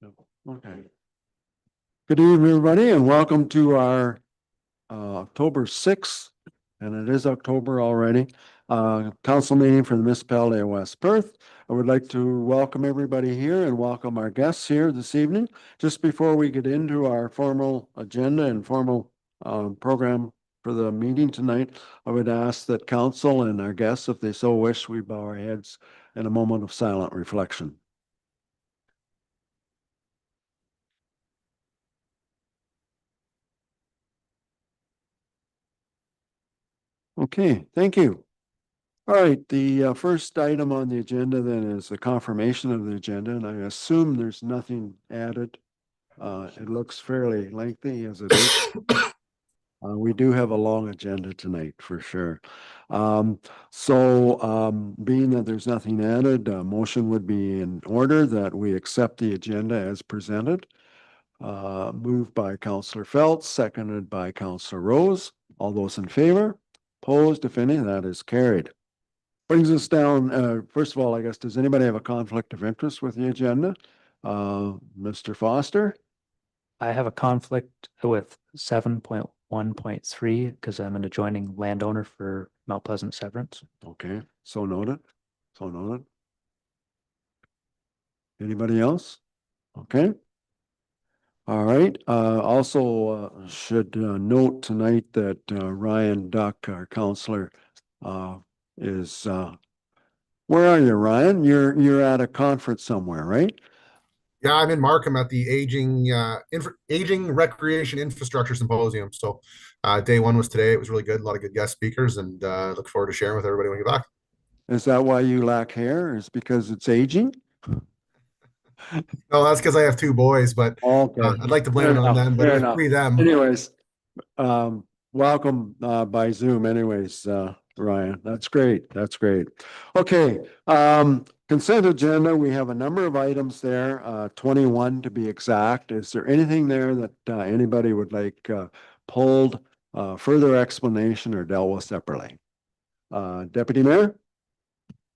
Okay. Good evening, everybody, and welcome to our October 6th, and it is October already, council meeting for the municipality of West Perth. I would like to welcome everybody here and welcome our guests here this evening. Just before we get into our formal agenda and formal program for the meeting tonight, I would ask that council and our guests, if they so wish, we bow our heads in a moment of silent reflection. Okay, thank you. All right, the first item on the agenda then is the confirmation of the agenda, and I assume there's nothing added. It looks fairly lengthy as it is. We do have a long agenda tonight for sure. Being that there's nothing added, a motion would be in order that we accept the agenda as presented. Moved by Councillor Phelps, seconded by Councillor Rose. All those in favor? Opposed, if any, that is carried. Brings us down, first of all, I guess, does anybody have a conflict of interest with the agenda? Mr. Foster? I have a conflict with 7.1.3 because I'm an adjoining landowner for Mount Pleasant Severance. Okay, so noted. So noted. Anybody else? Okay. All right. Also, should note tonight that Ryan Duck, our counselor, is where are you, Ryan? You're at a conference somewhere, right? Yeah, I'm in Markham at the Aging Recreation Infrastructure Symposium. So day one was today. It was really good. A lot of good guest speakers, and look forward to sharing with everybody when we get back. Is that why you lack hair? Is because it's aging? No, that's because I have two boys, but Okay. I'd like to blame it on them, but Fair it was enough. pre them. Anyways, welcome by Zoom anyways, Ryan. That's great. That's great. Okay, consent agenda, we have a number of items there, 21 to be exact. Is there anything there that anybody would like pulled, further explanation or dealt with separately? Deputy Mayor?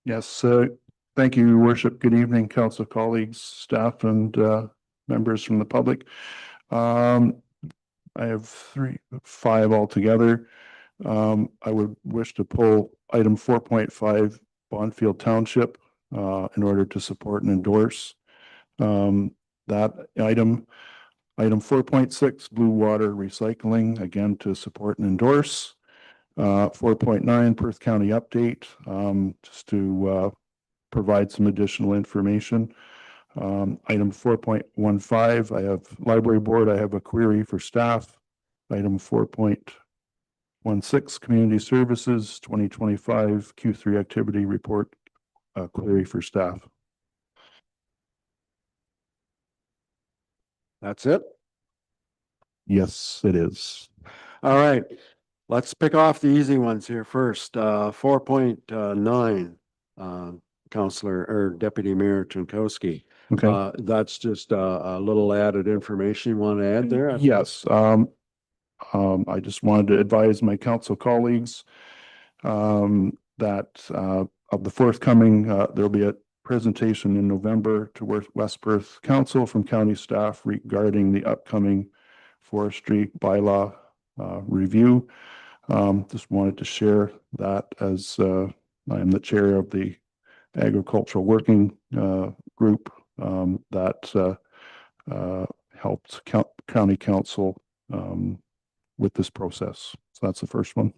Yes, thank you, Your Worship. Good evening, council colleagues, staff, and members from the public. I have five altogether. I would wish to pull item 4.5, Bonfield Township, in order to support and endorse that item. Item 4.6, Blue Water Recycling, again to support and endorse. 4.9, Perth County update, just to provide some additional information. Item 4.15, I have library board, I have a query for staff. Item 4.16, community services, 2025 Q3 activity report, query for staff. That's it? Yes, it is. All right. Let's pick off the easy ones here first. 4.9, Counselor or Deputy Mayor Jankowski. Okay. That's just a little added information you want to add there? Yes. I just wanted to advise my council colleagues that of the forthcoming, there'll be a presentation in November to West Perth Council from county staff regarding the upcoming forestry bylaw review. Just wanted to share that as I am the chair of the agricultural working group that helped county council with this process. So that's the first one.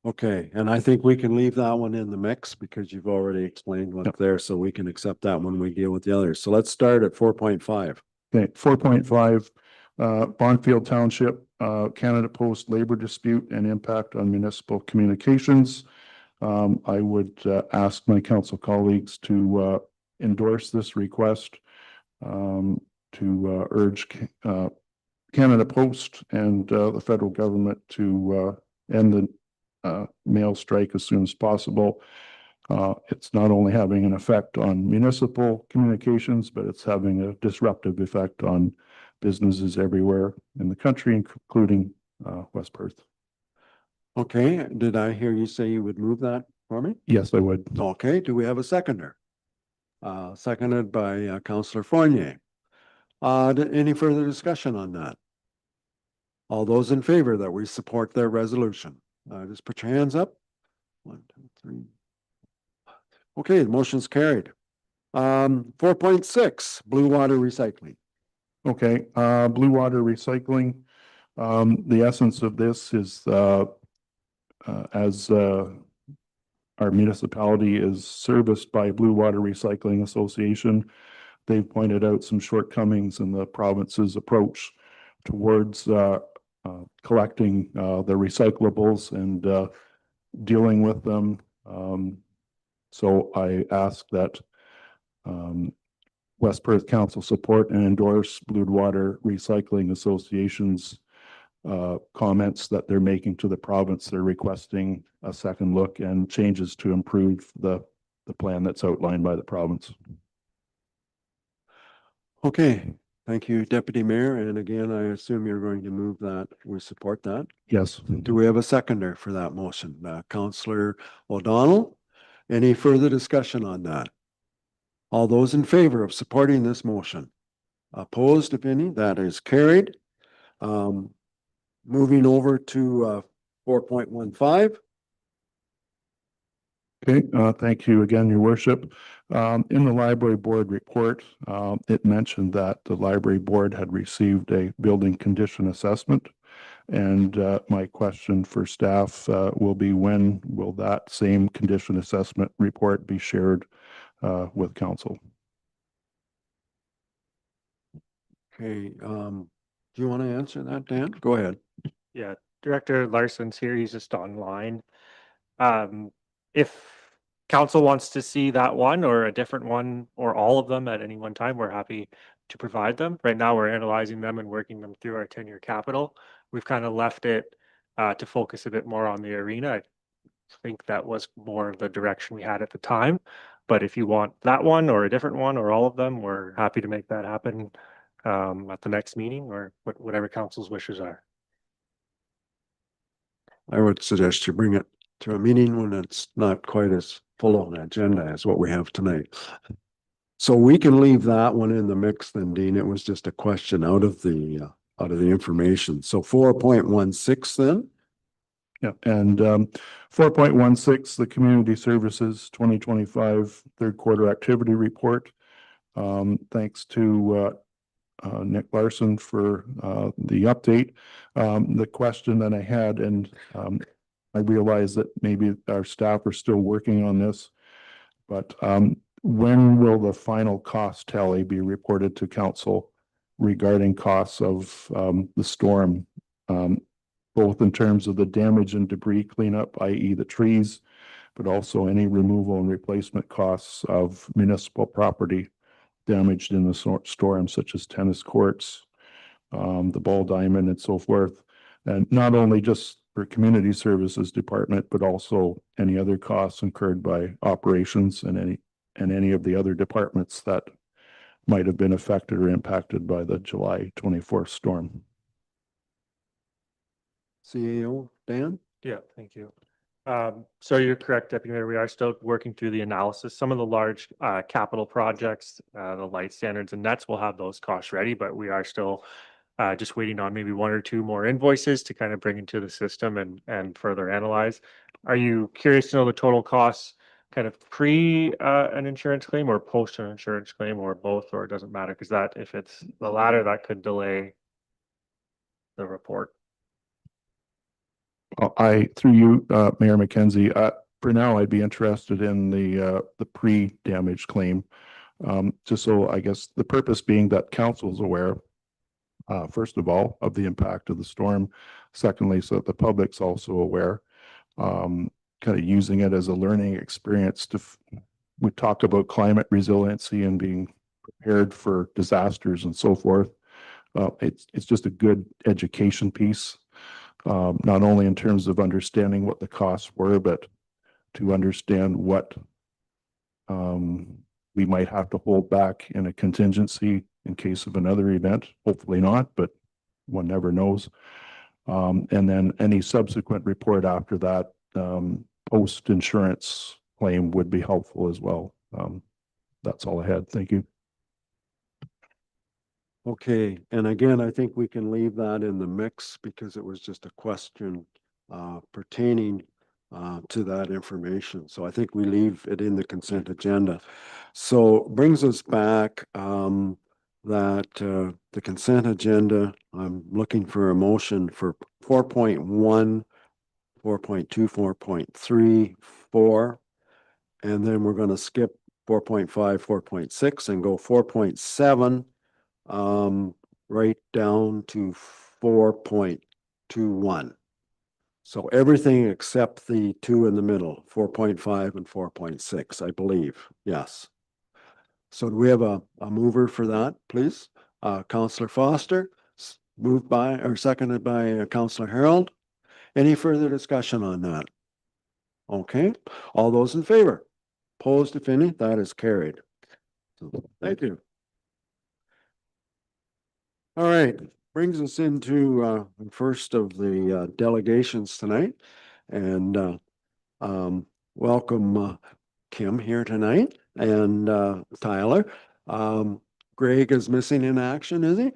Okay, and I think we can leave that one in the mix because you've already explained what's there, so we can accept that when we deal with the others. So let's start at 4.5. Okay, 4.5, Bonfield Township, Canada Post labor dispute and impact on municipal communications. I would ask my council colleagues to endorse this request, to urge Canada Post and the federal government to end the mail strike as soon as possible. It's not only having an effect on municipal communications, but it's having a disruptive effect on businesses everywhere in the country, including West Perth. Okay, did I hear you say you would move that for me? Yes, I would. Okay, do we have a seconder? Seconded by Councillor Fournier. Any further discussion on that? All those in favor that we support their resolution, just put your hands up. 1, 2, 3. Okay, the motion's carried. 4.6, Blue Water Recycling. Okay, Blue Water Recycling. The essence of this is, as our municipality is serviced by Blue Water Recycling Association, they've pointed out some shortcomings in the province's approach towards collecting the recyclables and dealing with them. So I ask that West Perth Council support and endorse Blue Water Recycling Association's comments that they're making to the province. They're requesting a second look and changes to improve the plan that's outlined by the province. Okay, thank you, Deputy Mayor. And again, I assume you're going to move that. We support that. Yes. Do we have a seconder for that motion? Councillor O'Donnell? Any further discussion on that? All those in favor of supporting this motion? Opposed, if any? That is carried. Moving over to 4.15. Okay, thank you again, Your Worship. In the library board report, it mentioned that the library board had received a building condition assessment. And my question for staff will be, when will that same condition assessment report be shared with council? Okay, do you want to answer that, Dan? Go ahead. Yeah, Director Larson's here. He's just online. If council wants to see that one or a different one or all of them at any one time, we're happy to provide them. Right now, we're analyzing them and working them through our 10-year capital. We've kind of left it to focus a bit more on the arena. I think that was more of the direction we had at the time. But if you want that one or a different one or all of them, we're happy to make that happen at the next meeting or whatever council's wishes are. I would suggest you bring it to a meeting when it's not quite as full on an agenda as what we have tonight. So we can leave that one in the mix then, Dean. It was just a question out of the information. So 4.16 then? Yeah, and 4.16, the Community Services 2025 third quarter activity report. Thanks to Nick Larson for the update. The question that I had, and I realize that maybe our staff are still working on this, but when will the final cost tally be reported to council regarding costs of the storm, both in terms of the damage and debris cleanup, i.e. the trees, but also any removal and replacement costs of municipal property damaged in the storm, such as tennis courts, the ball diamond and so forth. And not only just for community services department, but also any other costs incurred by operations and any of the other departments that might have been affected or impacted by the July 24th storm. CAO, Dan? Yeah, thank you. So you're correct, Deputy Mayor. We are still working through the analysis. Some of the large capital projects, the light standards and nets will have those costs ready, but we are still just waiting on maybe 1 or 2 more invoices to kind of bring into the system and further analyze. Are you curious to know the total costs kind of pre an insurance claim or post an insurance claim or both, or it doesn't matter? Because that, if it's the latter, that could delay the report. Through you, Mayor McKenzie, for now, I'd be interested in the pre-damage claim. Just so I guess the purpose being that council is aware, first of all, of the impact of the storm. Secondly, so that the public's also aware, kind of using it as a learning experience we talk about climate resiliency and being prepared for disasters and so forth. It's just a good education piece. Not only in terms of understanding what the costs were, but to understand what we might have to hold back in a contingency in case of another event. Hopefully not, but one never knows. And then any subsequent report after that, post-insurance claim would be helpful as well. That's all I had. Thank you. Okay, and again, I think we can leave that in the mix because it was just a question pertaining to that information. So I think we leave it in the consent agenda. So brings us back that the consent agenda, I'm looking for a motion for 4.1, 4.2, 4.3, 4, and then we're going to skip 4.5, 4.6 and go 4.7 right down to 4.21. So everything except the two in the middle, 4.5 and 4.6, I believe. Yes. So do we have a mover for that, please? Councillor Foster, moved by or seconded by Councillor Harold. Any further discussion on that? Okay, all those in favor? Opposed, if any, that is carried. So, thank you. All right, brings us into the first of the delegations tonight. And welcome Kim here tonight and Tyler. Greg is missing in action, is he?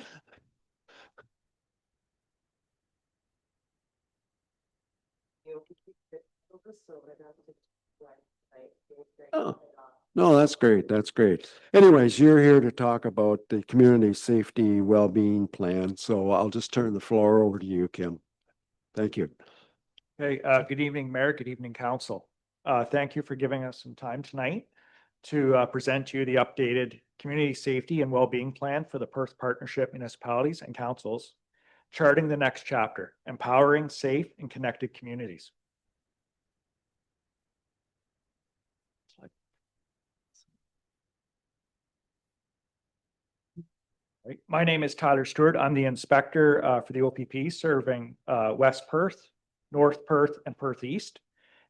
Oh, no, that's great. That's great. Anyways, you're here to talk about the community safety well-being plan. So I'll just turn the floor over to you, Kim. Thank you. Hey, good evening, Mayor. Good evening, Council. Thank you for giving us some time tonight to present to you the updated Community Safety and Wellbeing Plan for the Perth Partnership Municipalities and Councils, charting the next chapter, empowering safe and connected communities. Right. My name is Tyler Stewart. I'm the inspector for the OPP serving West Perth, North Perth, and Perth East.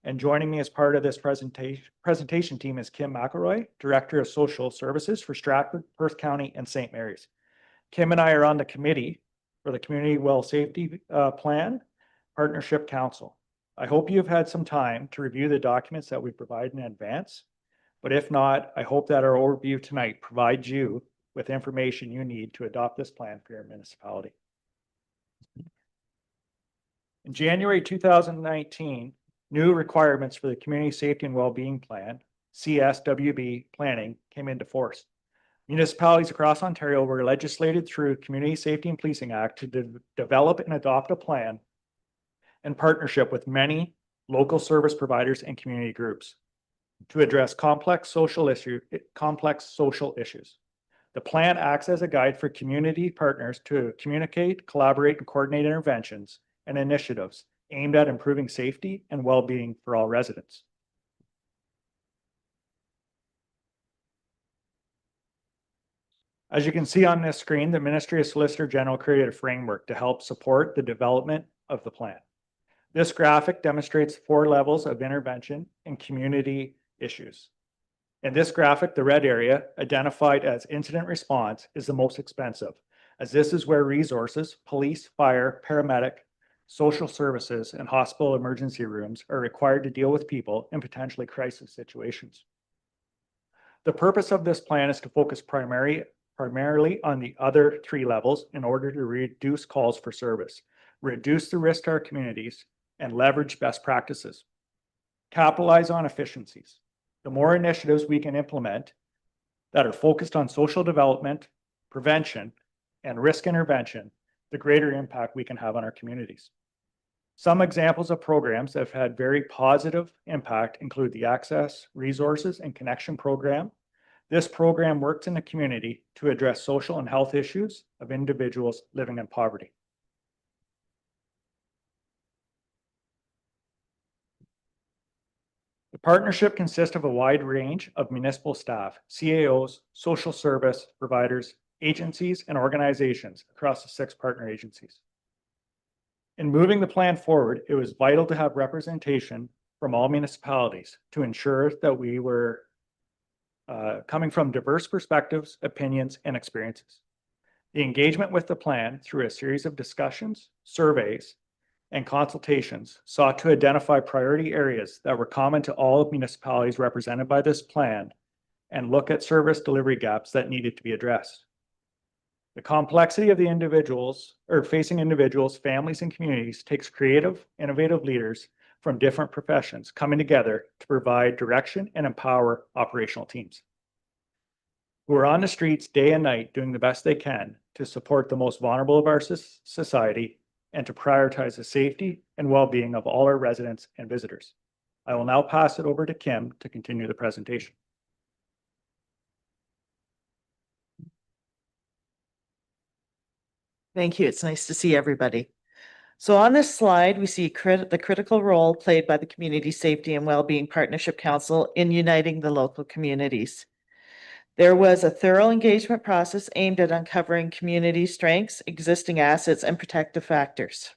And joining me as part of this presentation team is Kim McElroy, Director of Social Services for Stratford, Perth County, and St. Mary's. Kim and I are on the committee for the Community Well Safety Plan Partnership Council. I hope you've had some time to review the documents that we provide in advance. But if not, I hope that our overview tonight provides you with information you need to adopt this plan for your municipality. In January 2019, new requirements for the Community Safety and Wellbeing Plan, CSWB planning, came into force. Municipalities across Ontario were legislated through Community Safety and Policing Act to develop and adopt a plan in partnership with many local service providers and community groups to address complex social issues. The plan acts as a guide for community partners to communicate, collaborate, and coordinate interventions and initiatives aimed at improving safety and well-being for all residents. As you can see on this screen, the Ministry of Solicitor General created a framework to help support the development of the plan. This graphic demonstrates 4 levels of intervention in community issues. In this graphic, the red area, identified as incident response, is the most expensive, as this is where resources, police, fire, paramedic, social services, and hospital emergency rooms are required to deal with people in potentially crisis situations. The purpose of this plan is to focus primarily on the other 3 levels in order to reduce calls for service, reduce the risk to our communities, and leverage best practices. Capitalize on efficiencies. The more initiatives we can implement that are focused on social development, prevention, and risk intervention, the greater impact we can have on our communities. Some examples of programs that have had very positive impact include the Access, Resources, and Connection program. This program works in the community to address social and health issues of individuals living in poverty. The partnership consists of a wide range of municipal staff, CAOs, social service providers, agencies, and organizations across the 6 partner agencies. In moving the plan forward, it was vital to have representation from all municipalities to ensure that we were coming from diverse perspectives, opinions, and experiences. The engagement with the plan through a series of discussions, surveys, and consultations sought to identify priority areas that were common to all municipalities represented by this plan and look at service delivery gaps that needed to be addressed. The complexity of the individuals or facing individuals, families, and communities takes creative, innovative leaders from different professions coming together to provide direction and empower operational teams who are on the streets day and night doing the best they can to support the most vulnerable of our society and to prioritize the safety and well-being of all our residents and visitors. I will now pass it over to Kim to continue the presentation. Thank you. It's nice to see everybody. So on this slide, we see the critical role played by the Community Safety and Wellbeing Partnership Council in uniting the local communities. There was a thorough engagement process aimed at uncovering community strengths, existing assets, and protective factors.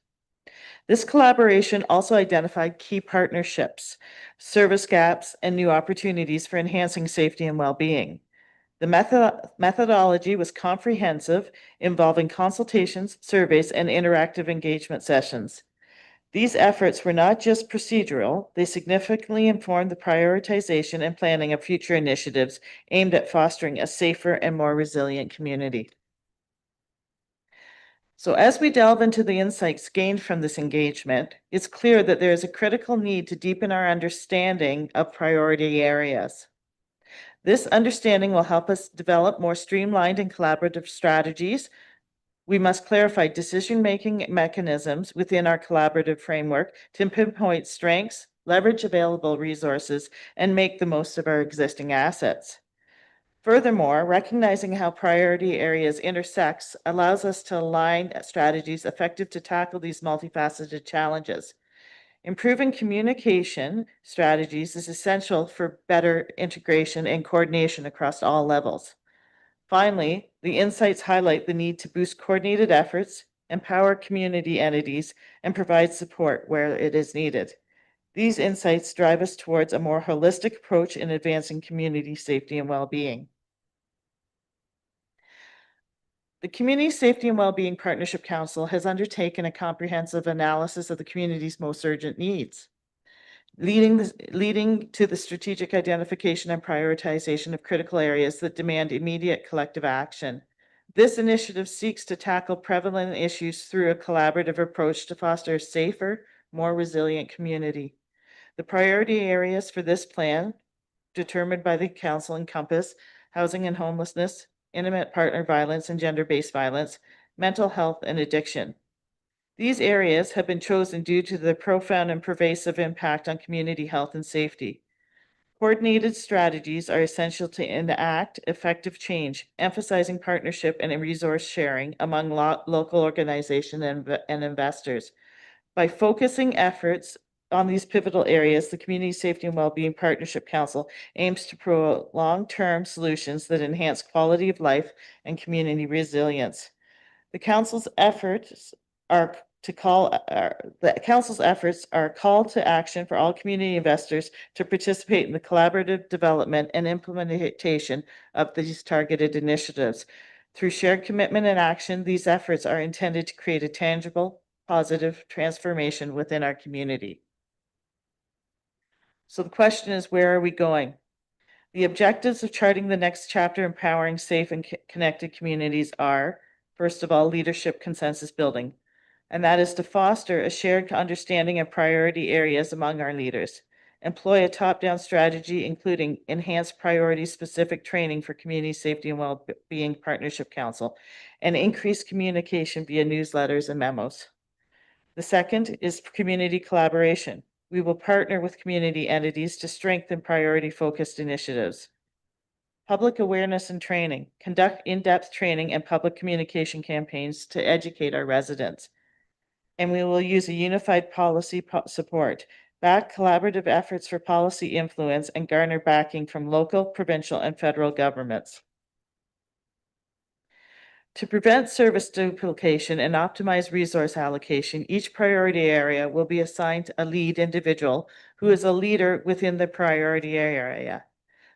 This collaboration also identified key partnerships, service gaps, and new opportunities for enhancing safety and well-being. The methodology was comprehensive, involving consultations, surveys, and interactive engagement sessions. These efforts were not just procedural, they significantly informed the prioritization and planning of future initiatives aimed at fostering a safer and more resilient community. So as we delve into the insights gained from this engagement, it's clear that there is a critical need to deepen our understanding of priority areas. This understanding will help us develop more streamlined and collaborative strategies. We must clarify decision-making mechanisms within our collaborative framework to pinpoint strengths, leverage available resources, and make the most of our existing assets. Furthermore, recognizing how priority areas intersect allows us to align strategies effective to tackle these multifaceted challenges. Improving communication strategies is essential for better integration and coordination across all levels. Finally, the insights highlight the need to boost coordinated efforts, empower community entities, and provide support where it is needed. These insights drive us towards a more holistic approach in advancing community safety and well-being. The Community Safety and Wellbeing Partnership Council has undertaken a comprehensive analysis of the community's most urgent needs, leading to the strategic identification and prioritization of critical areas that demand immediate collective action. This initiative seeks to tackle prevalent issues through a collaborative approach to foster a safer, more resilient community. The priority areas for this plan, determined by the council, encompass housing and homelessness, intimate partner violence and gender-based violence, mental health, and addiction. These areas have been chosen due to their profound and pervasive impact on community health and safety. Coordinated strategies are essential to enact effective change, emphasizing partnership and resource sharing among local organizations and investors. By focusing efforts on these pivotal areas, the Community Safety and Wellbeing Partnership Council aims to promote long-term solutions that enhance quality of life and community resilience. The council's efforts are a call to action for all community investors to participate in the collaborative development and implementation of these targeted initiatives. Through shared commitment and action, these efforts are intended to create a tangible, positive transformation within our community. So the question is, where are we going? The objectives of charting the next chapter, empowering safe and connected communities, are, first of all, leadership consensus building, and that is to foster a shared understanding of priority areas among our leaders, employ a top-down strategy, including enhanced priority-specific training for Community Safety and Wellbeing Partnership Council, and increase communication via newsletters and memos. The second is community collaboration. We will partner with community entities to strengthen priority-focused initiatives. Public awareness and training. Conduct in-depth training and public communication campaigns to educate our residents. And we will use a unified policy support, back collaborative efforts for policy influence, and garner backing from local, provincial, and federal governments. To prevent service duplication and optimize resource allocation, each priority area will be assigned a lead individual who is a leader within the priority area.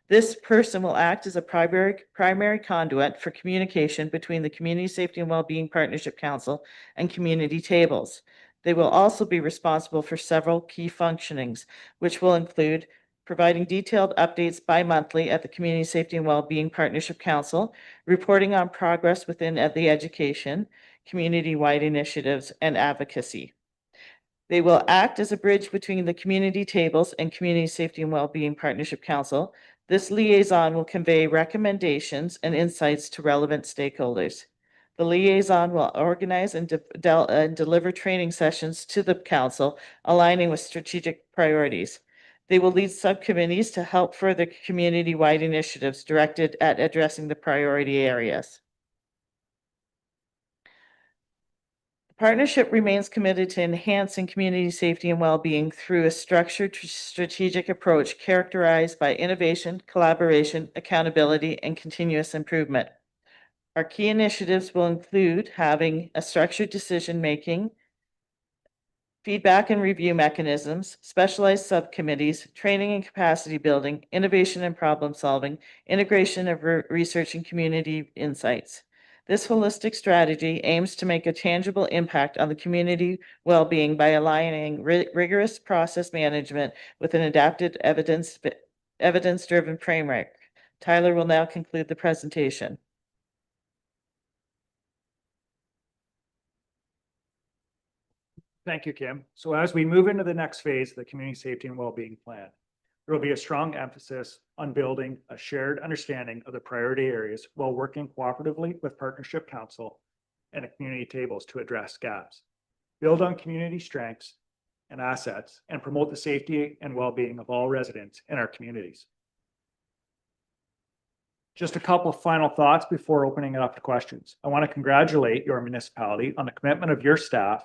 This person will act as a primary conduit for communication between the Community Safety and Wellbeing Partnership Council and community tables. They will also be responsible for several key functionings, which will include providing detailed updates bi-monthly at the Community Safety and Wellbeing Partnership Council, reporting on progress within the education, community-wide initiatives, and advocacy. They will act as a bridge between the community tables and Community Safety and Wellbeing Partnership Council. This liaison will convey recommendations and insights to relevant stakeholders. The liaison will organize and deliver training sessions to the council, aligning with strategic priorities. They will lead subcommittees to help further community-wide initiatives directed at addressing the priority areas. The partnership remains committed to enhancing community safety and well-being through a structured strategic approach characterized by innovation, collaboration, accountability, and continuous improvement. Our key initiatives will include having a structured decision-making, feedback and review mechanisms, specialized subcommittees, training and capacity building, innovation and problem solving, integration of research and community insights. This holistic strategy aims to make a tangible impact on the community well-being by aligning rigorous process management with an adapted evidence-driven framework. Tyler will now conclude the presentation. Thank you, Kim. So as we move into the next phase of the Community Safety and Wellbeing Plan, there will be a strong emphasis on building a shared understanding of the priority areas while working cooperatively with Partnership Council and the community tables to address gaps, build on community strengths and assets, and promote the safety and well-being of all residents in our communities. Just a couple of final thoughts before opening it up to questions. I want to congratulate your municipality on the commitment of your staff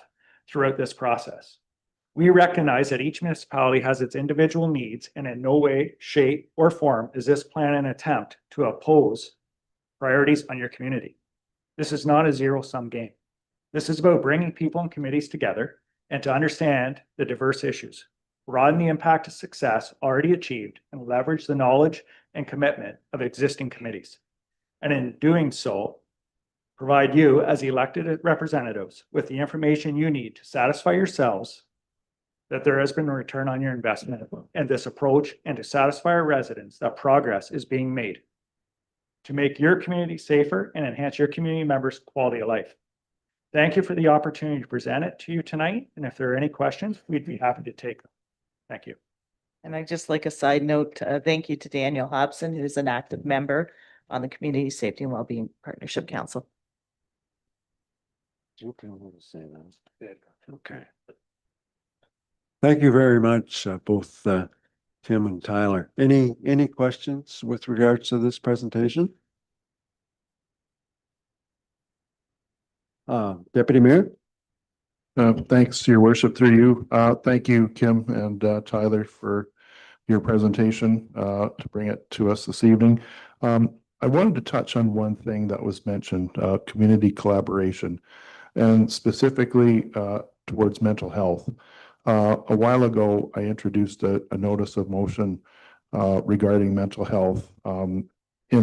throughout this process. We recognize that each municipality has its individual needs, and in no way, shape, or form is this plan an attempt to oppose priorities on your community. This is not a zero-sum game. This is about bringing people and committees together and to understand the diverse issues, broaden the impact of success already achieved, and leverage the knowledge and commitment of existing committees. And in doing so, provide you as elected representatives with the information you need to satisfy yourselves that there has been a return on your investment in this approach, and to satisfy our residents that progress is being made to make your community safer and enhance your community members' quality of life. Thank you for the opportunity to present it to you tonight. And if there are any questions, we'd be happy to take them. Thank you. And I'd just like a side note, thank you to Daniel Hobson, who's an active member on the Community Safety and Wellbeing Partnership Council. Okay, I'm gonna say that. Okay. Thank you very much, both Tim and Tyler. Any questions with regards to this presentation? Deputy Mayor? Thanks, Your Worship, through you. Thank you, Kim and Tyler, for your presentation to bring it to us this evening. I wanted to touch on one thing that was mentioned, community collaboration, and specifically towards mental health. A while ago, I introduced a notice of motion regarding mental health.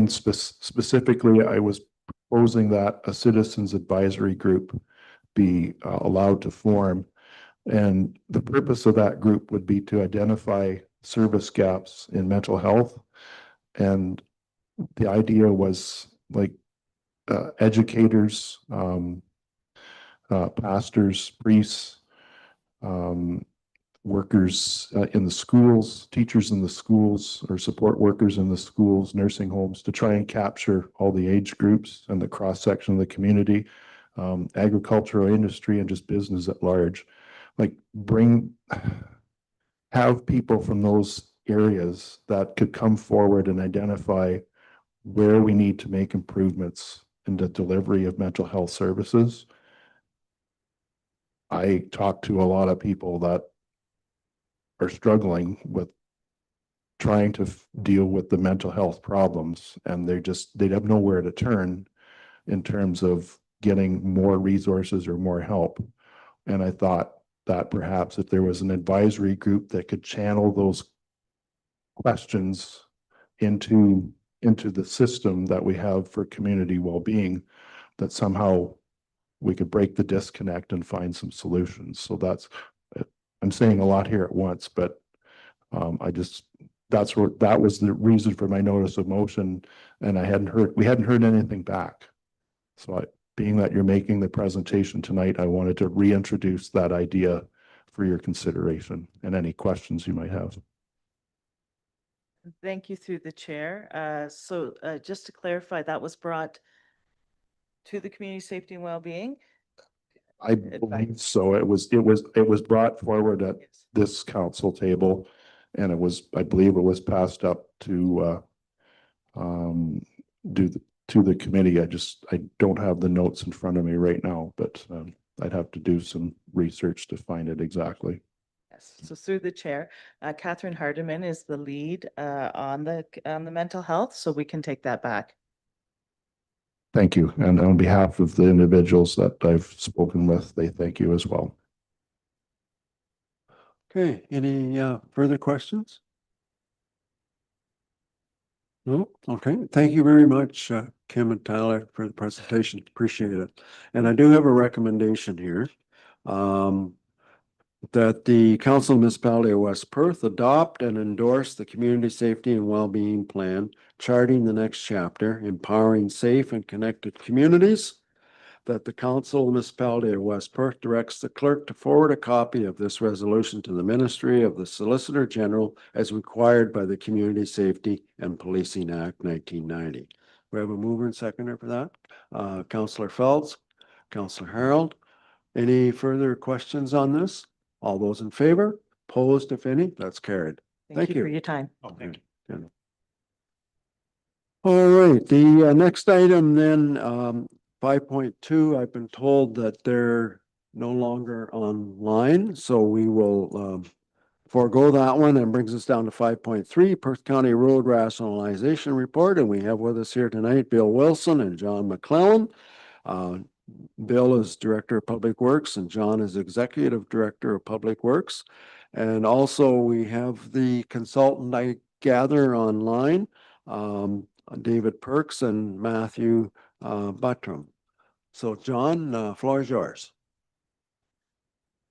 Specifically, I was proposing that a citizens advisory group be allowed to form. And the purpose of that group would be to identify service gaps in mental health. And the idea was like educators, pastors, priests, workers in the schools, teachers in the schools, or support workers in the schools, nursing homes, to try and capture all the age groups and the cross section of the community, agricultural industry, and just business at large. Like have people from those areas that could come forward and identify where we need to make improvements in the delivery of mental health services. I talk to a lot of people that are struggling with trying to deal with the mental health problems, and they have nowhere to turn in terms of getting more resources or more help. And I thought that perhaps if there was an advisory group that could channel those questions into the system that we have for community well-being, that somehow we could break the disconnect and find some solutions. So I'm saying a lot here at once, but I just that was the reason for my notice of motion, and we hadn't heard anything back. So being that you're making the presentation tonight, I wanted to reintroduce that idea for your consideration and any questions you might have. Thank you through the chair. Just to clarify, that was brought to the Community Safety and Wellbeing? I believe so. It was brought forward at Yes. this council table, and I believe it was passed up to to the committee. I don't have the notes in front of me right now, but I'd have to do some research to find it exactly. Yes, so through the chair, Catherine Hardiman is the lead on the mental health, so we can take that back. Thank you. And on behalf of the individuals that I've spoken with, they thank you as well. Okay, any further questions? No? Okay, thank you very much, Kim and Tyler, for the presentation. Appreciate it. And I do have a recommendation here. That the Council of Municipality of West Perth adopt and endorse the Community Safety and Wellbeing Plan, charting the next chapter, empowering safe and connected communities. That the Council of Municipality of West Perth directs the clerk to forward a copy of this resolution to the Ministry of the Solicitor General as required by the Community Safety and Policing Act 1990. We have a mover and seconder for that. Councillor Phelps, Councillor Harold. Any further questions on this? All those in favor? Opposed, if any? That's carried. Thank you. For your time. Oh, thank you. All right, the next item then, 5.2, I've been told that they're no longer online, so we will forego that one, and brings us down to 5.3, Perth County Road Rationalization Report, and we have with us here tonight Bill Wilson and John McClellan. Bill is Director of Public Works and John is Executive Director of Public Works. And also we have the consultant I gather online, David Perks and Matthew Buttram. So John, floor is yours.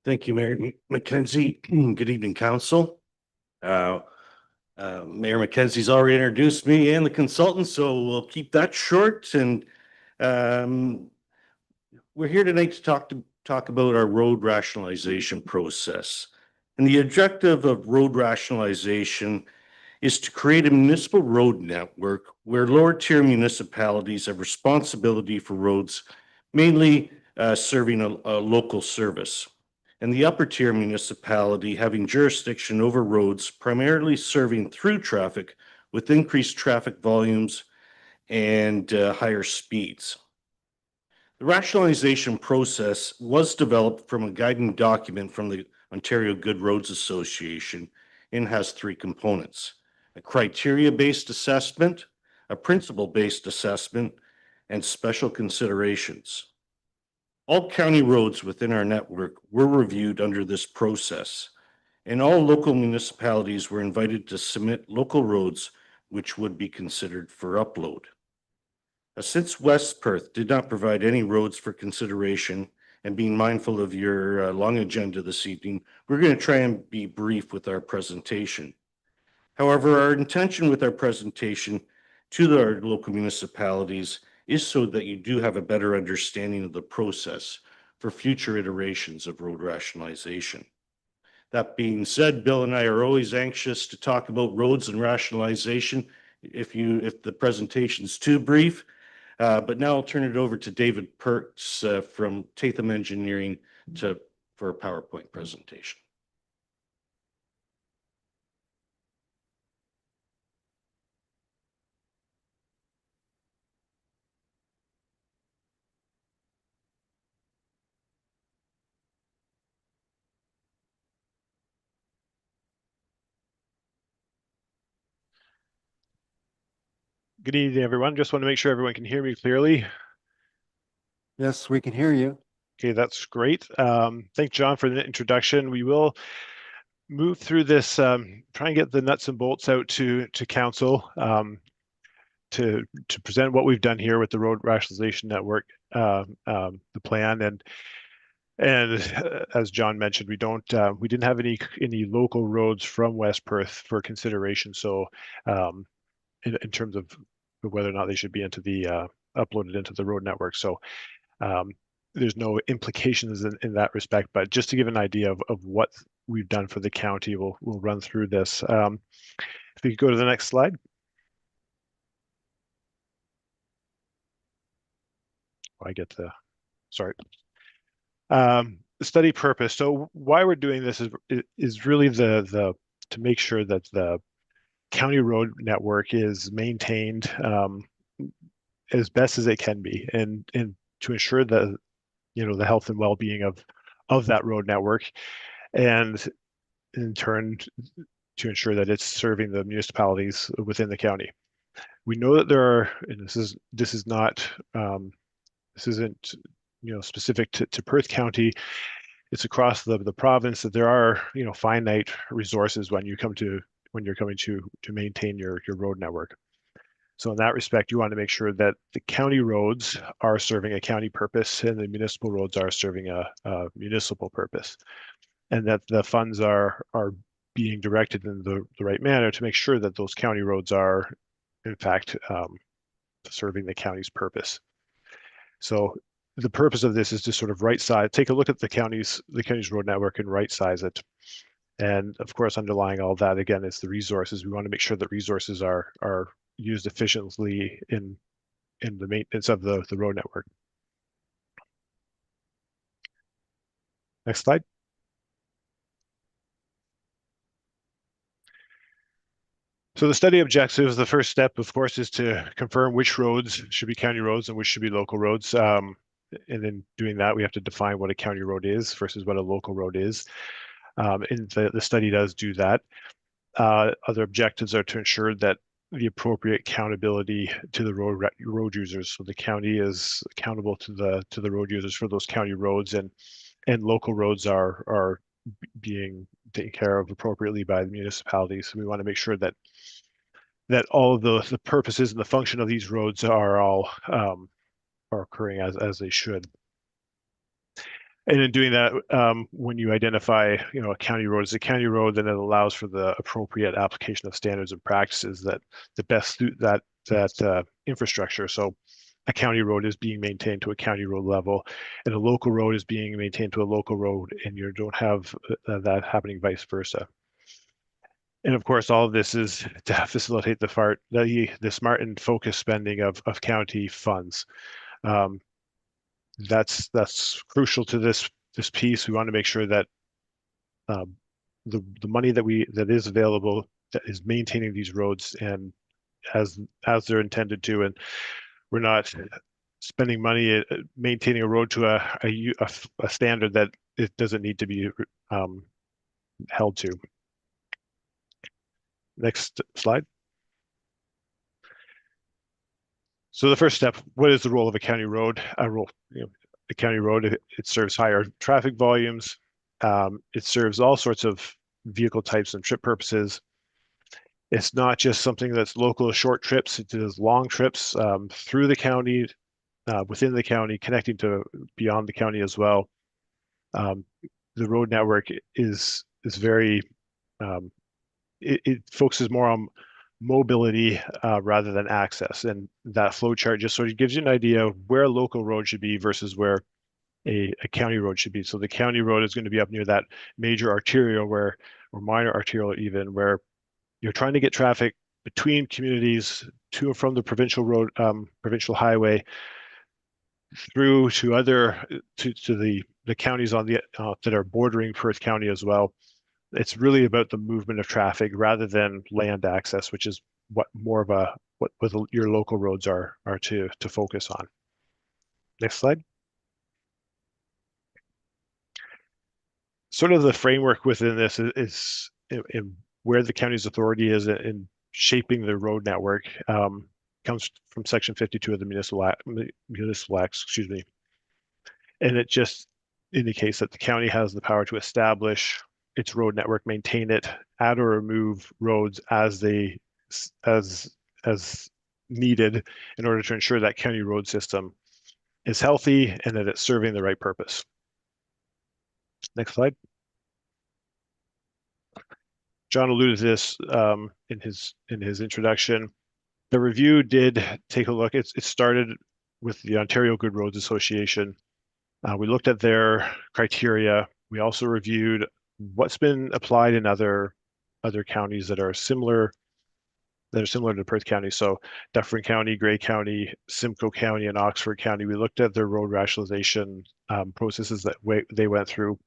Thank you, Mayor McKenzie. Good evening, council. Mayor McKenzie's already introduced me and the consultant, so we'll keep that short. And we're here tonight to talk about our road rationalization process. And the objective of road rationalization is to create a municipal road network where lower tier municipalities have responsibility for roads, mainly serving a local service. And the upper tier municipality having jurisdiction over roads primarily serving through traffic with increased traffic volumes and higher speeds. The rationalization process was developed from a guiding document from the Ontario Good Roads Association and has three components: a criteria-based assessment, a principle-based assessment, and special considerations. All county roads within our network were reviewed under this process, and all local municipalities were invited to submit local roads which would be considered for upload. Since West Perth did not provide any roads for consideration, and being mindful of your long agenda this evening, we're going to try and be brief with our presentation. However, our intention with our presentation to our local municipalities is so that you do have a better understanding of the process for future iterations of road rationalization. That being said, Bill and I are always anxious to talk about roads and rationalization if the presentation's too brief. But now I'll turn it over to David Perks from Tatham Engineering for a PowerPoint presentation. Good evening, everyone. Just want to make sure everyone can hear me clearly. Yes, we can hear you. Okay, that's great. Thank John for the introduction. We will move through this, try and get the nuts and bolts out to council to present what we've done here with the Road Rationalization Network, the plan. And And as John mentioned, we didn't have any local roads from West Perth for consideration. So in terms of whether or not they should be uploaded into the road network. So there's no implications in that respect, but just to give an idea of what we've done for the county, we'll run through this. If we could go to the next slide. Sorry. The study purpose. So why we're doing this is really to make sure that the county road network is maintained as best as it can be, and to ensure that the health and well-being of that road network, and in turn to ensure that it's serving the municipalities within the county. We know that there are, and this isn't specific to Perth County. It's across the province that there are finite resources when you're coming to maintain your road network. So in that respect, you want to make sure that the county roads are serving a county purpose and the municipal roads are serving a municipal purpose, and that the funds are being directed in the right manner to make sure that those county roads are in fact serving the county's purpose. So the purpose of this is to sort of take a look at the county's road network and right size it. And of course, underlying all that, again, is the resources. We want to make sure that resources are used efficiently in the maintenance of the road network. Next slide. So the study objectives, the first step, of course, is to confirm which roads should be county roads and which should be local roads. And then doing that, we have to define what a county road is versus what a local road is. And the study does do that. Other objectives are to ensure that the appropriate accountability to the road users. So the county is accountable to the road users for those county roads, and local roads are being taken care of appropriately by the municipalities. So we want to make sure that all of the purposes and the function of these roads are all are occurring as they should. And in doing that, when you identify, a county road as a county road, then it allows for the appropriate application of standards and practices that best suit that infrastructure. So a county road is being maintained to a county road level, and a local road is being maintained to a local road, and you don't have that happening vice versa. And of course, all of this is to facilitate the smart and focused spending of county funds. That's crucial to this piece. We want to make sure that the money that is available, that is maintaining these roads and as they're intended to, and we're not spending money maintaining a road to a standard that it doesn't need to be held to. Next slide. So the first step, what is the role of a county road? A county road, it serves higher traffic volumes. It serves all sorts of vehicle types and trip purposes. It's not just something that's local short trips. It does long trips through the county, within the county, connecting to beyond the county as well. The road network is very, it focuses more on mobility rather than access, and that flow chart just sort of gives you an idea of where a local road should be versus where a county road should be. So the county road is going to be up near that major arterial or minor arterial even, where you're trying to get traffic between communities to and from the provincial road, provincial highway, through to the counties on the that are bordering Perth County as well. It's really about the movement of traffic rather than land access, which is what your local roads are to focus on. Next slide. Sort of the framework within this is in where the county's authority is in shaping the road network, comes from Section 52 of the Municipal Act, excuse me. And it just indicates that the county has the power to establish its road network, maintain it, add or remove roads as needed in order to ensure that county road system is healthy and that it's serving the right purpose. Next slide. John alluded to this in his introduction. The review did take a look. It started with the Ontario Good Roads Association. We looked at their criteria. We also reviewed what's been applied in other counties that are similar to Perth County. So Dufferin County, Grey County, Simcoe County, and Oxford County. We looked at their road rationalization processes that they went through.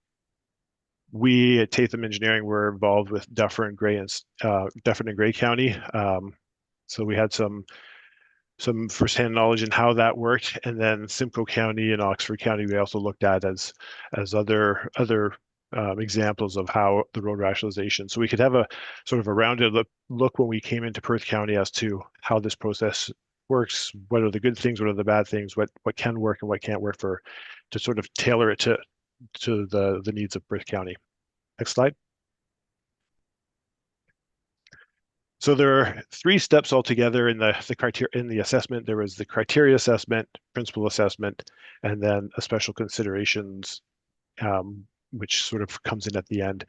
We at Tatham Engineering were involved with Dufferin and Grey County. So we had some firsthand knowledge in how that worked. And then Simcoe County and Oxford County, we also looked at as other examples of how the road rationalization. So we could have a sort of a rounded look when we came into Perth County as to how this process works, what are the good things, what are the bad things, what can work and what can't work, to sort of tailor it to the needs of Perth County. Next slide. So there are 3 steps altogether in the criteria in the assessment. There was the criteria assessment, principal assessment, and then a special considerations, which sort of comes in at the end.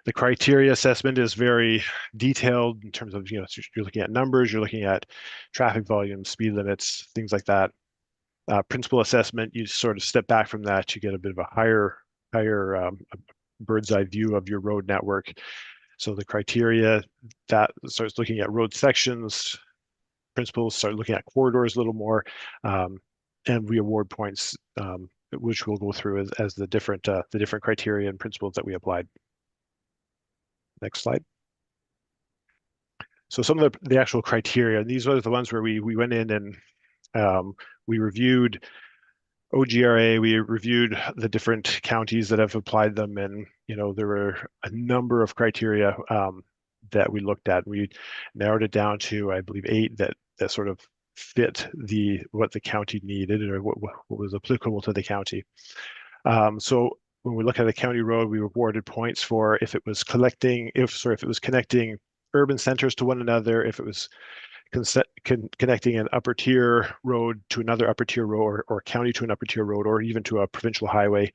The criteria assessment is very detailed in terms of, you're looking at numbers, you're looking at traffic volume, speed limits, things like that. Principal assessment, you sort of step back from that, you get a bit of a higher bird's eye view of your road network. So the criteria that starts looking at road sections, principals start looking at corridors a little more, and we award points, which we'll go through as the different criteria and principles that we applied. Next slide. So some of the actual criteria, and these are the ones where we went in and we reviewed OGRA, we reviewed the different counties that have applied them, and there were a number of criteria that we looked at. We narrowed it down to, I believe, 8 that sort of fit what the county needed or what was applicable to the county. So when we look at a county road, we awarded points for if it was connecting urban centers to one another, if it was connecting an upper tier road to another upper tier road, or county to an upper tier road, or even to a provincial highway.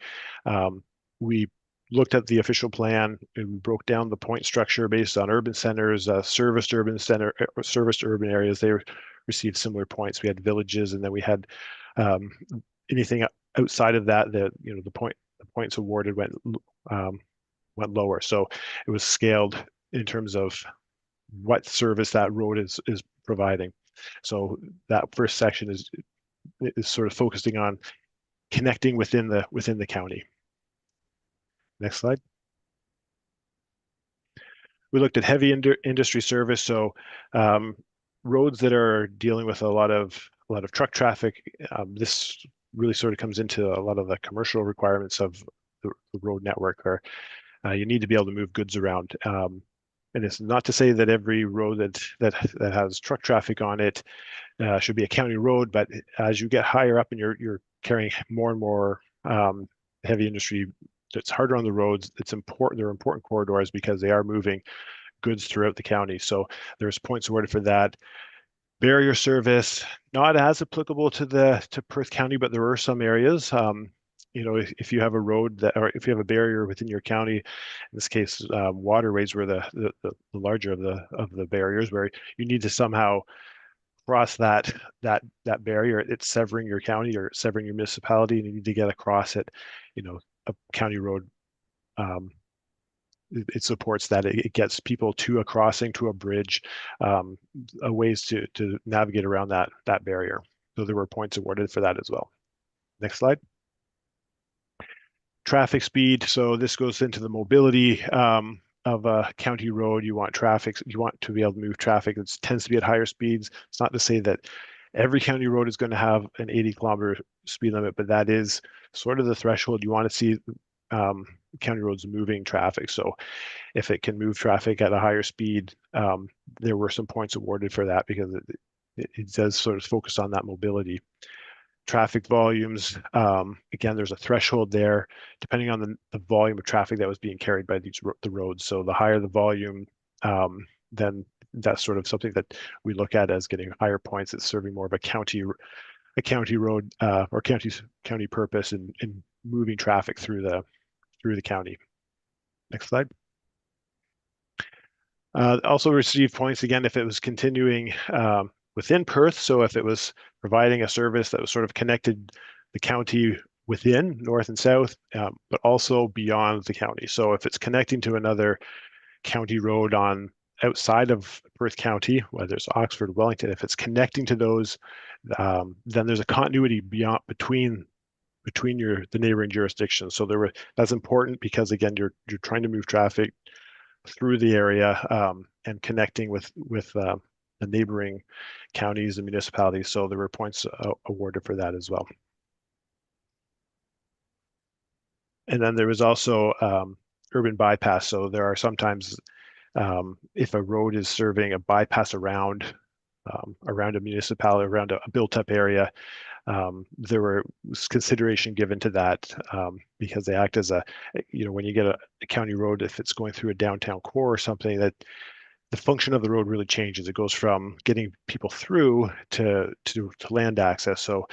We looked at the official plan and we broke down the point structure based on urban centers, serviced urban areas. They received similar points. We had villages, and then we had anything outside of that. The points awarded went lower. So it was scaled in terms of what service that road is providing. So that first section is sort of focusing on connecting within the county. Next slide. We looked at heavy industry service, so roads that are dealing with a lot of truck traffic. This really sort of comes into a lot of the commercial requirements of the road network, where you need to be able to move goods around. And it's not to say that every road that has truck traffic on it should be a county road, but as you get higher up and you're carrying more and more heavy industry that's harder on the roads, it's important. They're important corridors because they are moving goods throughout the county. So there's points awarded for that. Barrier service, not as applicable to Perth County, but there are some areas. If you have a road or if you have a barrier within your county, in this case, waterways were the larger of the barriers, where you need to somehow cross that barrier. It's severing your county or severing your municipality, and you need to get across it. A county road, it supports that. It gets people to a crossing, to a bridge, ways to navigate around that barrier. So there were points awarded for that as well. Next slide. Traffic speed. So this goes into the mobility of a county road. You want to be able to move traffic that tends to be at higher speeds. It's not to say that every county road is going to have an 80-kilometer speed limit, but that is sort of the threshold. You want to see county roads moving traffic. So if it can move traffic at a higher speed, there were some points awarded for that because it does sort of focus on that mobility. Traffic volumes, again, there's a threshold there depending on the volume of traffic that was being carried by the roads. So the higher the volume, then that's sort of something that we look at as getting higher points. It's serving more of a county road or county purpose in moving traffic through through the county. Next slide. Also received points again if it was continuing within Perth. So if it was providing a service that was sort of connected the county within north and south, but also beyond the county. So if it's connecting to another county road on outside of Perth County, whether it's Oxford, Wellington, if it's connecting to those, then there's a continuity between the neighboring jurisdictions. So that's important because again, you're trying to move traffic through the area and connecting with the neighboring counties and municipalities. So there were points awarded for that as well. And then there was also urban bypass. So there are sometimes if a road is serving a bypass around a municipality, around a built-up area, there was consideration given to that because they act as when you get a county road, if it's going through a downtown core or something, that the function of the road really changes. It goes from getting people through to land access. So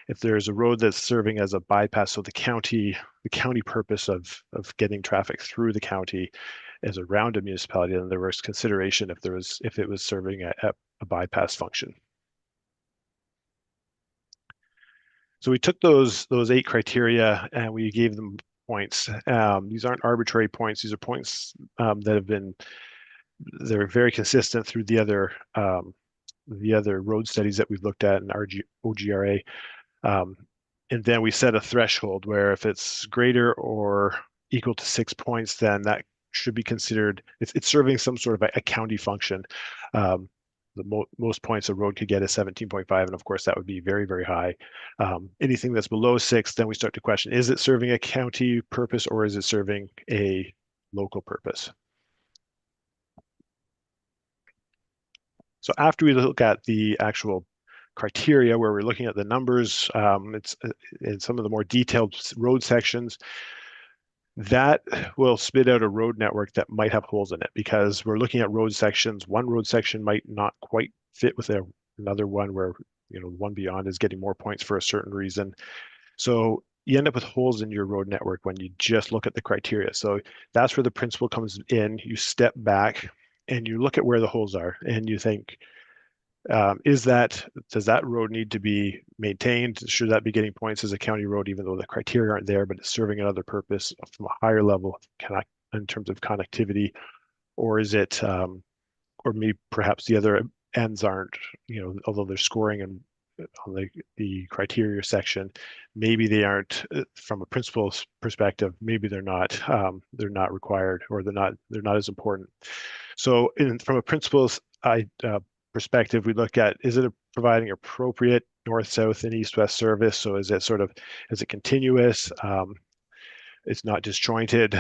if there's a road that's serving as a bypass, so the county purpose of getting traffic through the county is around a municipality, then there was consideration if it was serving a bypass function. So we took those 8 criteria and we gave them points. These aren't arbitrary points. These are points they're very consistent through the other road studies that we've looked at in OGRA. And then we set a threshold where if it's greater or equal to 6 points, then that should be considered, it's serving some sort of a county function. The most points a road could get is 17.5, and of course that would be very, very high. Anything that's below 6, then we start to question, is it serving a county purpose or is it serving a local purpose? So after we look at the actual criteria where we're looking at the numbers, it's in some of the more detailed road sections, that will spit out a road network that might have holes in it because we're looking at road sections. One road section might not quite fit with another one where, one beyond is getting more points for a certain reason. So you end up with holes in your road network when you just look at the criteria. So that's where the principle comes in. You step back and you look at where the holes are and you think, does that road need to be maintained? Should that be getting points as a county road, even though the criteria aren't there, but it's serving another purpose from a higher level in terms of connectivity? Or is it, or maybe perhaps the other ends aren't, although they're scoring on the criteria section, maybe they aren't from a principal's perspective, maybe they're not required or they're not as important. So from a principal's perspective, we look at, is it providing appropriate north, south, and east, west service? So is it continuous? It's not disjointed.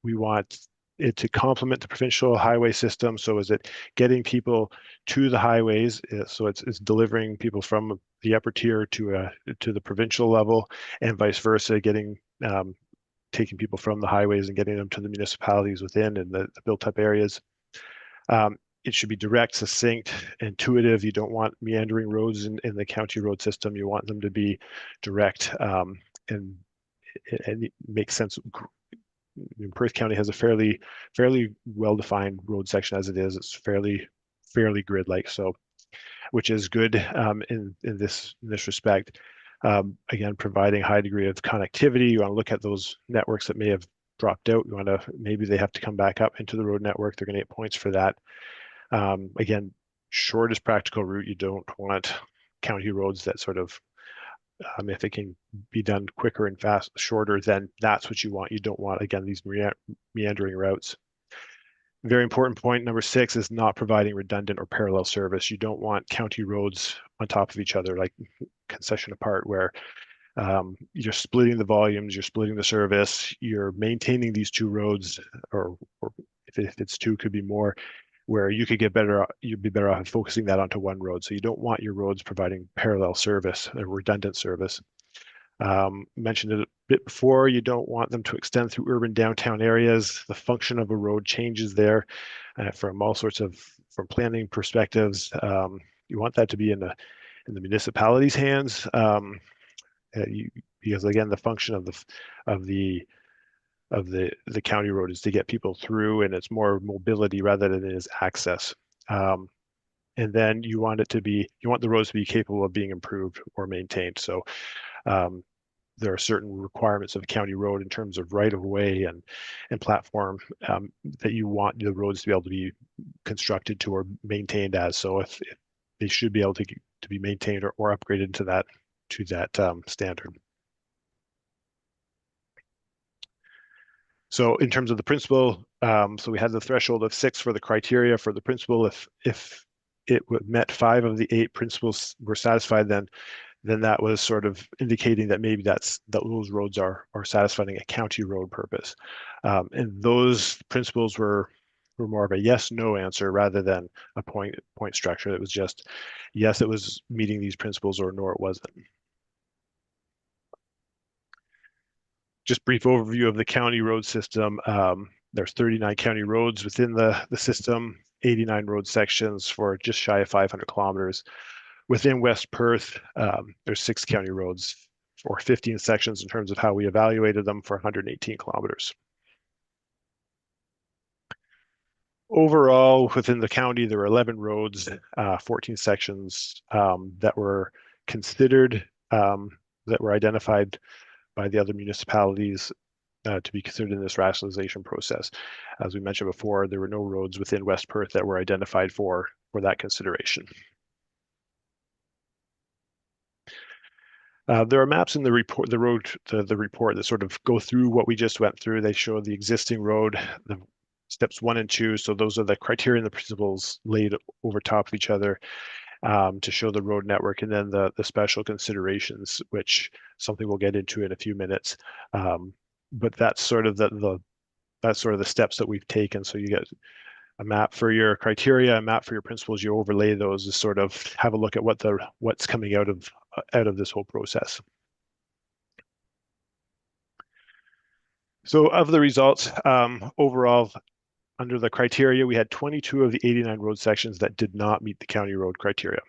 We want it to complement the provincial highway system. So is it getting people to the highways? So it's delivering people from the upper tier to the provincial level, and vice versa, taking people from the highways and getting them to the municipalities within and the built-up areas. It should be direct, succinct, intuitive. You don't want meandering roads in the county road system. You want them to be direct and it makes sense. Perth County has a fairly well-defined road section as it is. It's fairly grid-like, so which is good in this respect. Again, providing high degree of connectivity. You want to look at those networks that may have dropped out. You want to, maybe they have to come back up into the road network. They're going to get points for that. Again, shortest practical route. You don't want county roads that sort of, if it can be done quicker and shorter, then that's what you want. You don't want, again, these meandering routes. Very important point, number 6, is not providing redundant or parallel service. You don't want county roads on top of each other, like concession apart, where you're splitting the volumes, you're splitting the service, you're maintaining these 2 roads, or if it's 2, could be more, where you'd be better off focusing that onto one road. So you don't want your roads providing parallel service or redundant service. Mentioned it a bit before, you don't want them to extend through urban downtown areas. The function of a road changes there from all sorts of, from planning perspectives. You want that to be in the municipality's hands, because again, the function of the the county road is to get people through, and it's more mobility rather than it is access. And then you want the roads to be capable of being improved or maintained. So there are certain requirements of a county road in terms of right of way and platform that you want the roads to be able to be constructed to or maintained as. So if they should be able to be maintained or upgraded to that standard. So in terms of the principal, so we had the threshold of 6 for the criteria for the principal. If it met 5 of the 8 principles were satisfied, then that was sort of indicating that maybe that those roads are satisfying a county road purpose. And those principles were more of a yes/no answer rather than a point structure. It was just yes, it was meeting these principles, or no, it wasn't. Just brief overview of the county road system. There's 39 county roads within the system, 89 road sections for just shy of 500 kilometers. Within West Perth, there's 6 county roads or 15 sections in terms of how we evaluated them for 118 kilometers. Overall, within the county, there were 11 roads, 14 sections that were considered, that were identified by the other municipalities to be considered in this rationalization process. As we mentioned before, there were no roads within West Perth that were identified for that consideration. There are maps in the report, the report that sort of go through what we just went through. They show the existing road, the steps 1 and 2. So those are the criteria and the principles laid over top of each other to show the road network, and then the special considerations, which something we'll get into in a few minutes. But that's sort of the steps that we've taken. So you get a map for your criteria, a map for your principles. You overlay those to sort of have a look at what's coming out of this whole process. So of the results, overall, under the criteria, we had 22 of the 89 road sections that did not meet the county road criteria.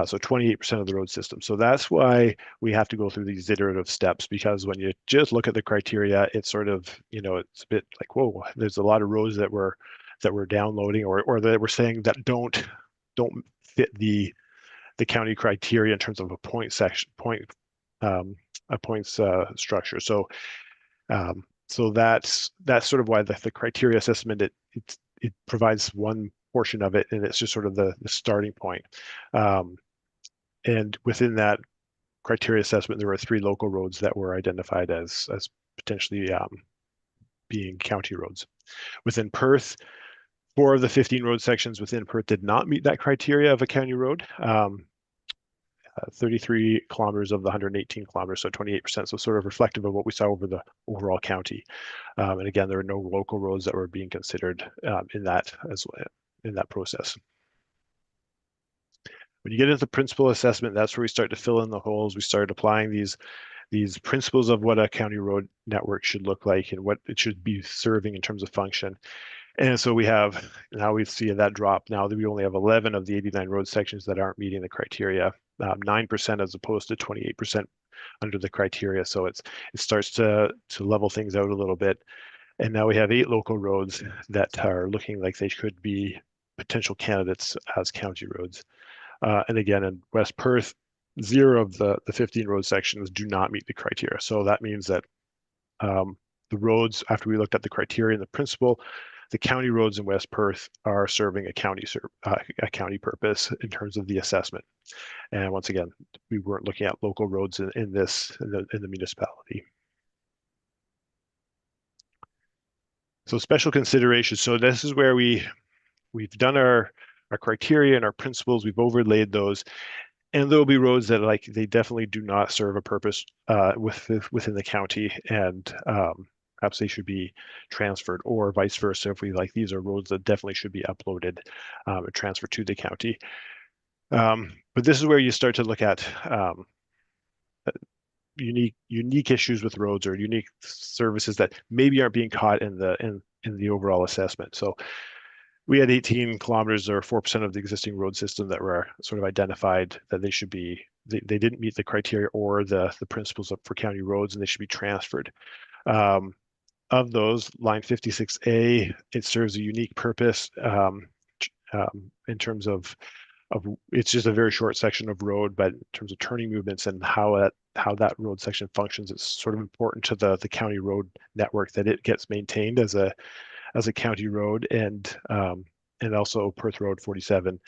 So 28% of the road system. So that's why we have to go through these iterative steps, because when you just look at the criteria, it's sort of, it's a bit like, whoa, there's a lot of roads that we're downloading or that we're saying that don't fit the county criteria in terms of a points structure. So that's sort of why the criteria assessment, it provides one portion of it, and it's just sort of the starting point. And within that criteria assessment, there were 3 local roads that were identified as potentially being county roads. Within Perth, 4 of the 15 road sections within Perth did not meet that criteria of a county road. 33 kilometers of the 118 kilometers, so 28%. So sort of reflective of what we saw over the overall county. And again, there are no local roads that were being considered in that process. When you get into principal assessment, that's where we start to fill in the holes. We start applying these principles of what a county road network should look like and what it should be serving in terms of function. And so we see that drop now that we only have 11 of the 89 road sections that aren't meeting the criteria, 9% as opposed to 28% under the criteria. So it starts to level things out a little bit. And now we have 8 local roads that are looking like they could be potential candidates as county roads. And again, in West Perth, 0 of the 15 road sections do not meet the criteria. So that means that the roads, after we looked at the criteria and the principle, the county roads in West Perth are serving a county purpose in terms of the assessment. And once again, we weren't looking at local roads in the municipality. So special considerations. So this is where we've done our criteria and our principles. We've overlaid those, and there'll be roads that they definitely do not serve a purpose within the county, and perhaps they should be transferred, or vice versa. If these are roads that definitely should be uploaded and transferred to the county. But this is where you start to look at unique issues with roads or unique services that maybe aren't being caught in the overall assessment. So we had 18 kilometers or 4% of the existing road system that were sort of identified that they didn't meet the criteria or the principles for county roads, and they should be transferred. of those, line 56A, it serves a unique purpose in terms of it's just a very short section of road, but in terms of turning movements and how that road section functions, it's sort of important to the county road network that it gets maintained as a county road, and also Perth Road 47.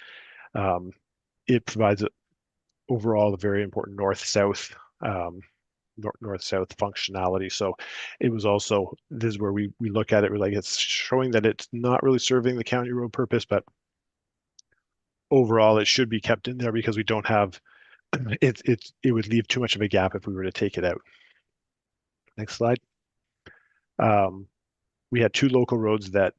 It provides overall a very important north-south north-south functionality. So it was also, this is where we look at it, we're like, it's showing that it's not really serving the county road purpose, but overall it should be kept in there because we don't have it would leave too much of a gap if we were to take it out. Next slide. We had 2 local roads that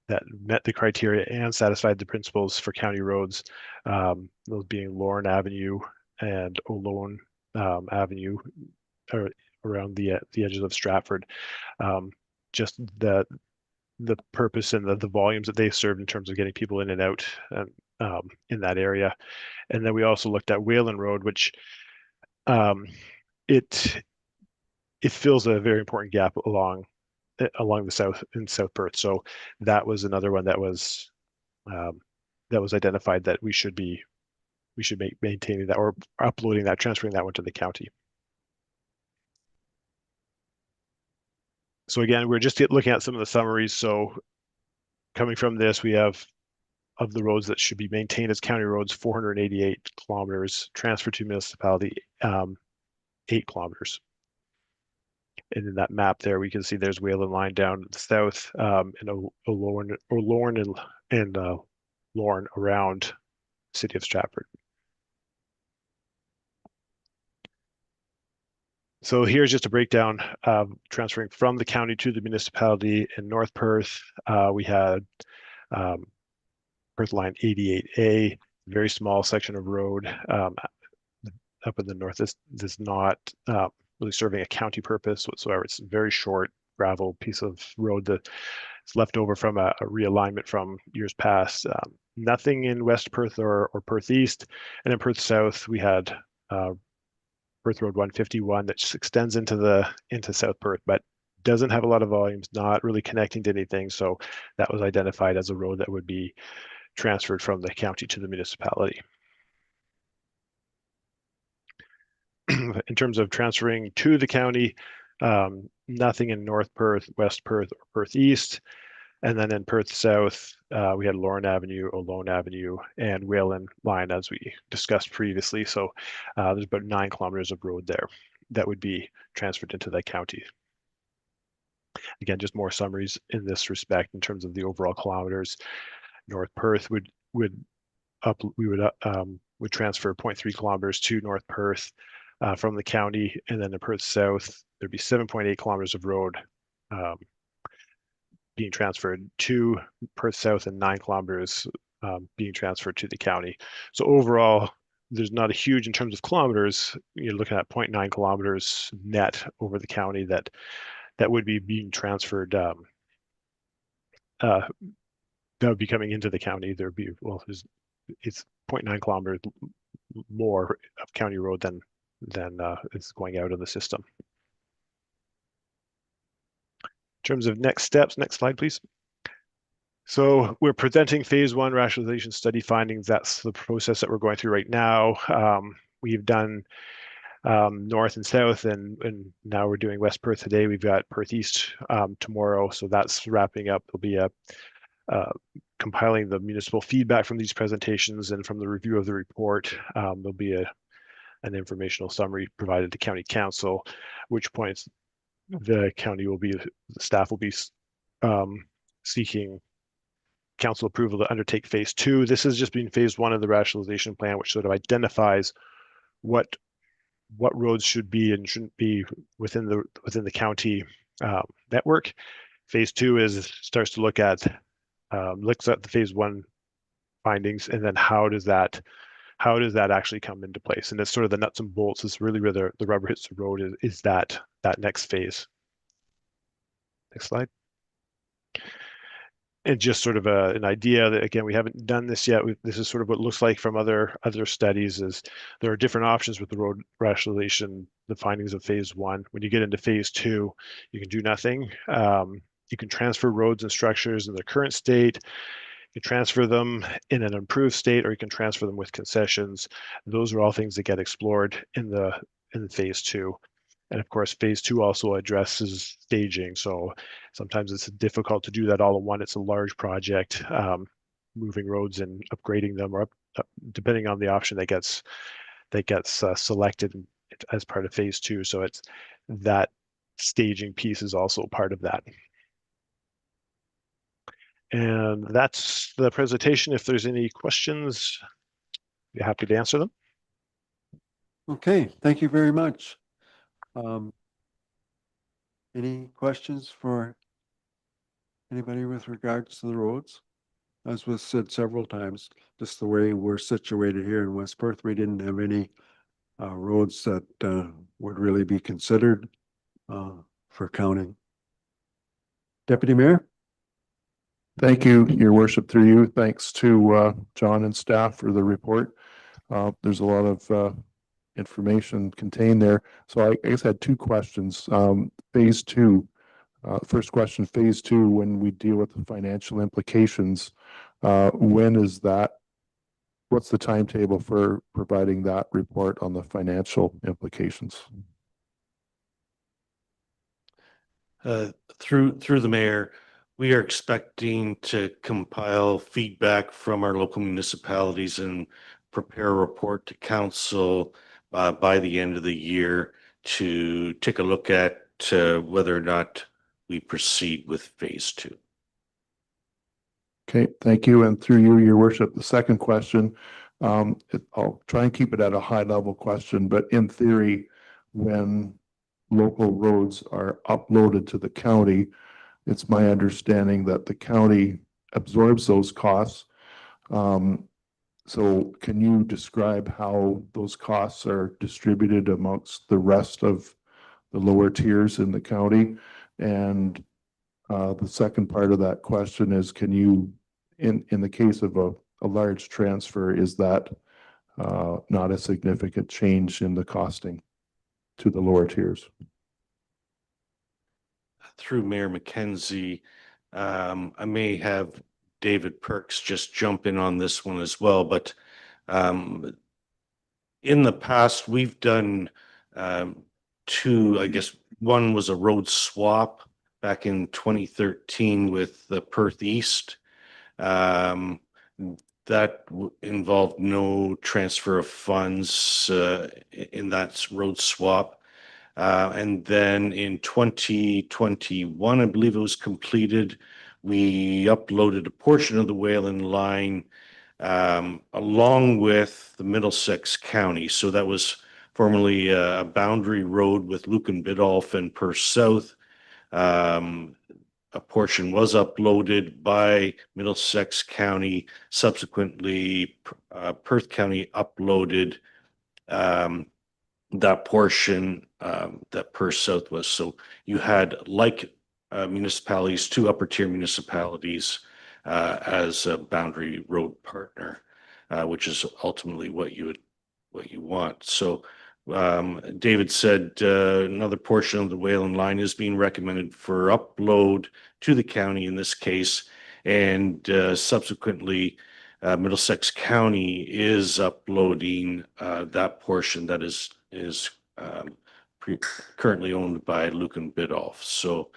met the criteria and satisfied the principles for county roads, those being Lorne Avenue and Olone Avenue, around the edges of Stratford. Just the purpose and the volumes that they served in terms of getting people in and out in that area. And then we also looked at Wayland Road, which it fills a very important gap along the south in South Perth. So that was another one that was identified that we should be maintaining that or uploading that, transferring that one to the county. So again, we're just looking at some of the summaries. So coming from this, we have, of the roads that should be maintained as county roads, 488 kilometers, transferred to municipality, 8 kilometers. And in that map there, we can see there's Wayland Line down the south, and Lorne and Lorne around the city of Stratford. So here's just a breakdown of transferring from the county to the municipality. In North Perth, we had Perth Line 88A, very small section of road up in the north. This is not really serving a county purpose whatsoever. It's a very short gravel piece of road that's left over from a realignment from years past. Nothing in West Perth or Perth East. And in Perth South, we had Perth Road 151 that just extends into South Perth, but doesn't have a lot of volumes, not really connecting to anything. So that was identified as a road that would be transferred from the county to the municipality. In terms of transferring to the county, nothing in North Perth, West Perth, or Perth East. And then in Perth South, we had Lorne Avenue, Olone Avenue, and Wayland Line, as we discussed previously. So there's about 9 kilometers of road there that would be transferred into the county. Again, just more summaries in this respect in terms of the overall kilometers. North Perth would transfer 0.3 kilometers to North Perth from the county, and then in Perth South, there'd be 7.8 kilometers of road being transferred to Perth South and 9 kilometers being transferred to the county. So overall, there's not a huge in terms of kilometers. You're looking at 0.9 kilometers net over the county that would be being transferred. That would be coming into the county. There'd be, well, it's 0.9 kilometers more of county road than is going out of the system. In terms of next steps, next slide, please. So we're presenting phase 1 rationalization study findings. That's the process that we're going through right now. We've done north and south, and now we're doing West Perth today. We've got Perth East tomorrow, so that's wrapping up. There'll be compiling the municipal feedback from these presentations, and from the review of the report, there'll be an informational summary provided to County Council, which points the staff will be seeking council approval to undertake phase 2. This has just been phase 1 of the rationalization plan, which sort of identifies what roads should be and shouldn't be within the county network. Phase 2 starts to looks at the phase 1 findings, and then how does that actually come into place? And it's sort of the nuts and bolts. Is really where the rubber hits the road. Is that next phase? Next slide. And just sort of an idea that, again, we haven't done this yet. This is sort of what it looks like from other studies. Is there are different options with the road rationalization, the findings of phase one. When you get into phase two, you can do nothing. You can transfer roads and structures in their current state. You transfer them in an improved state, or you can transfer them with concessions. Those are all things that get explored in phase two. And of course, phase two also addresses staging. So sometimes it's difficult to do that all at once. It's a large project, moving roads and upgrading them, or depending on the option that gets selected as part of phase two. So it's that staging piece is also part of that. And that's the presentation. If there's any questions, be happy to answer them. Okay, thank you very much. Any questions for anybody with regards to the roads? As was said several times, just the way we're situated here in West Perth, we didn't have any roads that would really be considered for counting. Deputy Mayor? Thank you, Your Worship, through you. Thanks to John and staff for the report. There's a lot of information contained there. So I guess I had two questions. Phase two, first question, phase two, when we deal with the financial implications, when is that? What's the timetable for providing that report on the financial implications? Through the mayor, we are expecting to compile feedback from our local municipalities and prepare a report to council by the end of the year to take a look at whether or not we proceed with phase two. Okay, thank you. And through you, Your Worship, the second question, I'll try and keep it at a high level question, but in theory, when local roads are uploaded to the county, it's my understanding that the county absorbs those costs. So can you describe how those costs are distributed amongst the rest of the lower tiers in the county? And the second part of that question is, can you, in the case of a large transfer, is that not a significant change in the costing to the lower tiers? Through Mayor McKenzie, I may have David Perks just jump in on this one as well, but in the past, we've done two, I guess one was a road swap back in 2013 with the Perth East. That involved no transfer of funds in that road swap. And then in 2021, I believe it was completed, we uploaded a portion of the Wayland line along with the Middlesex County. So that was formerly a boundary road with Lucan Biddulph and Perth South. A portion was uploaded by Middlesex County. Subsequently, Perth County uploaded that portion that Perth South was. So you had municipalities, two upper tier municipalities as a boundary road partner, which is ultimately what you want. So David said another portion of the Wayland line is being recommended for upload to the county in this case, and subsequently Middlesex County is uploading that portion that is currently owned by Lucan Biddulph. So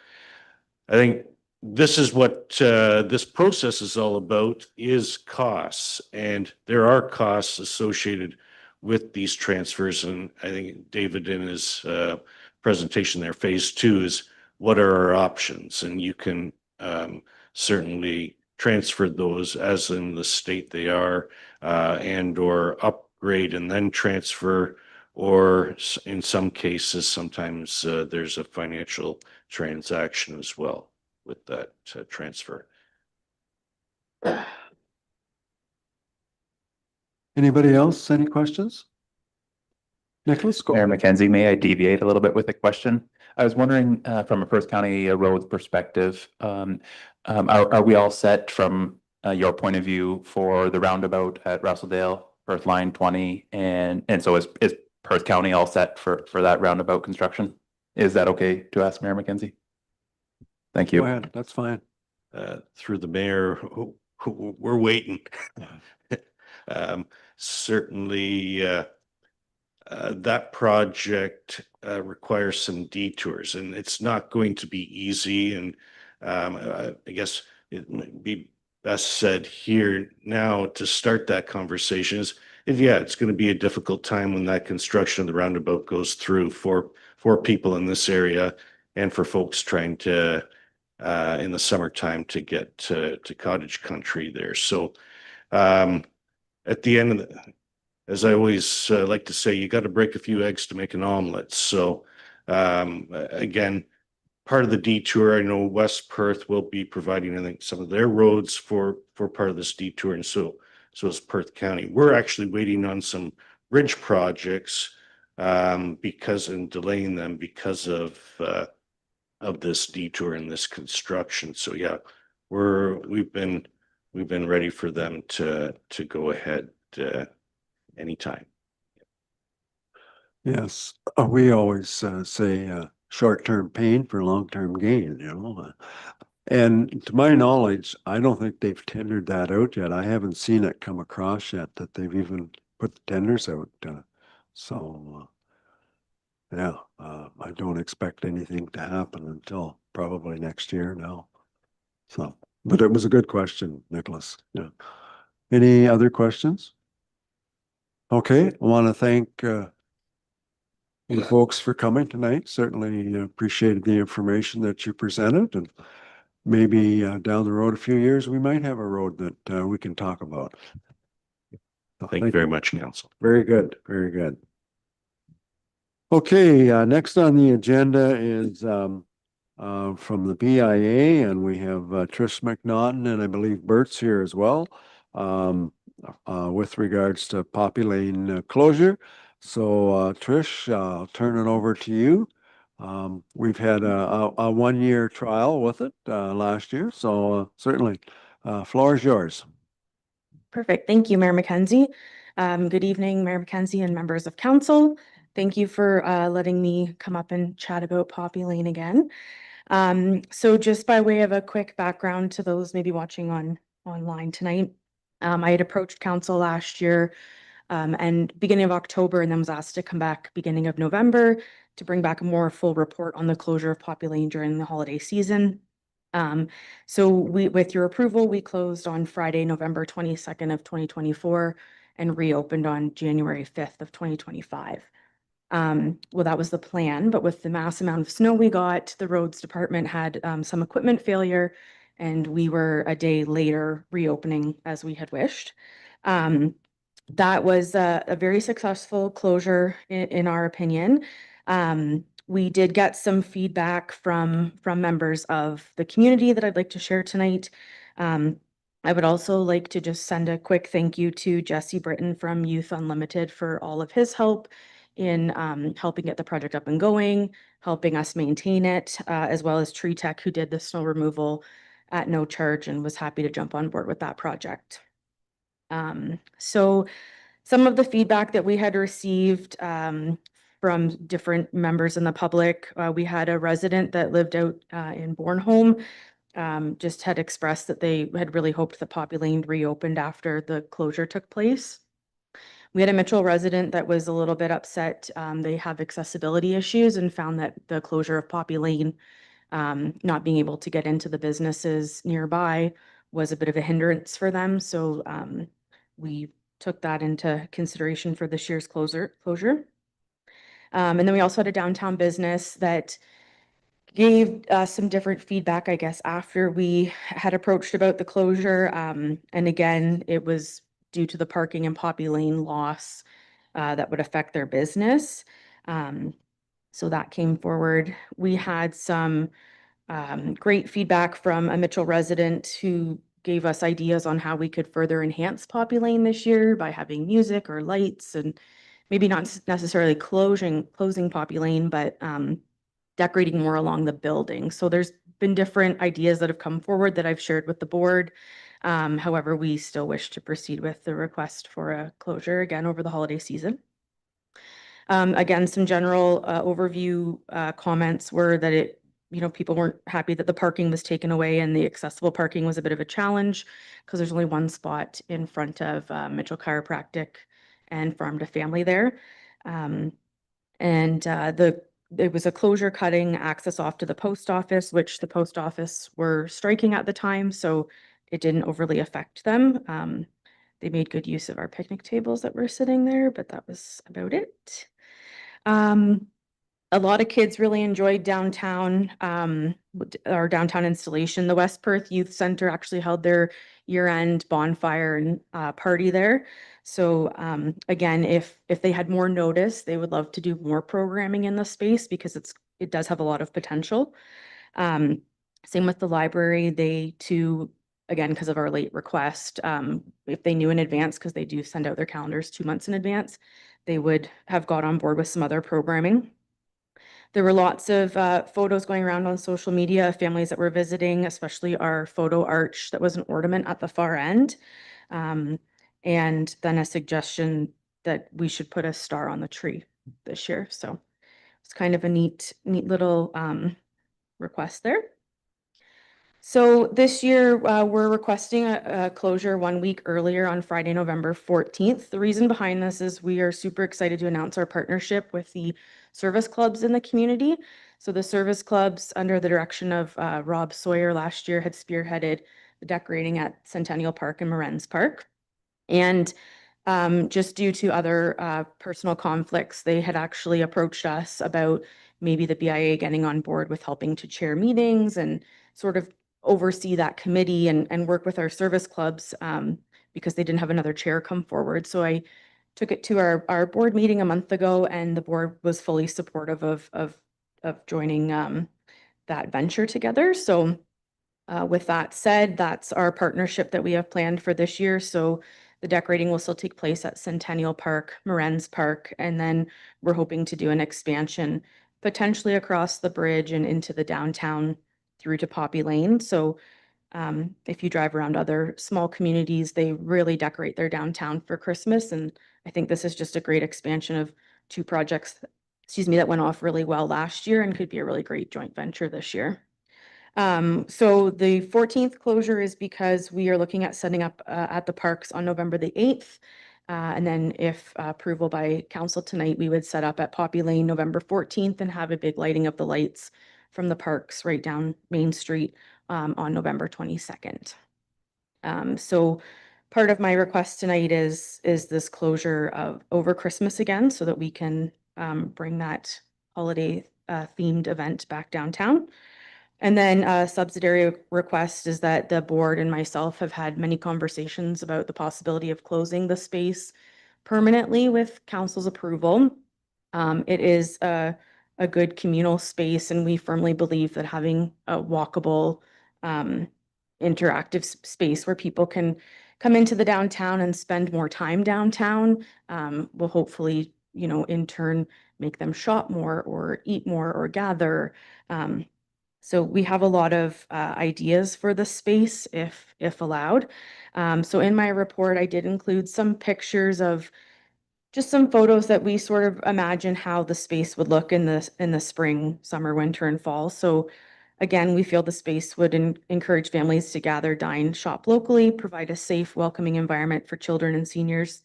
I think this is what this process is all about, is costs, and there are costs associated with these transfers. And I think David in his presentation there, phase two, is what are our options, and you can certainly transfer those as in the state they are, and or upgrade and then transfer, or in some cases, sometimes there's a financial transaction as well with that transfer. Anybody else? Any questions? Nicholas, go. Mayor McKenzie, may I deviate a little bit with a question? I was wondering, from a Perth County roads perspective, are we all set from your point of view for the roundabout at Russell Dale, Perth Line 20? And so is Perth County all set for that roundabout construction? Is that okay to ask Mayor McKenzie? Thank Go you. ahead, that's fine. Through the mayor, we're waiting. Certainly, that project requires some detours, and it's not going to be easy. And I guess it might be best said here now to start that conversation is, yeah, it's going to be a difficult time when that construction of the roundabout goes through for people in this area and for folks trying to in the summertime to get to cottage country there. So at the end of the, as I always like to say, you got to break a few eggs to make an omelet. So again, part of the detour, I know West Perth will be providing, I think, some of their roads for part of this detour, and so is Perth County. We're actually waiting on some bridge projects because and delaying them because of this detour and this construction. So yeah, we've been ready for them to go ahead anytime. Yes, we always say short-term pain for long-term gain, you know. And to my knowledge, I don't think they've tendered that out yet. I haven't seen it come across yet that they've even put the tenders out. So yeah, I don't expect anything to happen until probably next year now. So, but it was a good question, Nicholas. Yeah. Any other questions? Okay, I want to thank you folks for coming tonight. Certainly appreciated the information that you presented, and maybe down the road a few years, we might have a road that we can talk about. So Thank you very much, Council. Very good, very good. Okay, next on the agenda is from the BIA, and we have Trish McNaughton and I believe Bert's here as well with regards to Poppy Lane closure. So Trish, I'll turn it over to you. We've had a 1-year trial with it last year, so certainly floor is yours. Perfect. Thank you, Mayor McKenzie. Good evening, Mayor McKenzie and members of council. Thank you for letting me come up and chat about Poppy Lane again. So just by way of a quick background to those maybe watching online tonight, I had approached council last year and beginning of October, and then was asked to come back beginning of November to bring back a more full report on the closure of Poppy Lane during the holiday season. So with your approval, we closed on Friday, November 22nd of 2024 and reopened on January 5th of 2025. Well, that was the plan, but with the mass amount of snow we got, the roads department had some equipment failure, and we were a day later reopening as we had wished. That was a very successful closure in our opinion. We did get some feedback from members of the community that I'd like to share tonight. I would also like to just send a quick thank you to Jesse Britton from Youth Unlimited for all of his help in helping get the project up and going, helping us maintain it, as well as Tree Tech, who did the snow removal at no charge and was happy to jump on board with that project. So some of the feedback that we had received from different members in the public, we had a resident that lived out in Bornholm, just had expressed that they had really hoped that Poppy Lane reopened after the closure took place. We had a Mitchell resident that was a little bit upset. They have accessibility issues and found that the closure of Poppy Lane, not being able to get into the businesses nearby, was a bit of a hindrance for them. So we took that into consideration for this year's closure. And then we also had a downtown business that gave some different feedback, I guess, after we had approached about the closure. And again, it was due to the parking and Poppy Lane loss that would affect their business. So that came forward. We had some great feedback from a Mitchell resident who gave us ideas on how we could further enhance Poppy Lane this year by having music or lights, and maybe not necessarily closing Poppy Lane, but decorating more along the building. So there's been different ideas that have come forward that I've shared with the board. However, we still wish to proceed with the request for a closure again over the holiday season. Again, some general overview comments were that people weren't happy that the parking was taken away and the accessible parking was a bit of a challenge because there's only one spot in front of Mitchell Chiropractic and Farm to Family there. It was a closure cutting access off to the post office, which the post office were striking at the time, so it didn't overly affect them. They made good use of our picnic tables that were sitting there, but that was about it. A lot of kids really enjoyed downtown, our downtown installation. The West Perth Youth Center actually held their year-end bonfire and party there. So again, if they had more notice, they would love to do more programming in the space because it does have a lot of potential. Same with the library. They too, again, because of our late request, if they knew in advance, because they do send out their calendars 2 months in advance, they would have got on board with some other programming. There were lots of photos going around on social media of families that were visiting, especially our photo arch that was an ornament at the far end. And then a suggestion that we should put a star on the tree this year. So it's kind of a neat little request there. So this year, we're requesting a closure 1 week earlier on Friday, November 14th. The reason behind this is we are super excited to announce our partnership with the service clubs in the community. So the service clubs, under the direction of Rob Sawyer last year, had spearheaded the decorating at Centennial Park and Morenz Park. And just due to other personal conflicts, they had actually approached us about maybe the BIA getting on board with helping to chair meetings and sort of oversee that committee and work with our service clubs because they didn't have another chair come forward. So I took it to our board meeting a month ago, and the board was fully supportive of joining that venture together. So with that said, that's our partnership that we have planned for this year. So the decorating will still take place at Centennial Park, Morenz Park, and then we're hoping to do an expansion potentially across the bridge and into the downtown through to Poppy Lane. So if you drive around other small communities, they really decorate their downtown for Christmas. And I think this is just a great expansion of two projects, that went off really well last year and could be a really great joint venture this year. So the 14th closure is because we are looking at setting up at the parks on November the 8th. And then if approval by council tonight, we would set up at Poppy Lane November 14th and have a big lighting of the lights from the parks right down Main Street on November 22nd. So part of my request tonight is this closure of over Christmas again, so that we can bring that holiday themed event back downtown. And then a subsidiary request is that the board and myself have had many conversations about the possibility of closing the space permanently with council's approval. It is a good communal space, and we firmly believe that having a walkable, interactive space where people can come into the downtown and spend more time downtown will hopefully, in turn, make them shop more or eat more or gather. So we have a lot of ideas for the space if allowed. So in my report, I did include some pictures of just some photos that we sort of imagine how the space would look in the spring, summer, winter, and fall. So again, we feel the space would encourage families to gather, dine, shop locally, provide a safe, welcoming environment for children and seniors,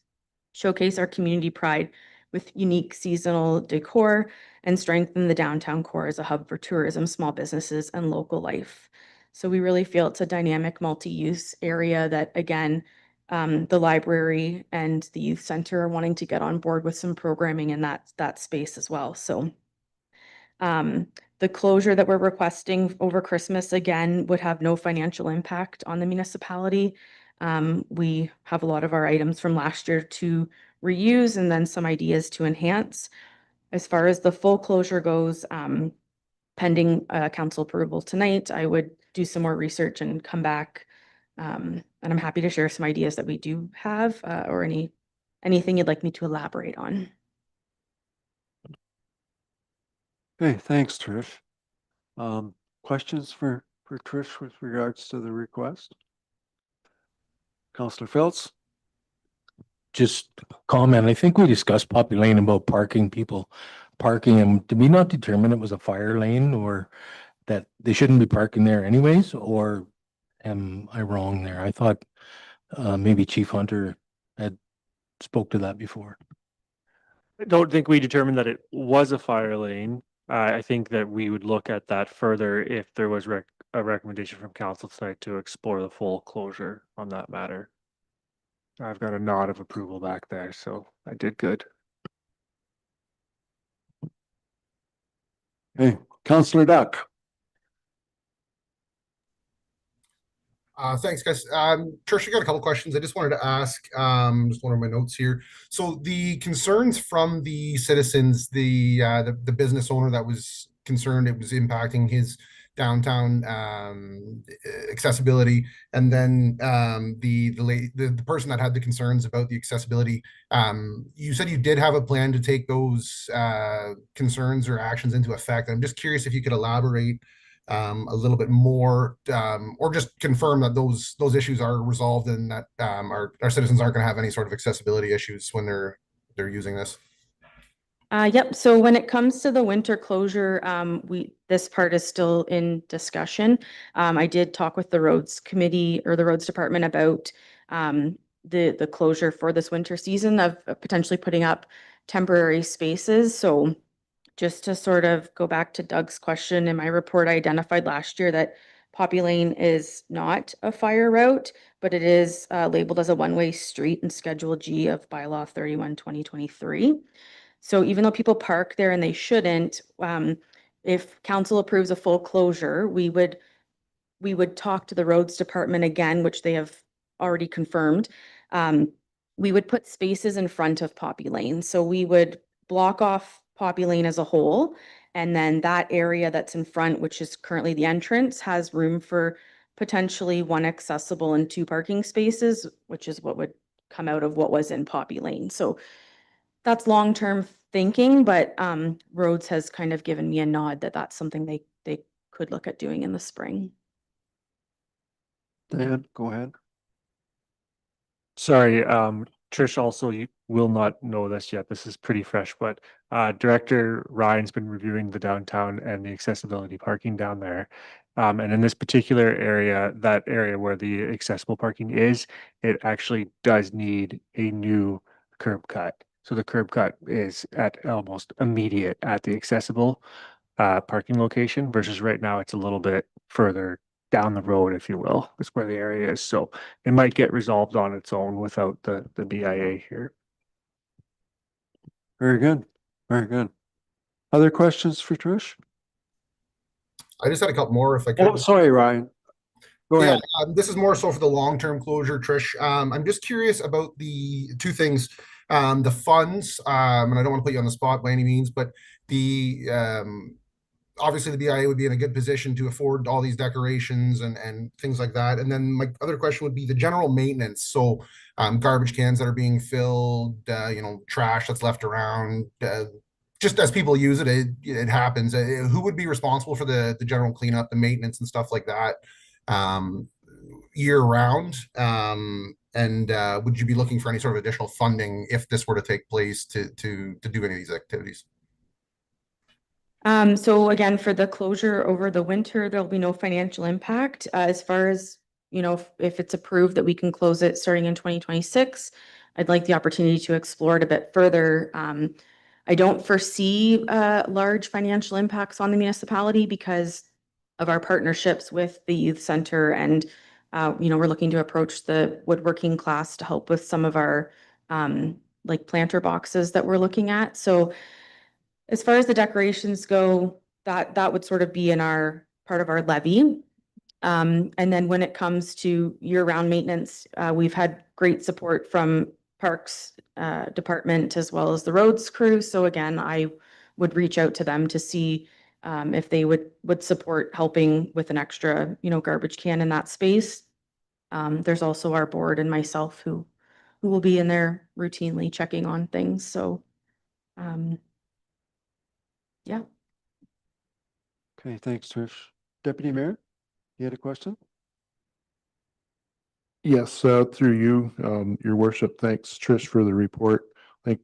showcase our community pride with unique seasonal decor, and strengthen the downtown core as a hub for tourism, small businesses, and local life. So we really feel it's a dynamic multi-use area that, again, the library and the youth center are wanting to get on board with some programming in that space as well. So the closure that we're requesting over Christmas, again, would have no financial impact on the municipality. We have a lot of our items from last year to reuse and then some ideas to enhance. As far as the full closure goes, pending council approval tonight, I would do some more research and come back. And I'm happy to share some ideas that we do have or anything you'd like me to elaborate on. Okay, thanks, Trish. Questions for Trish with regards to the request? Councillor Phelps? just comment. I think we discussed Poppy Lane about people parking, and did we not determine it was a fire lane or that they shouldn't be parking there anyways, or am I wrong there? I thought maybe Chief Hunter had spoke to that before. I don't think we determined that it was a fire lane. I think that we would look at that further if there was a recommendation from council tonight to explore the full closure on that matter. I've got a nod of approval back there, so I did good. Okay, Councillor Duck. Thanks, guys. Trish, I got a couple questions. I just wanted to ask, just one of my notes here. So the concerns from the citizens, the business owner that was concerned it was impacting his downtown accessibility, and then the person that had the concerns about the accessibility. You said you did have a plan to take those concerns or actions into effect. I'm just curious if you could elaborate a little bit more, or just confirm that those issues are resolved and that our citizens aren't going to have any sort of accessibility issues when they're using this. Yep. So when it comes to the winter closure, this part is still in discussion. I did talk with the roads committee or the roads department about the closure for this winter season of potentially putting up temporary spaces. So just to sort of go back to Doug's question, in my report, I identified last year that Poppy Lane is not a fire route, but it is labeled as a one-way street in Schedule G of Bylaw 31/2023. So even though people park there and they shouldn't, if council approves a full closure, we would talk to the roads department again, which they have already confirmed. We would put spaces in front of Poppy Lane. So we would block off Poppy Lane as a whole. And then that area that's in front, which is currently the entrance, has room for potentially one accessible and 2 parking spaces, which is what would come out of what was in Poppy Lane. So that's long-term thinking, but roads has kind of given me a nod that that's something they could look at doing in the spring. Dan, go ahead. Sorry, Trish, also you will not know this yet. This is pretty fresh, but Director Ryan's been reviewing the downtown and the accessibility parking down there. And in this particular area, that area where the accessible parking is, it actually does need a new curb cut. So the curb cut is at almost immediate at the accessible parking location versus right now it's a little bit further down the road, if you will, is where the area is. So it might get resolved on its own without the BIA here. Very good. Very good. Other questions for Trish? I just had a couple more if I could. Oh, sorry, Ryan. Go Yeah, ahead. this is more so for the long-term closure, Trish. I'm just curious about the 2 things. The funds, and I don't want to put you on the spot by any means, but the obviously the BIA would be in a good position to afford all these decorations and things like that. And then my other question would be the general maintenance. So garbage cans that are being filled, trash that's left around, just as people use it, it happens. Who would be responsible for the general cleanup, the maintenance and stuff like that year round? And would you be looking for any sort of additional funding if this were to take place to do any of these activities? So again, for the closure over the winter, there'll be no financial impact. As far as, if it's approved that we can close it starting in 2026, I'd like the opportunity to explore it a bit further. I don't foresee large financial impacts on the municipality because of our partnerships with the youth center, and we're looking to approach the woodworking class to help with some of our like planter boxes that we're looking at. So as far as the decorations go, that would sort of be in our part of our levy. And then when it comes to year-round maintenance, we've had great support from Parks Department as well as the roads crew. So again, I would reach out to them to see if they would support helping with an extra, garbage can in that space. There's also our board and myself who will be in there routinely checking on things. So yeah. Okay, thanks, Trish. Deputy Mayor, you had a question? Yes, through you, your worship, thanks Trish for the report. I think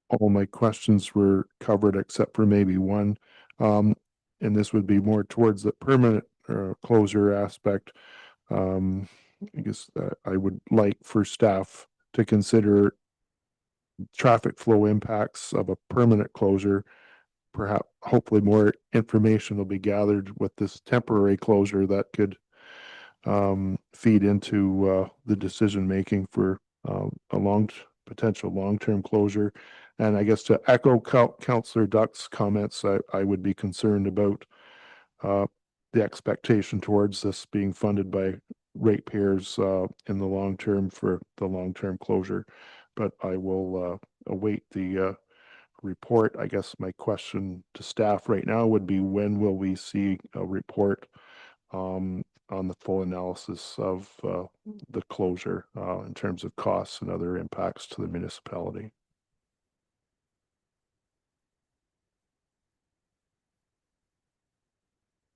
all my questions were covered except for maybe one. And this would be more towards the permanent closure aspect. I guess I would like for staff to consider traffic flow impacts of a permanent closure. Perhaps, hopefully more information will be gathered with this temporary closure that could feed into the decision making for a potential long-term closure. And I guess to echo Councillor Duck's comments, I would be concerned about the expectation towards this being funded by ratepayers in the long term for the long-term closure. But I will await the report. I guess my question to staff right now would be, when will we see a report on the full analysis of the closure in terms of costs and other impacts to the municipality?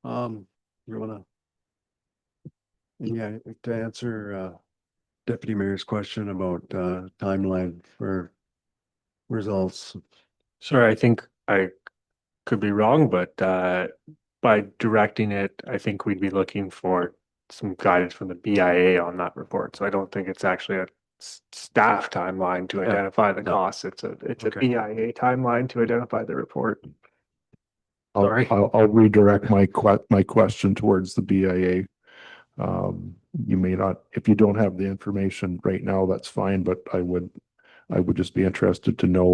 You wanna? Yeah, to answer Deputy Mayor's question about timeline for results. Sorry, I think I could be wrong, but by directing it, I think we'd be looking for some guidance from the BIA on that report. So I don't think it's actually a staff timeline to Yeah. identify the No. costs. It's a Okay. BIA timeline to identify the report. Sorry. I'll redirect my question towards the BIA. You may not, if you don't have the information right now, that's fine, but I would just be interested to know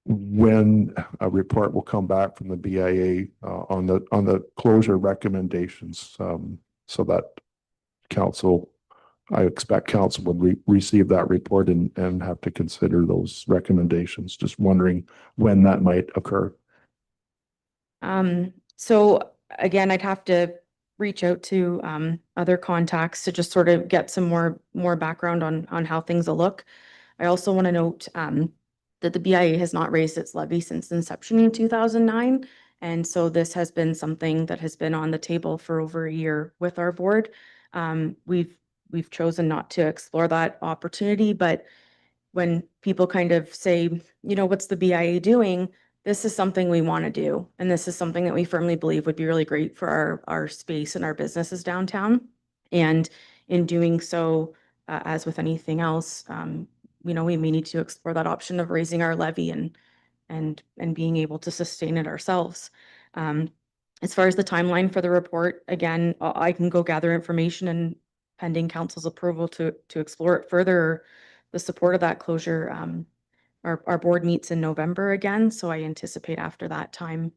when a report will come back from the BIA on the closure recommendations, so that I expect council would receive that report and have to consider those recommendations. Just wondering when that might occur. So again, I'd have to reach out to other contacts to just sort of get some more background on how things will look. I also want to note that the BIA has not raised its levy since inception in 2009. And so this has been something that has been on the table for over a year with our board. We've chosen not to explore that opportunity, but when people kind of say, you know, what's the BIA doing? This is something we want to do. And this is something that we firmly believe would be really great for our space and our businesses downtown. And in doing so, as with anything else, you know, we may need to explore that option of raising our levy and being able to sustain it ourselves. As far as the timeline for the report, again, I can go gather information and pending council's approval to explore it further, the support of that closure. Our board meets in November again, so I anticipate after that time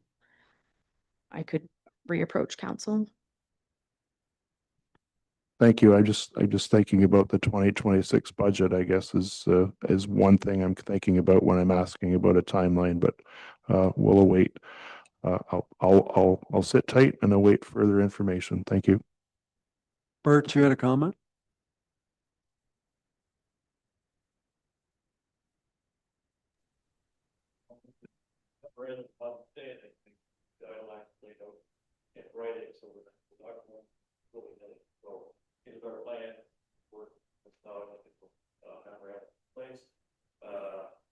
I could reapproach council. Thank you. I'm just thinking about the 2026 budget, I guess, is one thing I'm thinking about when I'm asking about a timeline, but we'll await. I'll sit tight and await further information. Thank you. Bert, you had a comment?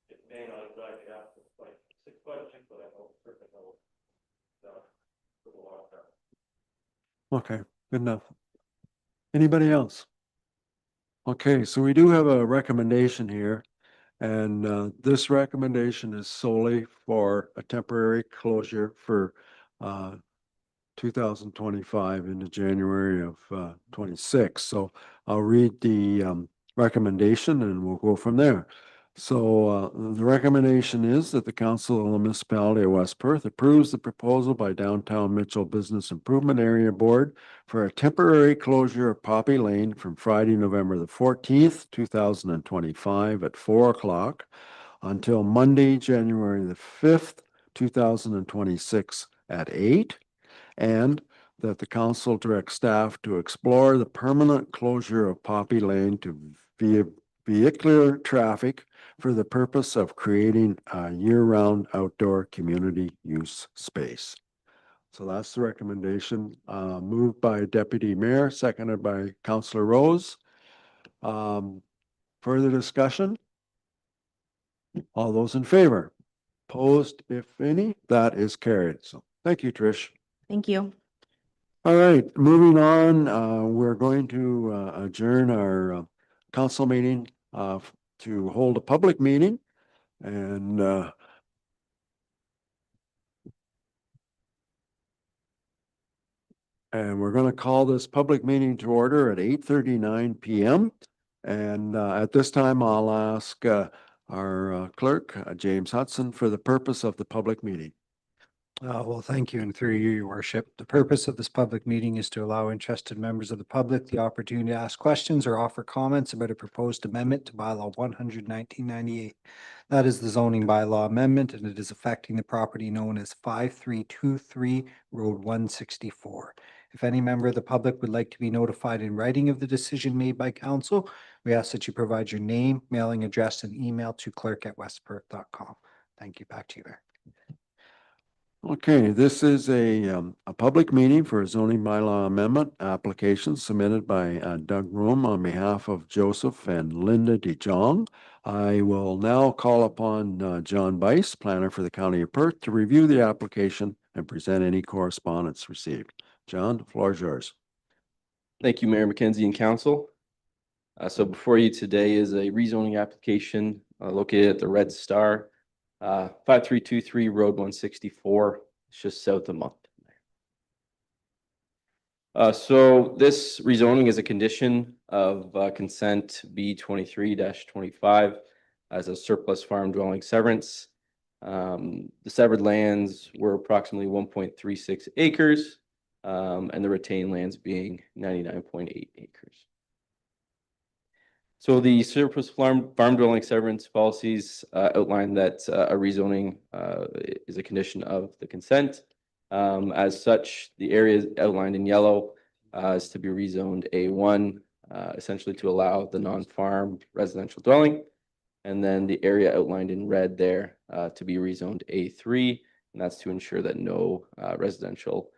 It may not exactly happen like 6 budget, but I hope certainly know for the long term. Okay, good enough. Anybody else? Okay, so we do have a recommendation here, and this recommendation is solely for a temporary closure for 2025 into January of 26. So I'll read the recommendation and we'll go from there. So the recommendation is that the Council of the Municipality of West Perth approves the proposal by Downtown Mitchell Business Improvement Area Board for a temporary closure of Poppy Lane from Friday, November the 14th, 2025 at 4 o'clock until Monday, January the 5th, 2026 at 8, and that the council direct staff to explore the permanent closure of Poppy Lane to vehicular traffic for the purpose of creating a year-round outdoor community use space. So that's the recommendation, moved by Deputy Mayor, seconded by Councillor Rose. Further discussion? All those in favor? Opposed, if any, that is carried. So thank you, Trish. Thank you. All right, moving on, we're going to adjourn our council meeting to hold a public meeting and we're going to call this public meeting to order at 8:39 PM. And at this time, I'll ask our clerk, James Hudson, for the purpose of the public meeting. Well, thank you, and through you, your worship. The purpose of this public meeting is to allow interested members of the public the opportunity to ask questions or offer comments about a proposed amendment to bylaw 100/1998. That is the zoning bylaw amendment, and it is affecting the property known as 5323 Road 164. If any member of the public would like to be notified in writing of the decision made by council, we ask that you provide your name, mailing address, and email to clerk@westperth.com. Thank you. Back to you, Mayor. Okay, this is a public meeting for a zoning bylaw amendment application submitted by Doug Room on behalf of Joseph and Linda DeJong. I will now call upon John Bice, planner for the County of Perth, to review the application and present any correspondence received. John, the floor is yours. Thank you, Mayor McKenzie and Council. So before you today is a rezoning application located at the Red Star, 5323 Road 164. It's just south of Moncton. So this rezoning is a condition of consent B23-25 as a surplus farm dwelling severance. The severed lands were approximately 1.36 acres, and the retained lands being 99.8 acres. So the surplus farm dwelling severance policies outline that a rezoning is a condition of the consent. As such, the area outlined in yellow is to be rezoned A1, essentially to allow the non-farm residential dwelling. And then the area outlined in red there to be rezoned A3, and that's to ensure that no residential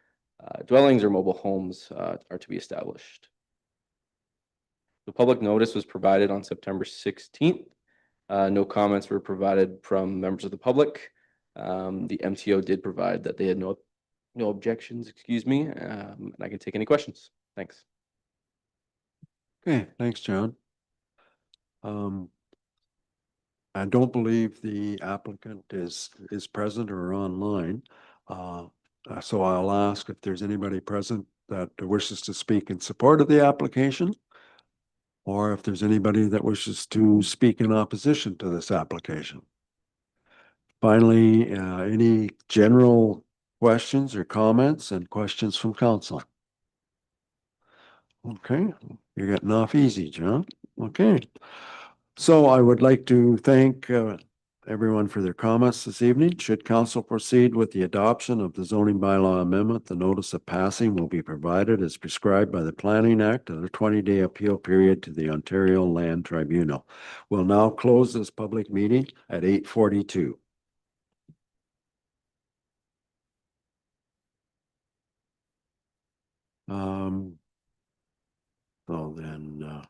dwellings or mobile homes are to be established. The public notice was provided on September 16th. No comments were provided from members of the public. The MTO did provide that they had no objections, and I can take any questions. Thanks. Okay, thanks, John. I don't believe the applicant is present or online. So I'll ask if there's anybody present that wishes to speak in support of the application, or if there's anybody that wishes to speak in opposition to this application. Finally, any general questions or comments and questions from council? Okay, you're getting off easy, John. Okay. So I would like to thank everyone for their comments this evening. Should council proceed with the adoption of the zoning bylaw amendment, the notice of passing will be provided as prescribed by the Planning Act and a 20-day appeal period to the Ontario Land Tribunal. We'll now close this public meeting at 8:42. So then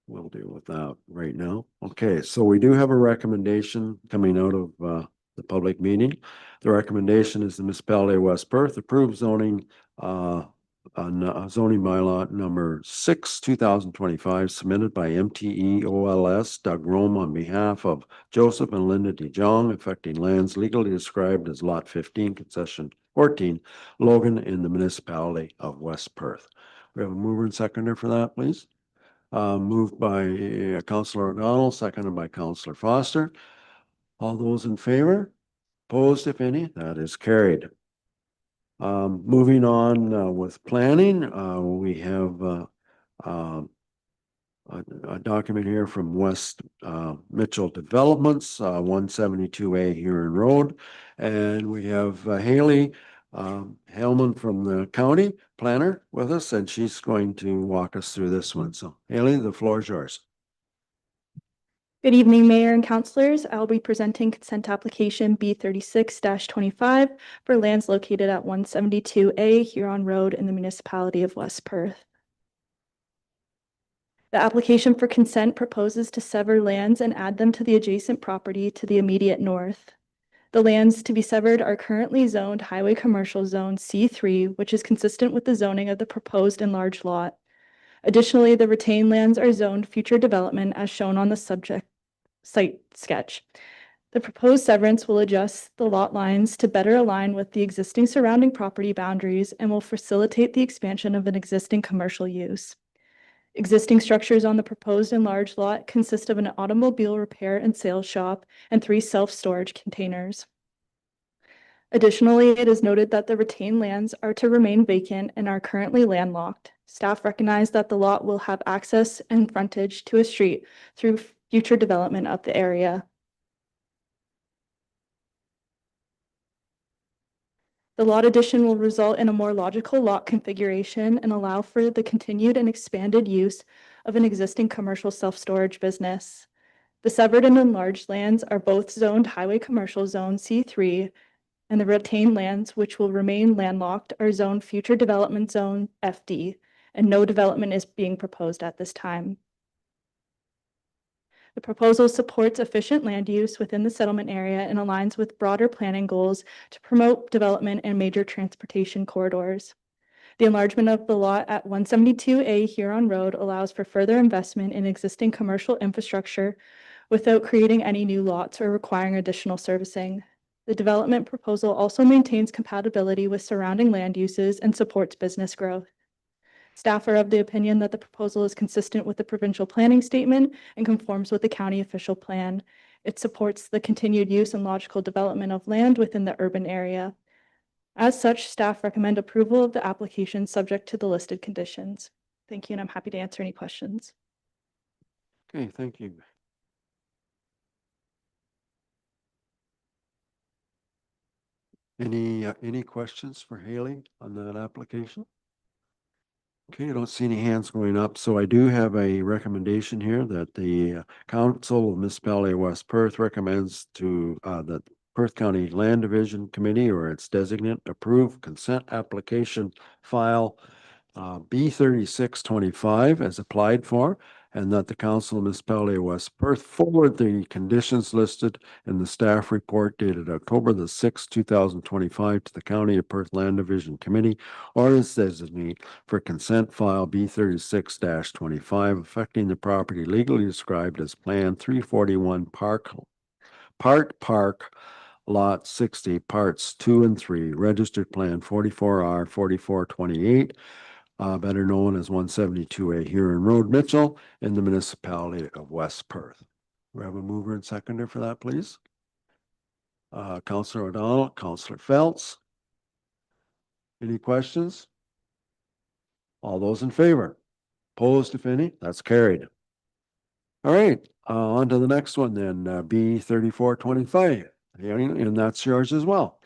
we'll deal with that right now. Okay, so we do have a recommendation coming out of the public meeting. The recommendation is the municipality of West Perth approve zoning zoning bylaw number 6, 2025, submitted by MTE OLS Doug Rome on behalf of Joseph and Linda DeJong, affecting lands legally described as Lot 15, Concession 14, Logan, in the municipality of West Perth. We have a mover and seconder for that, please. Moved by Councillor O'Donnell, seconded by Councillor Foster. All those in favor? Opposed, if any? That is carried. Moving on with planning, we have a document here from West Mitchell Developments, 172A Huron Road. And we have Haley Hellman from the county planner with us, and she's going to walk us through this one. So Haley, the floor is yours. Good evening, Mayor and Councilors. I'll be presenting consent application B 36-25 for lands located at 172A Huron Road in the municipality of West Perth. The application for consent proposes to sever lands and add them to the adjacent property to the immediate north. The lands to be severed are currently zoned Highway Commercial Zone C3, which is consistent with the zoning of the proposed enlarged lot. Additionally, the retained lands are zoned future development as shown on the subject site sketch. The proposed severance will adjust the lot lines to better align with the existing surrounding property boundaries and will facilitate the expansion of an existing commercial use. Existing structures on the proposed enlarged lot consist of an automobile repair and sales shop and 3 self-storage containers. Additionally, it is noted that the retained lands are to remain vacant and are currently landlocked. Staff recognize that the lot will have access and frontage to a street through future development of the area. The lot addition will result in a more logical lot configuration and allow for the continued and expanded use of an existing commercial self-storage business. The severed and enlarged lands are both zoned Highway Commercial Zone C3, and the retained lands, which will remain landlocked, are zoned Future Development Zone FD, and no development is being proposed at this time. The proposal supports efficient land use within the settlement area and aligns with broader planning goals to promote development and major transportation corridors. The enlargement of the lot at 172A Huron Road allows for further investment in existing commercial infrastructure without creating any new lots or requiring additional servicing. The development proposal also maintains compatibility with surrounding land uses and supports business growth. Staff are of the opinion that the proposal is consistent with the provincial planning statement and conforms with the county official plan. It supports the continued use and logical development of land within the urban area. As such, staff recommend approval of the application subject to the listed conditions. Thank you, and I'm happy to answer any questions. Okay, thank you. Any questions for Haley on that application? Okay, I don't see any hands going up, so I do have a recommendation here that the Council of Municipality of West Perth recommends to that Perth County Land Division Committee or its designate approve consent application file B 3625 as applied for, and that the Council of Municipality of West Perth forward the conditions listed in the staff report dated October the 6th, 2025 to the County of Perth Land Division Committee or its designate for consent file B 36-25 affecting the property legally described as Plan 341 Park Lot 60, Parts 2 and 3, Registered Plan 44R 4428, better known as 172A Huron Road, Mitchell, in the municipality of West Perth. We have a mover and seconder for that, please. Councillor O'Donnell, Councillor Phelps. Any questions? All those in favor? Opposed, if any? That's carried. All right, on to the next one then, B 3425. And that's yours as well.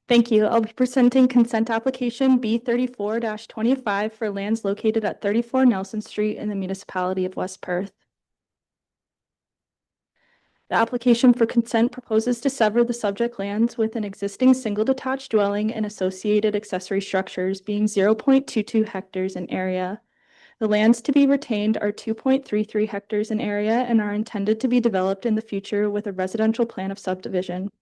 Thank you. I'll be presenting consent application B 34-25 for lands located at 34 Nelson Street in the municipality of West Perth. The application for consent proposes to sever the subject lands with an existing single detached dwelling and associated accessory structures being 0.22 hectares in area. The lands to be retained are 2.33 hectares in area and are intended to be developed in the future with a residential plan of subdivision.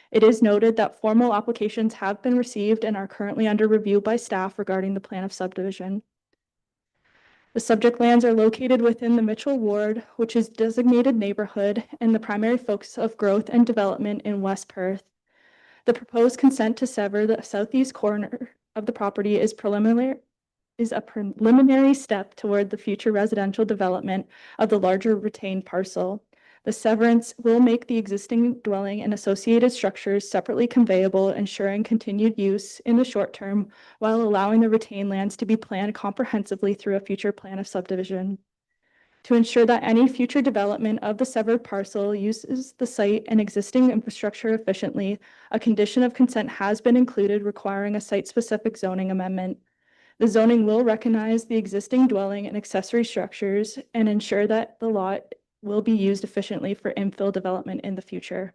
It is noted that formal applications have been received and are currently under review by staff regarding the plan of subdivision. The subject lands are located within the Mitchell Ward, which is designated neighborhood and the primary focus of growth and development in West Perth. The proposed consent to sever the southeast corner of the property is a preliminary step toward the future residential development of the larger retained parcel. The severance will make the existing dwelling and associated structures separately conveyable, ensuring continued use in the short term while allowing the retained lands to be planned comprehensively through a future plan of subdivision. To ensure that any future development of the severed parcel uses the site and existing infrastructure efficiently, a condition of consent has been included requiring a site-specific zoning amendment. The zoning will recognize the existing dwelling and accessory structures and ensure that the lot will be used efficiently for infill development in the future.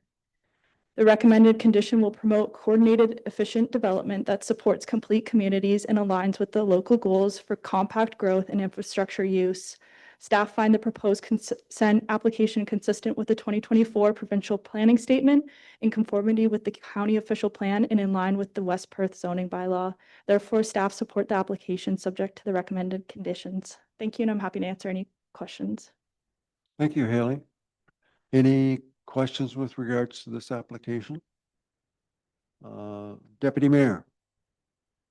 The recommended condition will promote coordinated, efficient development that supports complete communities and aligns with the local goals for compact growth and infrastructure use. Staff find the proposed consent application consistent with the 2024 provincial planning statement, in conformity with the county official plan, and in line with the West Perth zoning bylaw. Therefore, staff support the application subject to the recommended conditions. Thank you, and I'm happy to answer any questions. Thank you, Haley. Any questions with regards to this application? Deputy Mayor.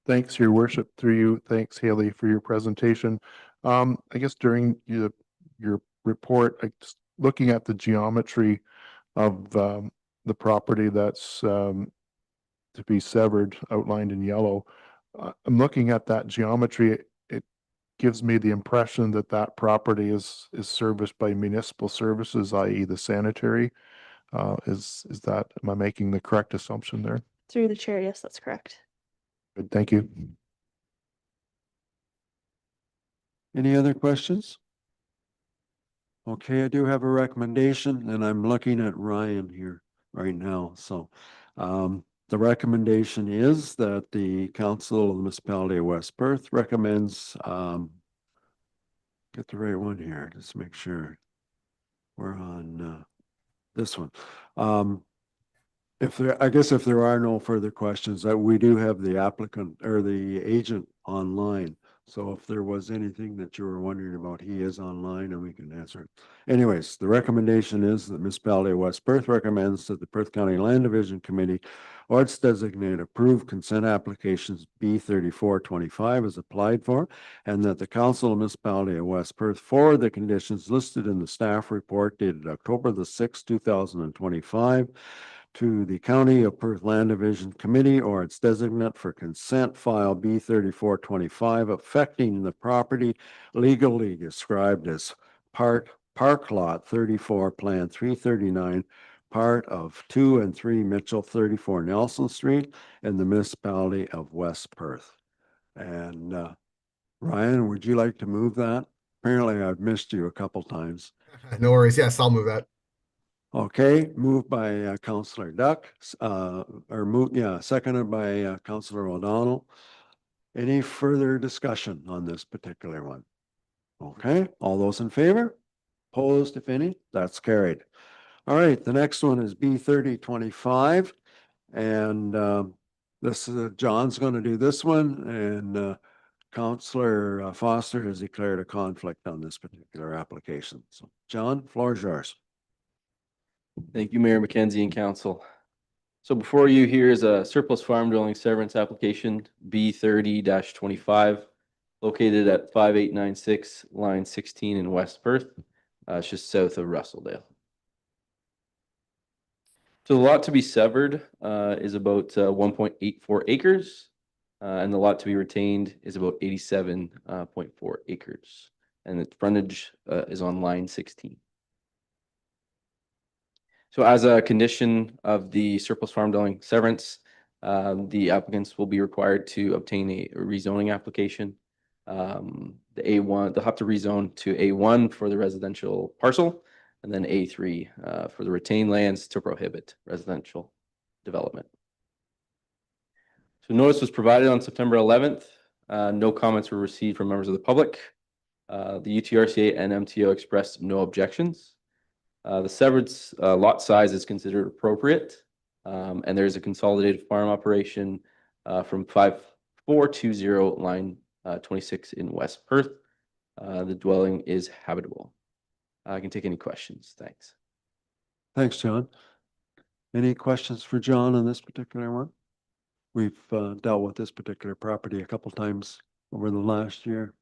Thanks, Your Worship, through you. Thanks, Haley, for your presentation. I guess during your report, looking at the geometry of the property that's to be severed, outlined in yellow. I'm looking at that geometry. It gives me the impression that that property is serviced by municipal services, i.e. the sanitary. Is that, am I making the correct assumption there? Through the chair, yes, that's correct. Good, thank you. Any other questions? Okay, I do have a recommendation, and I'm looking at Ryan here right now. So the recommendation is that the Council of the Municipality of West Perth recommends, get the right one here, just make sure we're on this one. I guess if there are no further questions, that we do have the applicant or the agent online. So if there was anything that you were wondering about, he is online and we can answer it. Anyways, the recommendation is that Municipality of West Perth recommends that the Perth County Land Division Committee or its designated approve consent applications B3425 as applied for, and that the Council of Municipality of West Perth forward the conditions listed in the staff report dated October the 6th, 2025 to the County of Perth Land Division Committee or its designate for consent file B3425 affecting the property legally described as Park Lot 34, Plan 339, part of 2 and 3 Mitchell 34 Nelson Street in the municipality of West Perth. And Ryan, would you like to move that? Apparently I've missed you a couple times. No worries. Yes, I'll move that. Okay, moved by Councillor Duck, seconded by Councillor O'Donnell. Any further discussion on this particular one? Okay, all those in favor? Opposed, if any? That's carried. All right, the next one is B3025. And this is John's going to do this one, and Councillor Foster has declared a conflict on this particular application. So John, floor is yours. Thank you, Mayor McKenzie and Council. So before you here is a surplus farm dwelling severance application B30-25 located at 5896 line 16 in West Perth. It's just south of Russelldale. So the lot to be severed is about 1.84 acres, and the lot to be retained is about 87.4 acres, and its frontage is on line 16. So as a condition of the surplus farm dwelling severance, the applicants will be required to obtain a rezoning application. The A1, they'll have to rezone to A1 for the residential parcel, and then A3 for the retained lands to prohibit residential development. So notice was provided on September 11th. No comments were received from members of the public. The UTRCA and MTO expressed no objections. The severed lot size is considered appropriate, and there is a consolidated farm operation from 5420 line 26 in West Perth. The dwelling is habitable. I can take any questions. Thanks. Thanks, John. Any questions for John on this particular one? We've dealt with this particular property a couple times over the last year.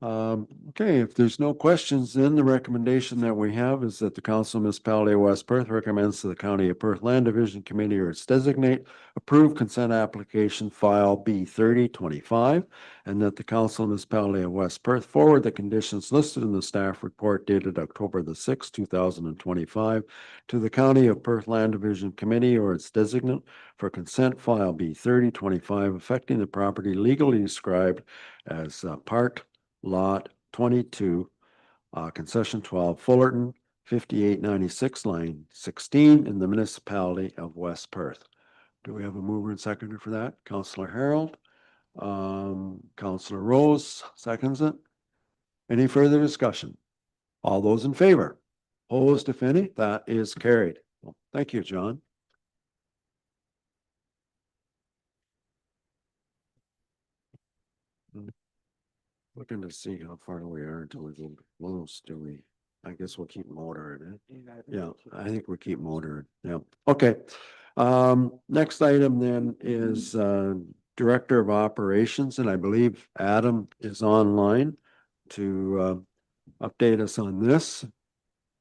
Okay, if there's no questions, then the recommendation that we have is that the Council of Municipality of West Perth recommends to the County of Perth Land Division Committee or its designate approve consent application file B 3025, and that the Council of Municipality of West Perth forward the conditions listed in the staff report dated October the 6th, 2025 to the County of Perth Land Division Committee or its designate for consent file B 3025 affecting the property legally described as Part Lot 22, concession 12, Fullerton, 5896, line 16 in the municipality of West Perth. Do we have a mover and seconder for that? Councillor Harold. Councillor Rose seconds it. Any further discussion? All those in favor? Opposed, if any? That is carried. Well, thank you, John. Looking to see how far we are until we go close. Do we? I guess we'll keep motoring it. Yeah, I think we'll keep motoring. Yeah. Okay. Next item then is Director of Operations, and I believe Adam is online to update us on this.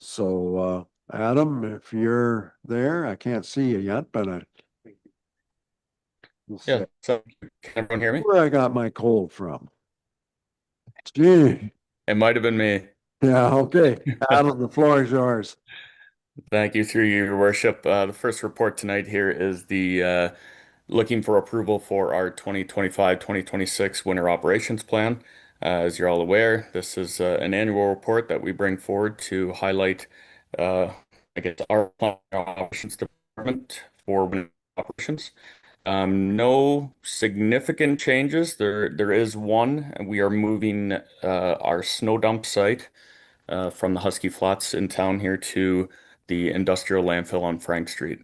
So Adam, if you're there, I can't see you yet, but yeah. So can everyone hear me? Where I got my cold from. Gee. It might have been me. Yeah, okay. Adam, the floor is yours. Thank you, through your worship. The first report tonight here is the looking for approval for our 2025-2026 winter operations plan. As you're all aware, this is an annual report that we bring forward to highlight, I guess, our plan operations department for winter operations. No significant changes. There is one, and we are moving our snow dump site from the Husky Flats in town here to the industrial landfill on Frank Street.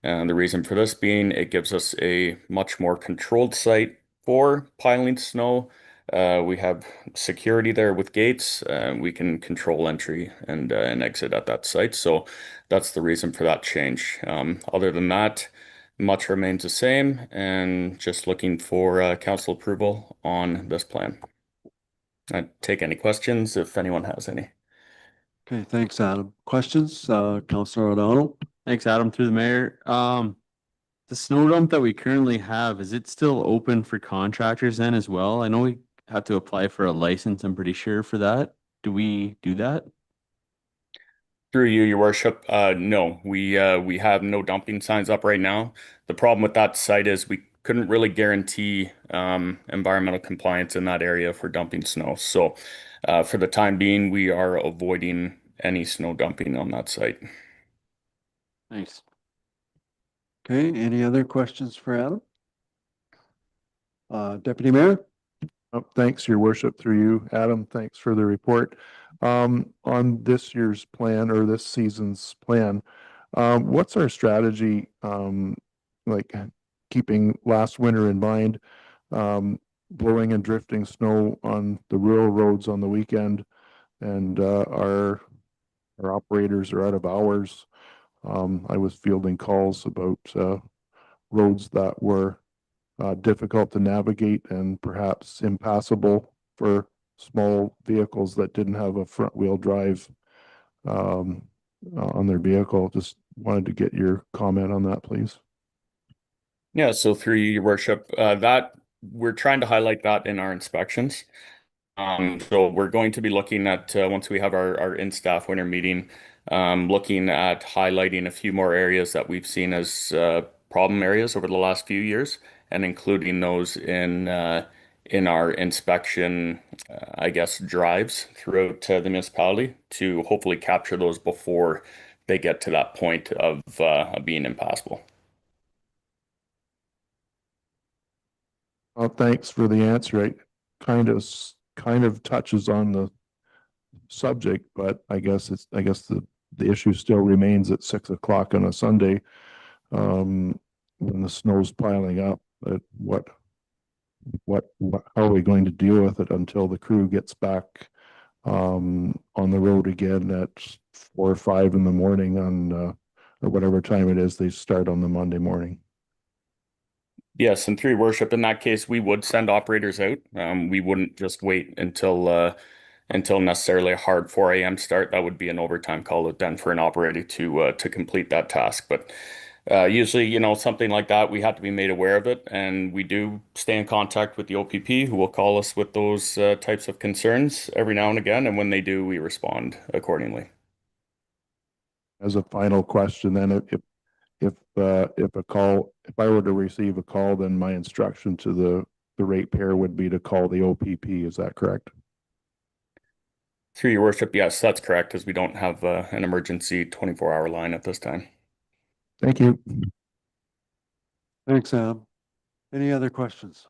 And the reason for this being, it gives us a much more controlled site for piling snow. We have security there with gates. We can control entry and exit at that site. So that's the reason for that change. Other than that, much remains the same, and just looking for council approval on this plan. I'd take any questions if anyone has any. Okay, thanks, Adam. Questions? Councillor O'Donnell? Thanks, Adam, through the mayor. The snow dump that we currently have, is it still open for contractors then as well? I know we have to apply for a license, I'm pretty sure, for that. Do we do that? Through you, your worship, no, we have no dumping signs up right now. The problem with that site is we couldn't really guarantee environmental compliance in that area for dumping snow. So for the time being, we are avoiding any snow dumping on that site. Thanks. Okay, any other questions for Adam? Deputy Mayor? Oh, thanks, your worship, through you, Adam. Thanks for the report. On this year's plan or this season's plan, what's our strategy, like keeping last winter in mind, blowing and drifting snow on the rural roads on the weekend, and our operators are out of hours. I was fielding calls about roads that were difficult to navigate and perhaps impassable for small vehicles that didn't have a front wheel drive on their vehicle. Just wanted to get your comment on that, please. Yeah, so through you, your worship, that we're trying to highlight that in our inspections. So we're going to be looking at, once we have our in-staff winter meeting, looking at highlighting a few more areas that we've seen as problem areas over the last few years, and including those in our inspection, I guess, drives throughout the municipality to hopefully capture those before they get to that point of being impassable. Oh, thanks for the answer. It kind of touches on the subject, but I guess the issue still remains at 6 o'clock on a Sunday, when the snow's piling up. How are we going to deal with it until the crew gets back on the road again at 4 or 5 in the morning on or whatever time it is they start on the Monday morning? Yes, and through your worship, in that case, we would send operators out. We wouldn't just wait until necessarily a hard 4 a.m. start. That would be an overtime call out then for an operator to complete that task. But usually, something like that, we have to be made aware of it, and we do stay in contact with the OPP, who will call us with those types of concerns every now and again. And when they do, we respond accordingly. As a final question, then if I were to receive a call, then my instruction to the ratepayer would be to call the OPP. Is that correct? Through your worship, yes, that's correct, because we don't have an emergency 24-hour line at this time. Thank you. Thanks, Adam. Any other questions?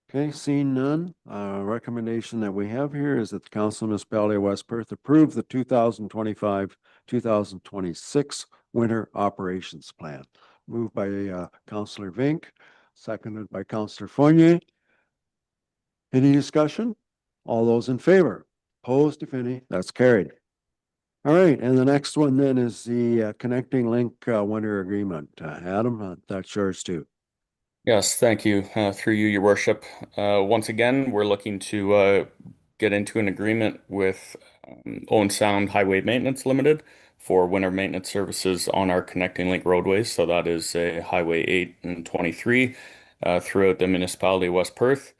Okay, seeing none, recommendation that we have here is that the Council of Municipality of West Perth approve the 2025-2026 Winter Operations Plan. Moved by Councillor Vink, seconded by Councillor Fournier. Any discussion? All those in favor? Opposed, if any? That's carried. All right, and the next one then is the Connecting Link Winter Agreement. Adam, that's yours too. Yes, thank you. Through you, your worship. Once again, we're looking to get into an agreement with Owen Sound Highway Maintenance Limited for winter maintenance services on our Connecting Link roadways. So that is Highway 8 and 23 throughout the municipality of West Perth.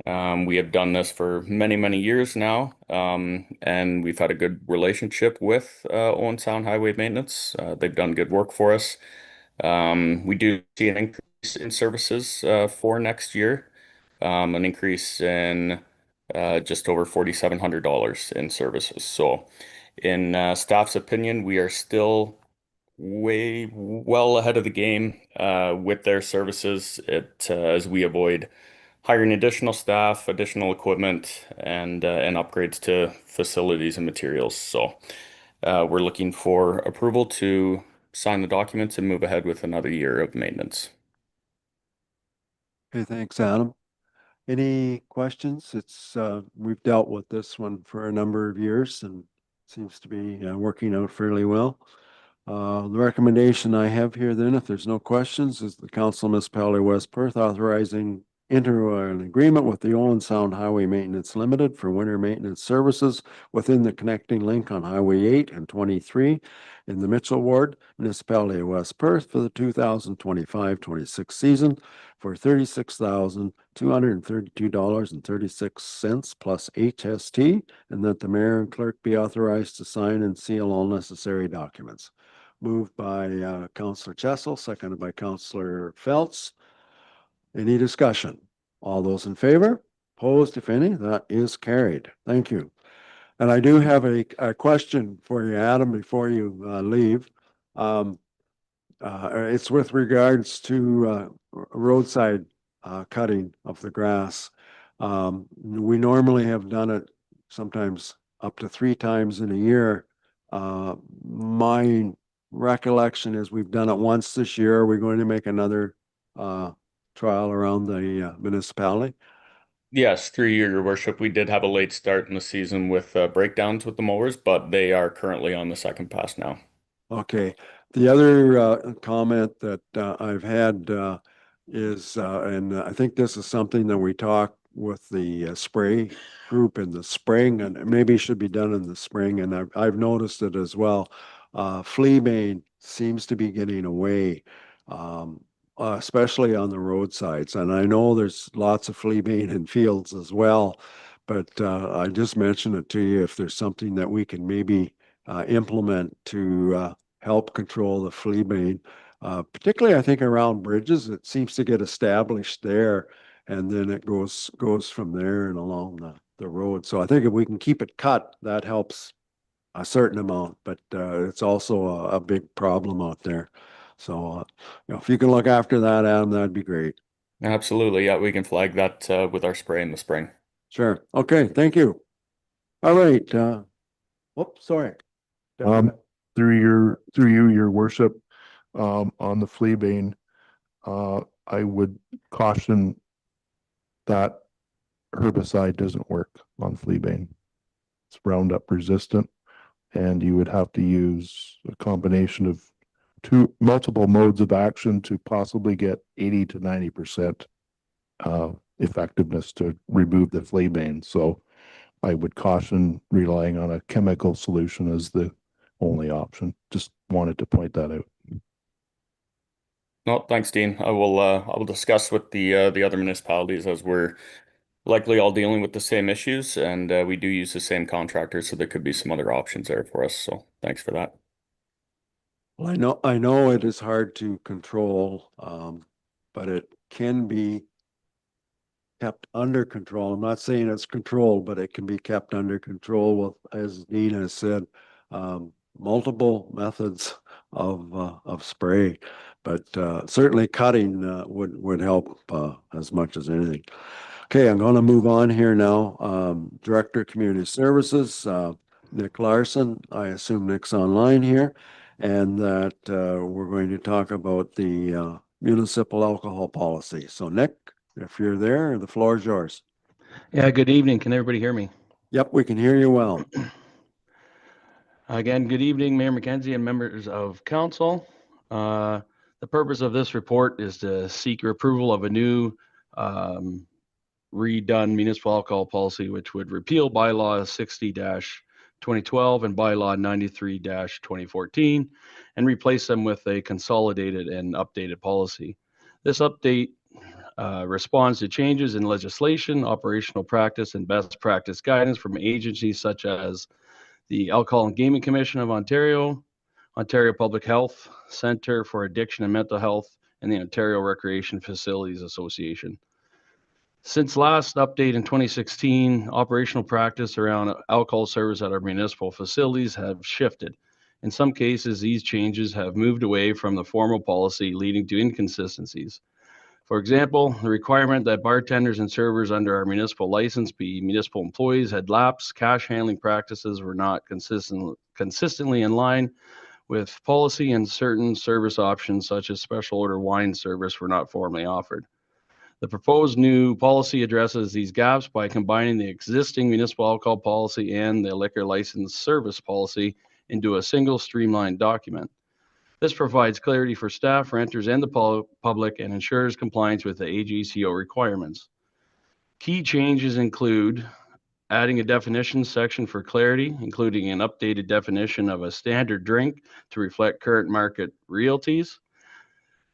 We have done this for many, many years now, and we've had a good relationship with Owen Sound Highway Maintenance. They've done good work for us. We do see an increase in services for next year, an increase in just over $4,700 in services. So in staff's opinion, we are still well ahead of the game with their services as we avoid hiring additional staff, additional equipment, and upgrades to facilities and materials. So we're looking for approval to sign the documents and move ahead with another year of maintenance. Okay, thanks, Adam. Any questions? We've dealt with this one for a number of years and seems to be working out fairly well. The recommendation I have here then, if there's no questions, is the Council of Municipality of West Perth authorizing into an agreement with the Owen Sound Highway Maintenance Limited for winter maintenance services within the Connecting Link on Highway 8 and 23 in the Mitchell Ward, Municipality of West Perth for the 2025-26 season for $36,232.36 plus HST, and that the mayor and clerk be authorized to sign and seal all necessary documents. Moved by Councillor Chessel, seconded by Councillor Phelps. Any discussion? All those in favor? Opposed, if any? That is carried. Thank you. And I do have a question for you, Adam, before you leave. It's with regards to roadside cutting of the grass. We normally have done it sometimes up to 3 times in a year. My recollection is we've done it once this year. Are we going to make another trial around the municipality? Yes, through your worship, we did have a late start in the season with breakdowns with the mowers, but they are currently on the second pass now. Okay. The other comment that I've had is, and I think this is something that we talked with the spray group in the spring, and maybe should be done in the spring, and I've noticed it as well. Fleabane seems to be getting away, especially on the roadsides. And I know there's lots of fleabane in fields as well, but I just mentioned it to you if there's something that we can maybe implement to help control the fleabane. Particularly, I think around bridges, it seems to get established there, and then it goes from there and along the road. So I think if we can keep it cut, that helps a certain amount, but it's also a big problem out there. So if you can look after that, Adam, that'd be great. Absolutely. Yeah, we can flag that with our spray in the spring. Sure. Okay, thank you. All right. Whoops, sorry. Through you, your worship, on the fleabane, I would caution that herbicide doesn't work on fleabane. It's Roundup resistant, and you would have to use a combination of multiple modes of action to possibly get 80 to 90% effectiveness to remove the flavane. So I would caution relying on a chemical solution as the only option. Just wanted to point that out. No, thanks, Dean. I will discuss with the other municipalities, as we're likely all dealing with the same issues, and we do use the same contractors, so there could be some other options there for us. So thanks for that. Well, I know it is hard to control, but it can be kept under control. I'm not saying it's controlled, but it can be kept under control with, as Dean has said, multiple methods of spray. But certainly cutting would help as much as anything. Okay, I'm going to move on here now. Director of Community Services, Nick Larson. I assume Nick's online here, and that we're going to talk about the municipal alcohol policy. So Nick, if you're there, the floor is yours. Yeah, good evening. Can everybody hear me? Yep, we can hear you well. Again, good evening, Mayor McKenzie and members of council. The purpose of this report is to seek your approval of a new redone municipal alcohol policy, which would repeal bylaw 60-2012 and bylaw 93-2014 and replace them with a consolidated and updated policy. This update responds to changes in legislation, operational practice, and best practice guidance from agencies such as the Alcohol and Gaming Commission of Ontario, Ontario Public Health Centre for Addiction and Mental Health, and the Ontario Recreation Facilities Association. Since last update in 2016, operational practice around alcohol service at our municipal facilities have shifted. In some cases, these changes have moved away from the formal policy, leading to inconsistencies. For example, the requirement that bartenders and servers under our municipal license be municipal employees had lapsed. Cash handling practices were not consistently in line with policy, and certain service options such as special order wine service were not formally offered. The proposed new policy addresses these gaps by combining the existing municipal alcohol policy and the liquor license service policy into a single streamlined document. This provides clarity for staff, renters, and the public, and ensures compliance with the AGCO requirements. Key changes include adding a definition section for clarity, including an updated definition of a standard drink to reflect current market realities,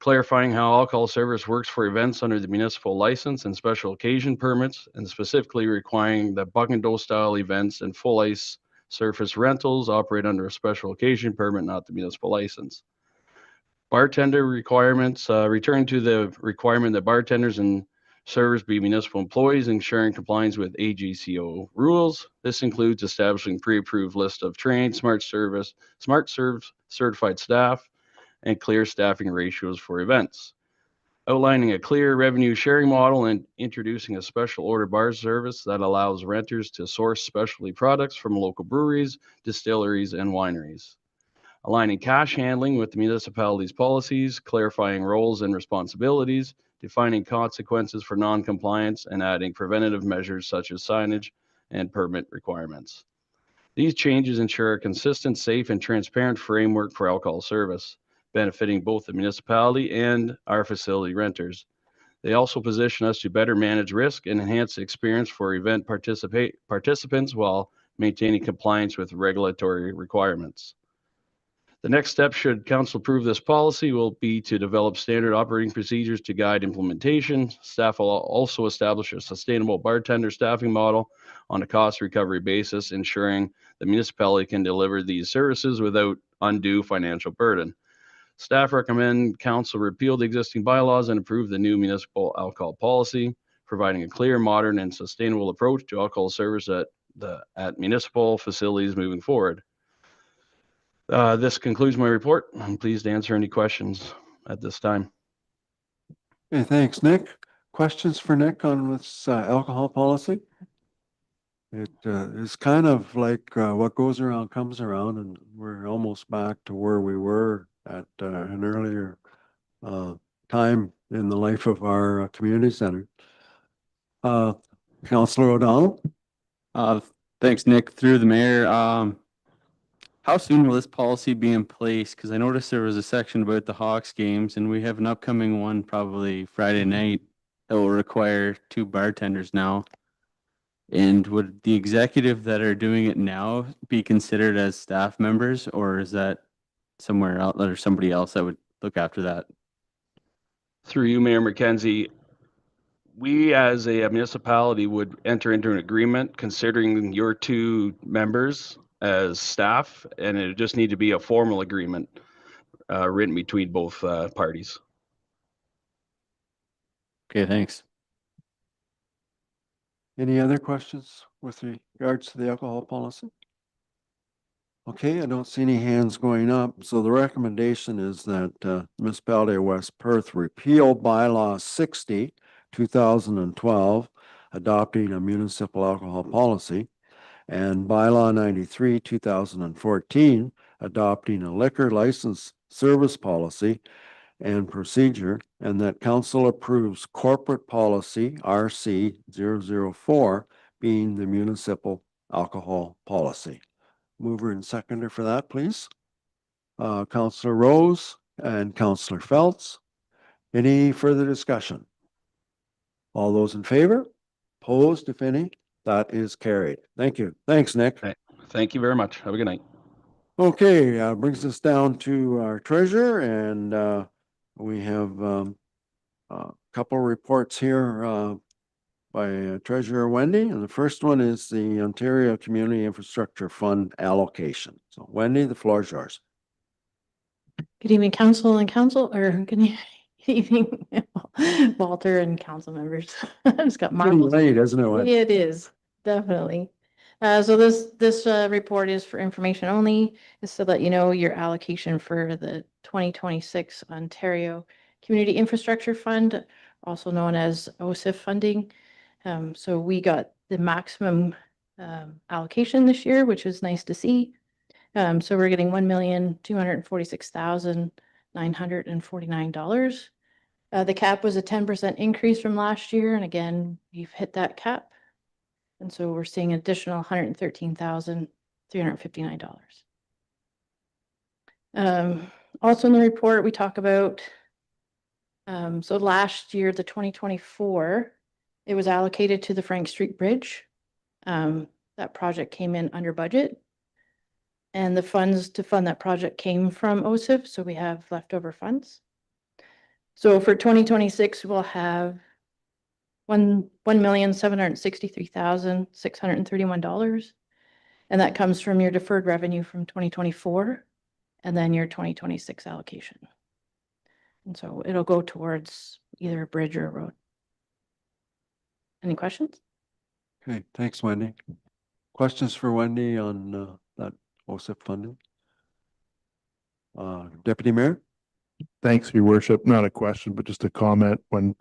clarifying how alcohol service works for events under the municipal license and special occasion permits, and specifically requiring that Buck-and-Dole style events and full ice surface rentals operate under a special occasion permit, not the municipal license. Bartender requirements, return to the requirement that bartenders and servers be municipal employees, ensuring compliance with AGCO rules. This includes establishing pre-approved list of trained smart serve certified staff and clear staffing ratios for events. Outlining a clear revenue sharing model and introducing a special order bar service that allows renters to source specialty products from local breweries, distilleries, and wineries. Aligning cash handling with the municipality's policies, clarifying roles and responsibilities, defining consequences for non-compliance, and adding preventative measures such as signage and permit requirements. These changes ensure a consistent, safe, and transparent framework for alcohol service, benefiting both the municipality and our facility renters. They also position us to better manage risk and enhance the experience for event participants while maintaining compliance with regulatory requirements. The next step, should council approve this policy, will be to develop standard operating procedures to guide implementation. Staff will also establish a sustainable bartender staffing model on a cost recovery basis, ensuring the municipality can deliver these services without undue financial burden. Staff recommend council repeal the existing bylaws and approve the new municipal alcohol policy, providing a clear, modern, and sustainable approach to alcohol service at municipal facilities moving forward. This concludes my report. I'm pleased to answer any questions at this time. Okay, thanks, Nick. Questions for Nick on this alcohol policy? It is kind of like what goes around comes around, and we're almost back to where we were at an earlier time in the life of our community center. Councillor O'Donnell? Thanks, Nick. Through the mayor, how soon will this policy be in place? Because I noticed there was a section about the Hawks games, and we have an upcoming one probably Friday night that will require 2 bartenders now. And would the executive that are doing it now be considered as staff members, or is that somewhere else or somebody else that would look after that? Through you, Mayor McKenzie, we as a municipality would enter into an agreement considering your 2 members as staff, and it would just need to be a formal agreement written between both parties. Okay, thanks. Any other questions with regards to the alcohol policy? Okay, I don't see any hands going up. So the recommendation is that municipality of West Perth repeal bylaw 60, 2012, adopting a municipal alcohol policy, and bylaw 93, 2014, adopting a liquor license service policy and procedure, and that council approves corporate policy RC 004 being the municipal alcohol policy. Mover and seconder for that, please. Councillor Rose and Councillor Phelps. Any further discussion? All those in favor? Opposed, if any? That is carried. Thank you. Thanks, Nick. Thank you very much. Have a good night. Okay, brings us down to our treasurer, and we have a couple reports here by Treasurer Wendy, and the first one is the Ontario Community Infrastructure Fund allocation. So Wendy, the floor is yours. Good evening, council and council, or good evening, Walter and council members. I just got Pretty marbles. late, isn't it, Wendy? It is, definitely. So this report is for information only, is to let you know your allocation for the 2026 Ontario Community Infrastructure Fund, also known as OSIF funding. So we got the maximum allocation this year, which is nice to see. So we're getting $1,246,949. The cap was a 10% increase from last year, and again, we've hit that cap. And so we're seeing an additional $113,359. Also in the report, we talk about, so last year, the 2024, it was allocated to the Frank Street Bridge. That project came in under budget. And the funds to fund that project came from OSIF, so we have leftover funds. So for 2026, we'll have $1,763,631. And that comes from your deferred revenue from 2024 and then your 2026 allocation. And so it'll go towards either a bridge or a road. Any questions? Okay, thanks, Wendy. Questions for Wendy on that OSIP funding? Deputy Mayor? Thanks, Your Worship. Not a question, but just a comment. When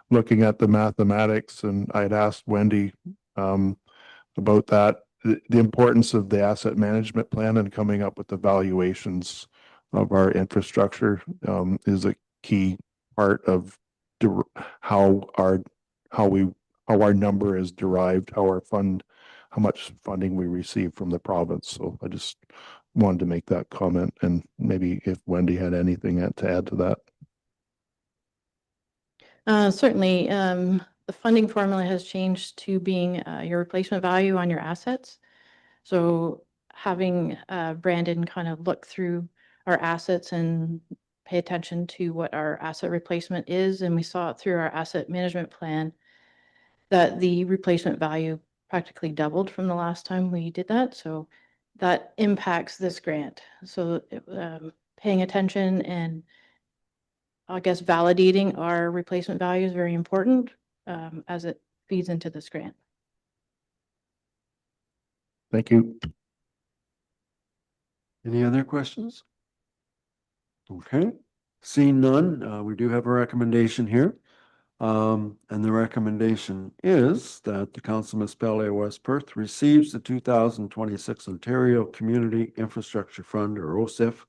looking at the mathematics, and I'd asked Wendy about that, the importance of the asset management plan and coming up with the valuations of our infrastructure is a key part of how our number is derived, how much funding we receive from the province. So I just wanted to make that comment, and maybe if Wendy had anything to add to that. Certainly, the funding formula has changed to being your replacement value on your assets. So having Brandon kind of look through our assets and pay attention to what our asset replacement is, and we saw it through our asset management plan that the replacement value practically doubled from the last time we did that. So that impacts this grant. So paying attention and I guess validating our replacement value is very important as it feeds into this grant. Thank you. Any other questions? Okay, seeing none, we do have a recommendation here. And the recommendation is that the Council Municipality of West Perth receives the 2026 Ontario Community Infrastructure Fund, or OSIF,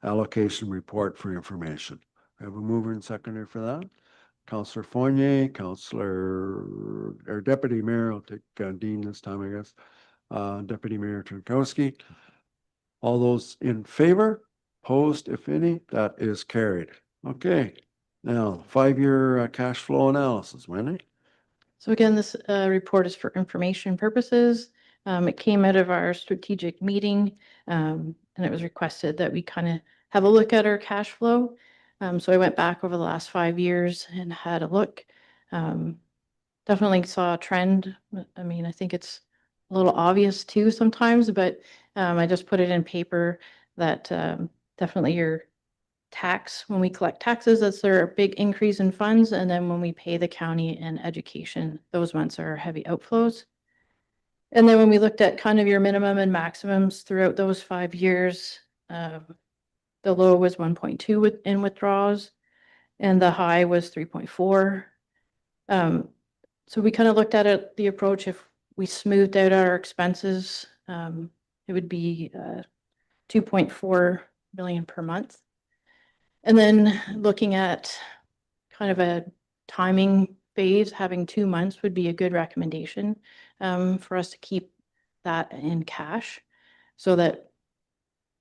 allocation report for information. We have a mover and seconder for that. Councillor Fournier, or Deputy Mayor, I'll take Dean this time, I guess. Deputy Mayor Turkowski. All those in favor? Opposed, if any, that is carried. Okay, now 5-year cash flow analysis, Wendy? So again, this report is for information purposes. It came out of our strategic meeting, and it was requested that we kind of have a look at our cash flow. So I went back over the last 5 years and had a look. Definitely saw a trend. I mean, I think it's a little obvious too sometimes, but I just put it in paper that definitely your tax, when we collect taxes, that's their big increase in funds. And then when we pay the county and education, those months are heavy outflows. And then when we looked at kind of your minimum and maximums throughout those 5 years, the low was 1.2 in withdrawals and the high was 3.4. So we kind of looked at it, the approach, if we smoothed out our expenses, it would be 2.4 million per month. And then looking at kind of a timing phase, having 2 months would be a good recommendation for us to keep that in cash so that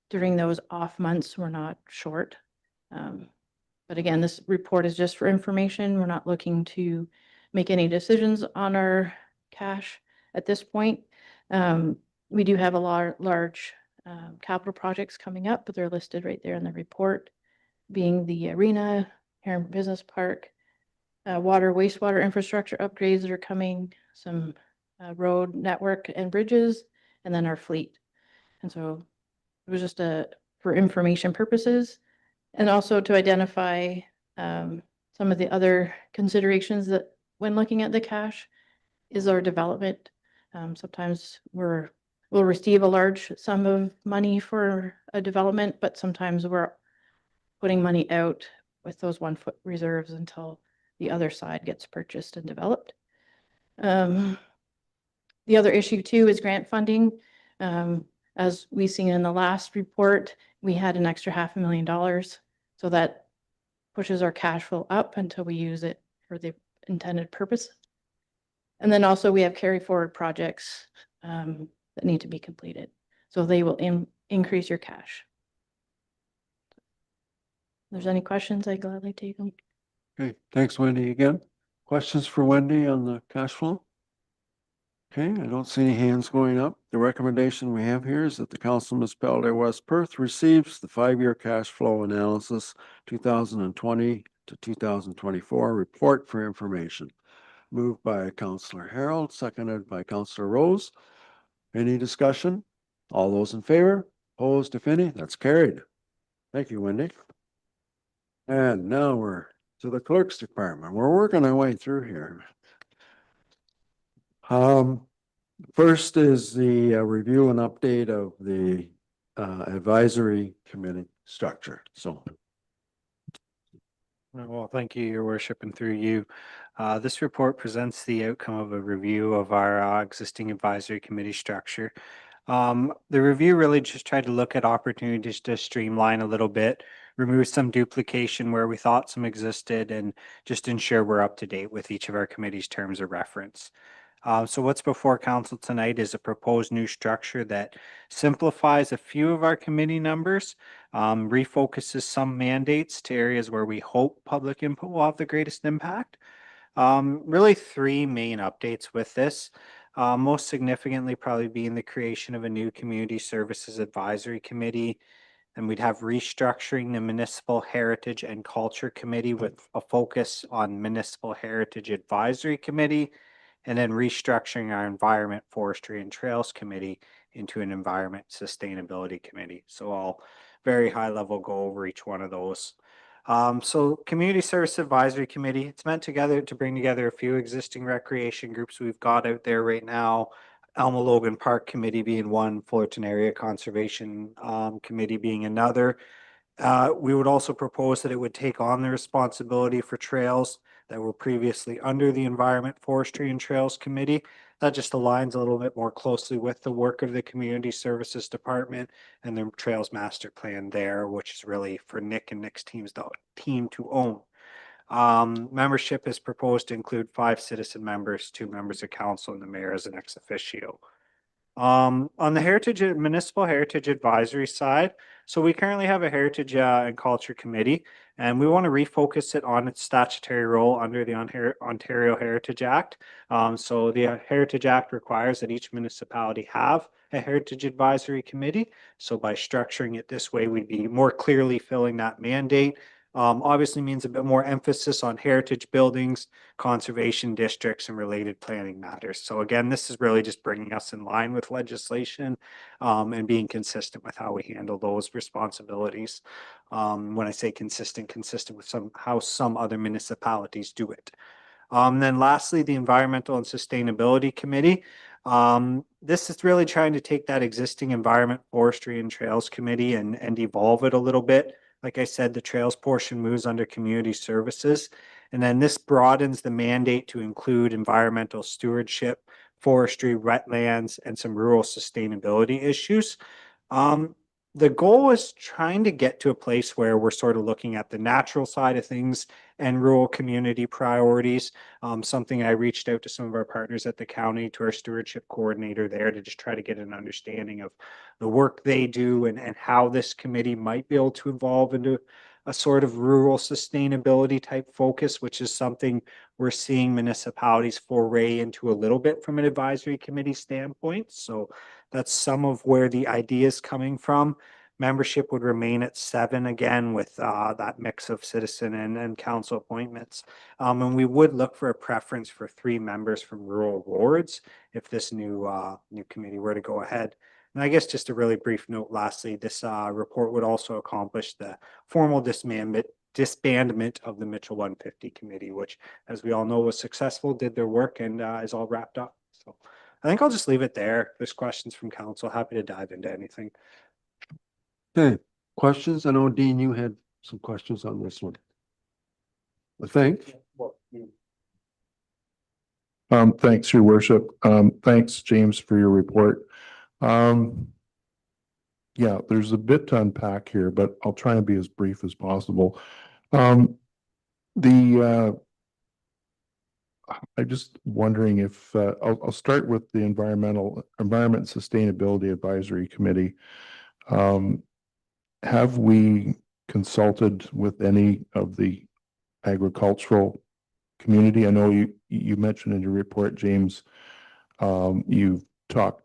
during those off months, we're not short. But again, this report is just for information. We're not looking to make any decisions on our cash at this point. We do have a large capital projects coming up, but they're listed right there in the report, being the arena, Heron Business Park, water, wastewater infrastructure upgrades that are coming, some road network and bridges, and then our fleet. And so it was just for information purposes, and also to identify some of the other considerations that when looking at the cash is our development. Sometimes we'll receive a large sum of money for a development, but sometimes we're putting money out with those 1-foot reserves until the other side gets purchased and developed. The other issue too is grant funding. As we seen in the last report, we had an extra $500,000. So that pushes our cash flow up until we use it for the intended purpose. And then also we have carry forward projects that need to be completed. So they will increase your cash. If there's any questions, I gladly take them. Okay, thanks, Wendy, again. Questions for Wendy on the cash flow? Okay, I don't see any hands going up. The recommendation we have here is that the Council of Municipality of West Perth receives the 5-year cash flow analysis 2020 to 2024 report for information. Moved by Councillor Harold, seconded by Councillor Rose. Any discussion? All those in favor? Opposed, if any? That's carried. Thank you, Wendy. And now we're to the clerk's department. We're working our way through here. First is the review and update of the advisory committee structure. So. Well, thank you, Your Worship, and through you. This report presents the outcome of a review of our existing advisory committee structure. The review really just tried to look at opportunities to streamline a little bit, remove some duplication where we thought some existed, and just ensure we're up to date with each of our committee's terms of reference. So what's before council tonight is a proposed new structure that simplifies a few of our committee numbers, refocuses some mandates to areas where we hope public input will have the greatest impact. Really 3 main updates with this. Most significantly probably being the creation of a new community services advisory committee. And we'd have restructuring the municipal heritage and culture committee with a focus on municipal heritage advisory committee, and then restructuring our environment, forestry and trails committee into an environment sustainability committee. So I'll very high level go over each one of those. So Community Service Advisory Committee, it's meant to bring together a few existing recreation groups we've got out there right now. Alma Logan Park Committee being one, Fullerton Area Conservation Committee being another. We would also propose that it would take on the responsibility for trails that were previously under the Environment, Forestry and Trails Committee. That just aligns a little bit more closely with the work of the Community Services Department and the Trails Master Plan there, which is really for Nick and Nick's team to own. Membership is proposed to include 5 citizen members, 2 members of council, and the mayor as an ex officio. On the Municipal Heritage Advisory side, so we currently have a Heritage and Culture Committee, and we want to refocus it on its statutory role under the Ontario Heritage Act. So the Heritage Act requires that each municipality have a Heritage Advisory Committee. So by structuring it this way, we'd be more clearly filling that mandate. Obviously means a bit more emphasis on heritage buildings, conservation districts, and related planning matters. So again, this is really just bringing us in line with legislation and being consistent with how we handle those responsibilities. When I say consistent with how some other municipalities do it. Then lastly, the Environmental and Sustainability Committee. This is really trying to take that existing Environment, Forestry, and Trails Committee and evolve it a little bit. Like I said, the trails portion moves under community services. And then this broadens the mandate to include environmental stewardship, forestry, wetlands, and some rural sustainability issues. The goal is trying to get to a place where we're sort of looking at the natural side of things and rural community priorities. Something I reached out to some of our partners at the county, to our stewardship coordinator there, to just try to get an understanding of the work they do and how this committee might be able to evolve into a sort of rural sustainability type focus, which is something we're seeing municipalities foray into a little bit from an advisory committee standpoint. So that's some of where the idea is coming from. Membership would remain at 7 again with that mix of citizen and council appointments. And we would look for a preference for 3 members from rural wards if this new committee were to go ahead. And I guess just a really brief note lastly, this report would also accomplish the formal disbandment of the Mitchell 150 committee, which, as we all know, was successful, did their work, and is all wrapped up. So I think I'll just leave it there. If there's questions from council, happy to dive into anything. Okay, questions? I know, Dean, you had some questions on this one. I think. Thanks, your worship. Thanks, James, for your report. Yeah, there's a bit to unpack here, but I'll try and be as brief as possible. I'm just wondering if I'll start with the Environment and Sustainability Advisory Committee. Have we consulted with any of the agricultural community? I know you mentioned in your report, James, you've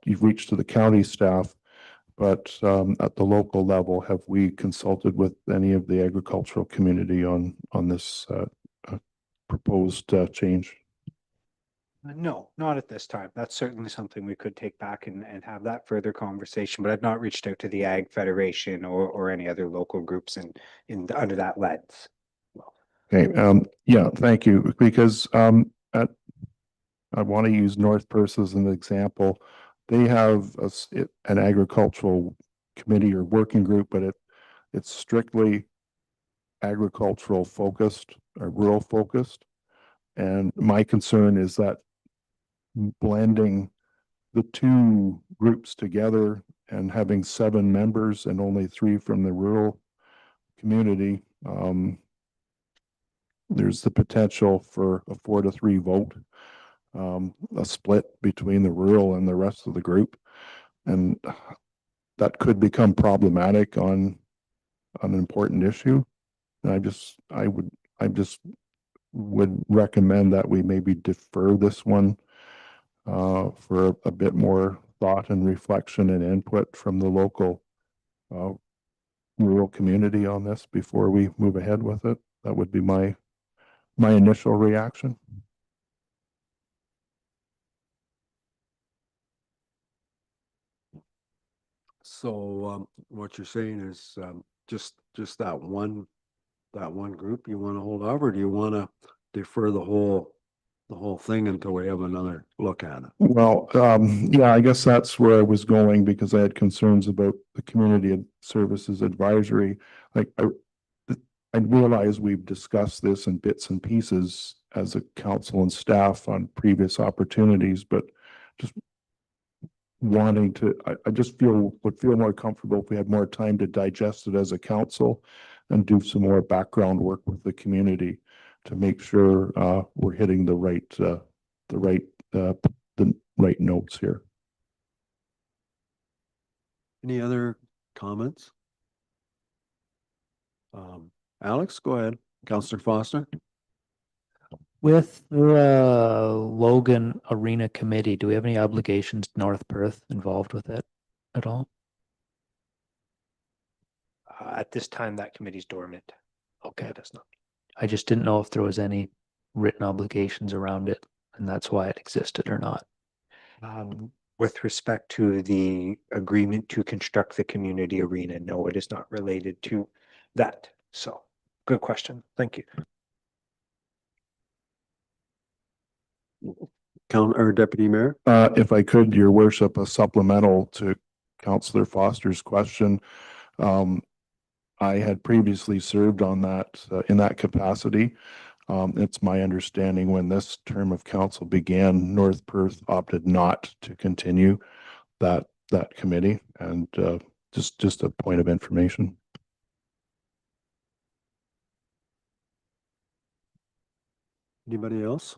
reached to the county staff, but at the local level, have we consulted with any of the agricultural community on this proposed change? No, not at this time. That's certainly something we could take back and have that further conversation, but I've not reached out to the Ag Federation or any other local groups under that lens. Okay, yeah, thank you, because I want to use North Perth as an example. They have an agricultural committee or working group, but it's strictly agricultural focused or rural focused. And my concern is that blending the 2 groups together and having 7 members and only 3 from the rural community, there's the potential for a 4-3 vote, a split between the rural and the rest of the group. And that could become problematic on an important issue. And I would recommend that we maybe defer this one for a bit more thought and reflection and input from the local rural community on this before we move ahead with it. That would be my initial reaction. So what you're saying is just that one group you want to hold over, or do you want to defer the whole thing until we have another look at it? Well, yeah, I guess that's where I was going, because I had concerns about the Community Services Advisory. Like I realize we've discussed this in bits and pieces as a council and staff on previous opportunities, but just wanting to, I just would feel more comfortable if we had more time to digest it as a council and do some more background work with the community to make sure we're hitting the right notes here. Any other comments? Alex, go ahead. Counselor Foster. With the Logan Arena Committee, do we have any obligations to North Perth involved with it at all? At this time, that committee's dormant. Okay. It does not. I just didn't know if there was any written obligations around it, and that's why it existed or not. With respect to the agreement to construct the community arena, no, it is not related to that. So, good question. Thank you. Or Deputy Mayor? If I could, your worship, a supplemental to Councillor Foster's question. I had previously served on that, in that capacity. It's my understanding when this term of council began, North Perth opted not to continue that committee, and just a point of information. Anybody else?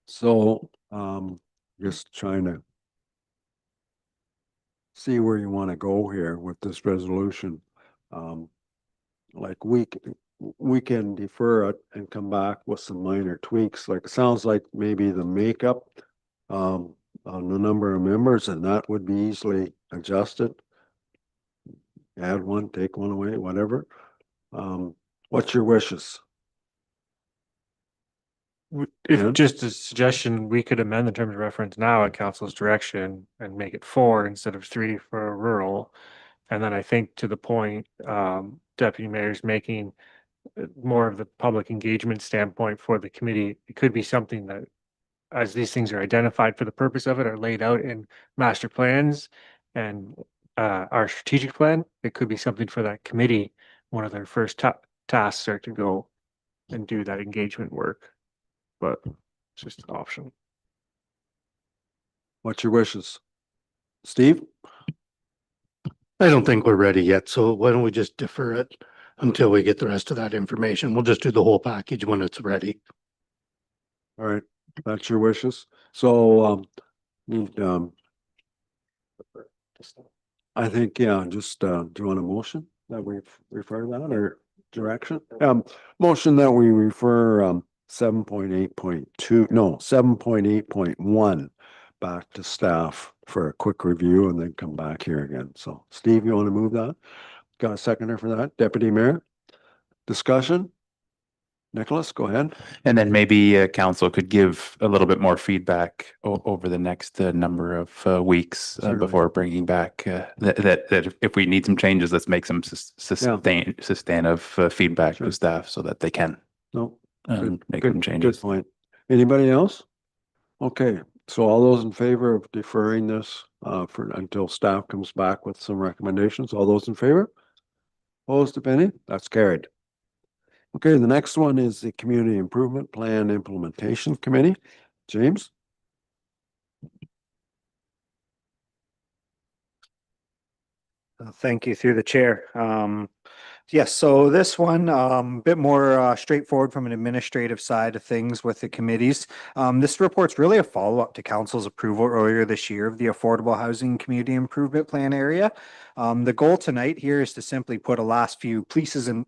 So, just trying to see where you want to go here with this resolution. Like we can defer it and come back with some minor tweaks. Like it sounds like maybe the makeup on the number of members, and that would be easily adjusted. Add one, take one away, whatever. What's your wishes? If just a suggestion, we could amend the terms of reference now at council's direction and make it 4 instead of 3 for rural. And then I think to the point, Deputy Mayor's making more of the public engagement standpoint for the committee, it could be something that, as these things are identified for the purpose of it, are laid out in master plans and our strategic plan, it could be something for that committee. One of their first tasks are to go and do that engagement work. But it's just an option. What's your wishes? Steve? I don't think we're ready yet, so why don't we just defer it until we get the rest of that information? We'll just do the whole package when it's ready. All right, that's your wishes. So, I think, yeah, just, do you want a motion that we refer to that or direction? Motion that we refer, 7.8.1 back to staff for a quick review and then come back here again. So Steve, you want to move that? Got a seconder for that? Deputy Mayor? Discussion? Nicholas, go ahead. And then maybe council could give a little bit more feedback over the next number of weeks before bringing back that if we need some changes, let's make some sustained feedback to staff so that they can. No. Make some changes. Good point. Anybody else? Okay, so all those in favor of deferring this for until staff comes back with some recommendations, all those in favor? Opposed, if any? That's carried. Okay, the next one is the Community Improvement Plan Implementation Committee. James? Thank you through the chair. Yes, so this one, bit more straightforward from an administrative side of things with the committees. This report's really a follow-up to council's approval earlier this year of the Affordable Housing Community Improvement Plan area. The goal tonight here is to simply put a last few pieces in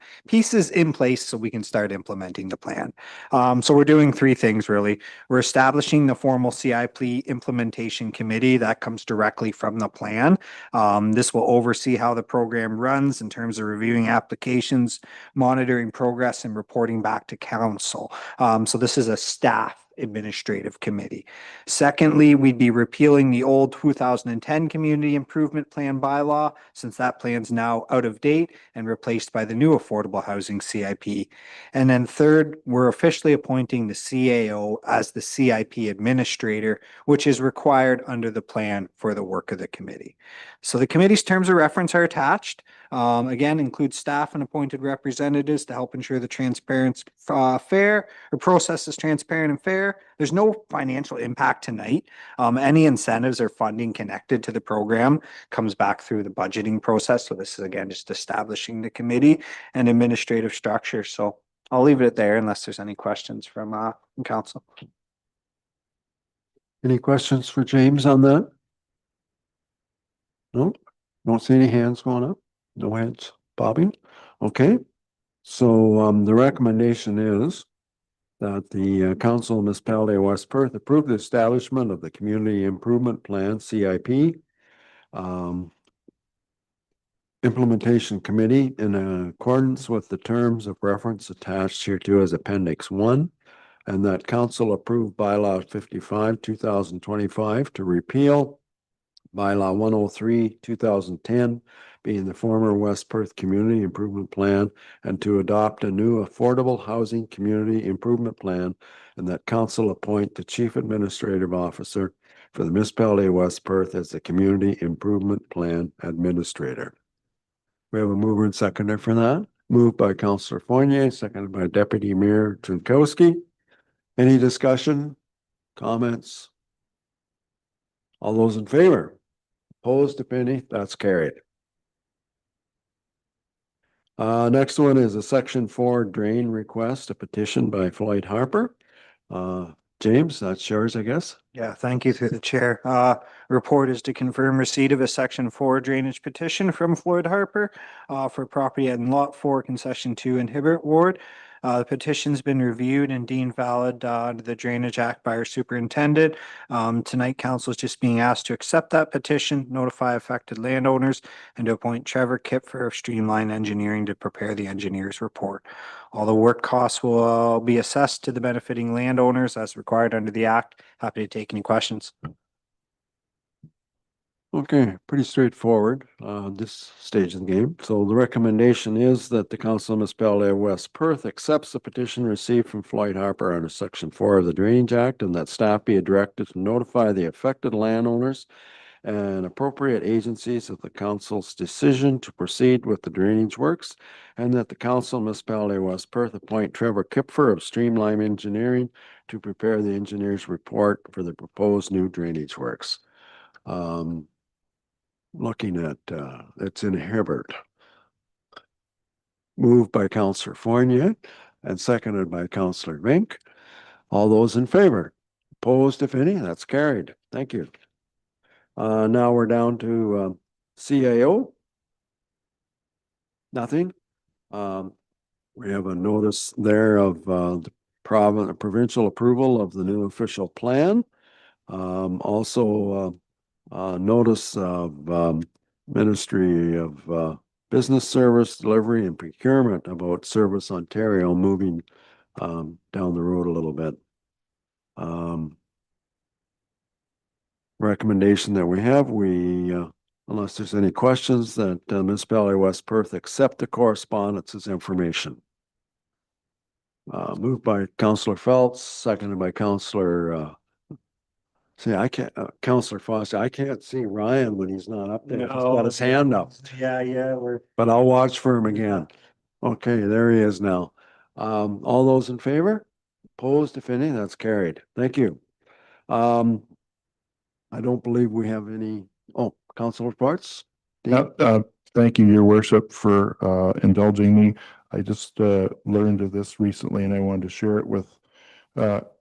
place so we can start implementing the plan. So we're doing 3 things really. We're establishing the formal CIP implementation committee that comes directly from the plan. This will oversee how the program runs in terms of reviewing applications, monitoring progress, and reporting back to council. So this is a staff administrative committee. Secondly, we'd be repealing the old 2010 Community Improvement Plan bylaw, since that plan's now out of date and replaced by the new Affordable Housing CIP. And then third, we're officially appointing the CAO as the CIP administrator, which is required under the plan for the work of the committee. So the committee's terms of reference are attached. Again, includes staff and appointed representatives to help ensure the process is transparent and fair. There's no financial impact tonight. Any incentives or funding connected to the program comes back through the budgeting process. So this is again just establishing the committee and administrative structure. So I'll leave it there unless there's any questions from council. Any questions for James on that? No, don't see any hands going up. No hands bobbing. Okay. So the recommendation is that the Council of Municipality of West Perth approve the establishment of the Community Improvement Plan, CIP, Implementation Committee in accordance with the terms of reference attached hereto as Appendix 1, and that council approve bylaw 55, 2025 to repeal bylaw 103, 2010, being the former West Perth Community Improvement Plan, and to adopt a new affordable housing community improvement plan, and that council appoint the chief administrative officer for the municipality of West Perth as the community improvement plan administrator. We have a mover and seconder for that. Moved by Councillor Fournier, seconded by Deputy Mayor Jankowski. Any discussion, comments? All those in favor? Opposed, if any? That's carried. Next one is a Section 4 drain request, a petition by Floyd Harper. James, that's yours, I guess. Yeah, thank you through the chair. Report is to confirm receipt of a Section 4 drainage petition from Floyd Harper for property at Lot 4, Concession 2 in Hibbert Ward. The petition's been reviewed and deemed valid under the Drainage Act by our superintendent. Tonight, council is just being asked to accept that petition, notify affected landowners, and to appoint Trevor Kipfer of Streamline Engineering to prepare the engineer's report. All the work costs will be assessed to the benefiting landowners as required under the Act. Happy to take any questions. Okay, pretty straightforward, this stage of the game. So the recommendation is that the Council of Municipality of West Perth accepts the petition received from Floyd Harper under Section 4 of the Drainage Act, and that staff be directed to notify the affected landowners and appropriate agencies of the council's decision to proceed with the drainage works, and that the Council of Municipality of West Perth appoint Trevor Kipfer of Streamline Engineering to prepare the engineer's report for the proposed new drainage works. Looking at, it's in Hibbert. Moved by Councillor Fournier and seconded by Councillor Vink. All those in favor? Opposed, if any? That's carried. Thank you. Now we're down to CAO. Nothing. We have a notice there of the provincial approval of the new official plan. Also, notice of Ministry of Business Service, Delivery and Procurement about Service Ontario moving down the road a little bit. Recommendation that we have, unless there's any questions, that Municipality of West Perth accept the correspondence as information. Moved by Councillor Phelps, seconded by Councillor see, I can't, Councillor Foster, I can't see Ryan when he's not up there. He's got his hand up. Yeah, But I'll watch for him again. Okay, there he is now. All those in favor? Opposed, if any? That's carried. Thank you. I don't believe we have any, council reports? Dean? Thank you, Your Worship, for indulging me. I just learned of this recently and I wanted to share it with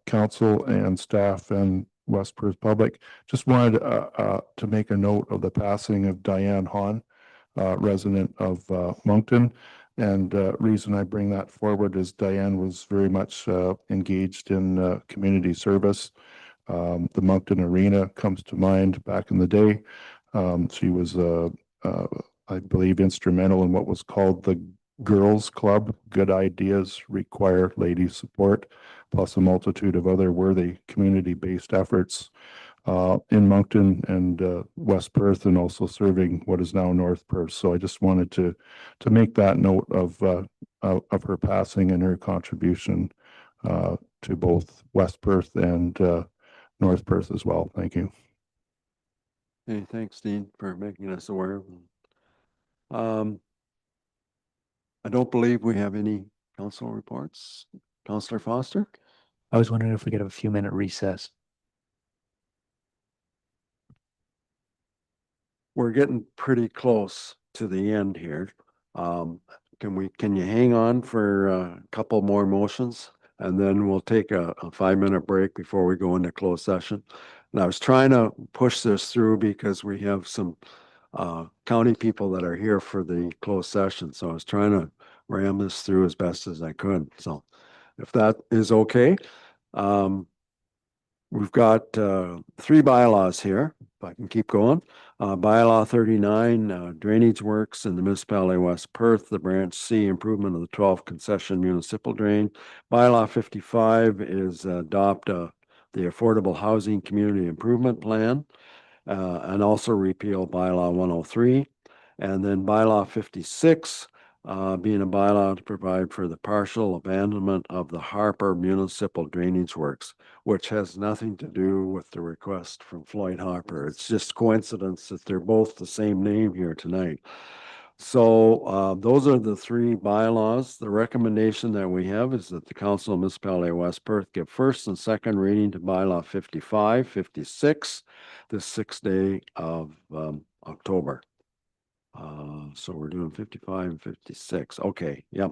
council and staff and West Perth public. Just wanted to make a note of the passing of Diane Hahn, resident of Moncton. And reason I bring that forward is Diane was very much engaged in community service. The Moncton Arena comes to mind back in the day. She was, I believe, instrumental in what was called the Girls Club. Good ideas require lady support, plus a multitude of other worthy community-based efforts in Moncton and West Perth, and also serving what is now North Perth. So I just wanted to make that note of her passing and her contribution to both West Perth and North Perth as well. Thank you. Hey, thanks, Dean, for making us aware. I don't believe we have any council reports. Councillor Foster? I was wondering if we could have a few minute recess. We're getting pretty close to the end here. Can you hang on for a couple more motions? And then we'll take a 5-minute break before we go into closed session. And I was trying to push this through because we have some county people that are here for the closed session. So I was trying to ram this through as best as I could. So if that is okay, we've got 3 bylaws here, if I can keep going. Bylaw 39, drainage works in the municipality of West Perth, the Branch C improvement of the 12 concession municipal drain. Bylaw 55 is adopt the Affordable Housing Community Improvement Plan, and also repeal bylaw 103. And then bylaw 56, being a bylaw to provide for the partial abandonment of the Harper Municipal Drainage Works, which has nothing to do with the request from Floyd Harper. It's just coincidence that they're both the same name here tonight. So those are the 3 bylaws. The recommendation that we have is that the Council of Municipality of West Perth give first and second reading to bylaw 55, 56, this 6th day of October. So we're doing 55 and 56. Okay, yep.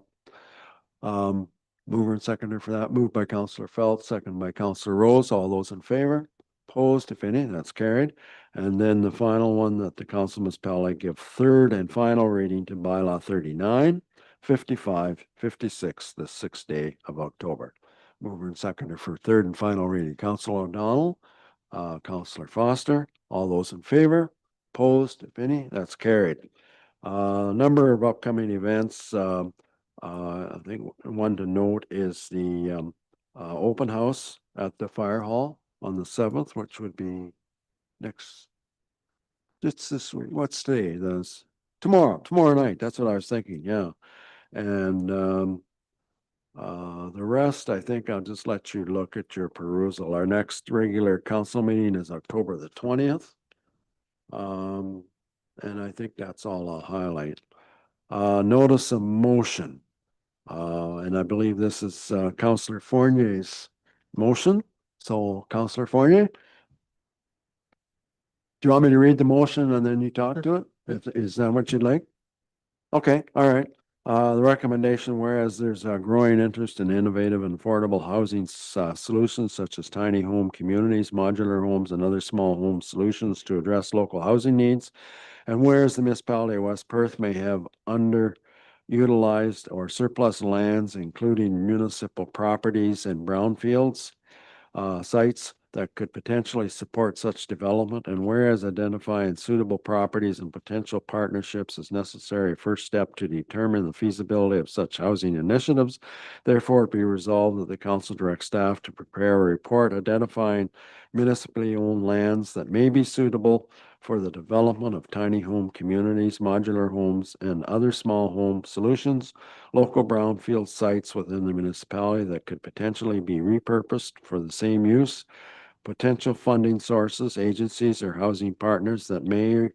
Mover and seconder for that. Moved by Councillor Felt, second by Councillor Rose. All those in favor? Opposed, if any, that's carried. And then the final one that the Council Municipality give third and final reading to bylaw 39, 55, 56, the 6th day of October. Mover and seconder for third and final reading. Councillor O'Donnell, Councillor Foster, all those in favor? Opposed, if any, that's carried. Number of upcoming events. I think one to note is the open house at the fire hall on the 7th, which would be it's this week. What's today? Tomorrow night. That's what I was thinking. Yeah. And the rest, I think I'll just let you look at your perusal. Our next regular council meeting is October the 20th. And I think that's all I'll highlight. Notice of motion. And I believe this is Councillor Fournier's motion. So Councillor Fournier, do you want me to read the motion and then you talk to it? Is that what you'd like? Okay, all right. The recommendation, whereas there's a growing interest in innovative and affordable housing solutions such as tiny home communities, modular homes, and other small home solutions to address local housing needs. And whereas the municipality of West Perth may have underutilized or surplus lands, including municipal properties and brownfields sites that could potentially support such development, and whereas identifying suitable properties and potential partnerships is necessary first step to determine the feasibility of such housing initiatives, therefore it be resolved that the council direct staff to prepare a report identifying municipally owned lands that may be suitable for the development of tiny home communities, modular homes, and other small home solutions, local brownfield sites within the municipality that could potentially be repurposed for the same use, potential funding sources, agencies, or housing partners that may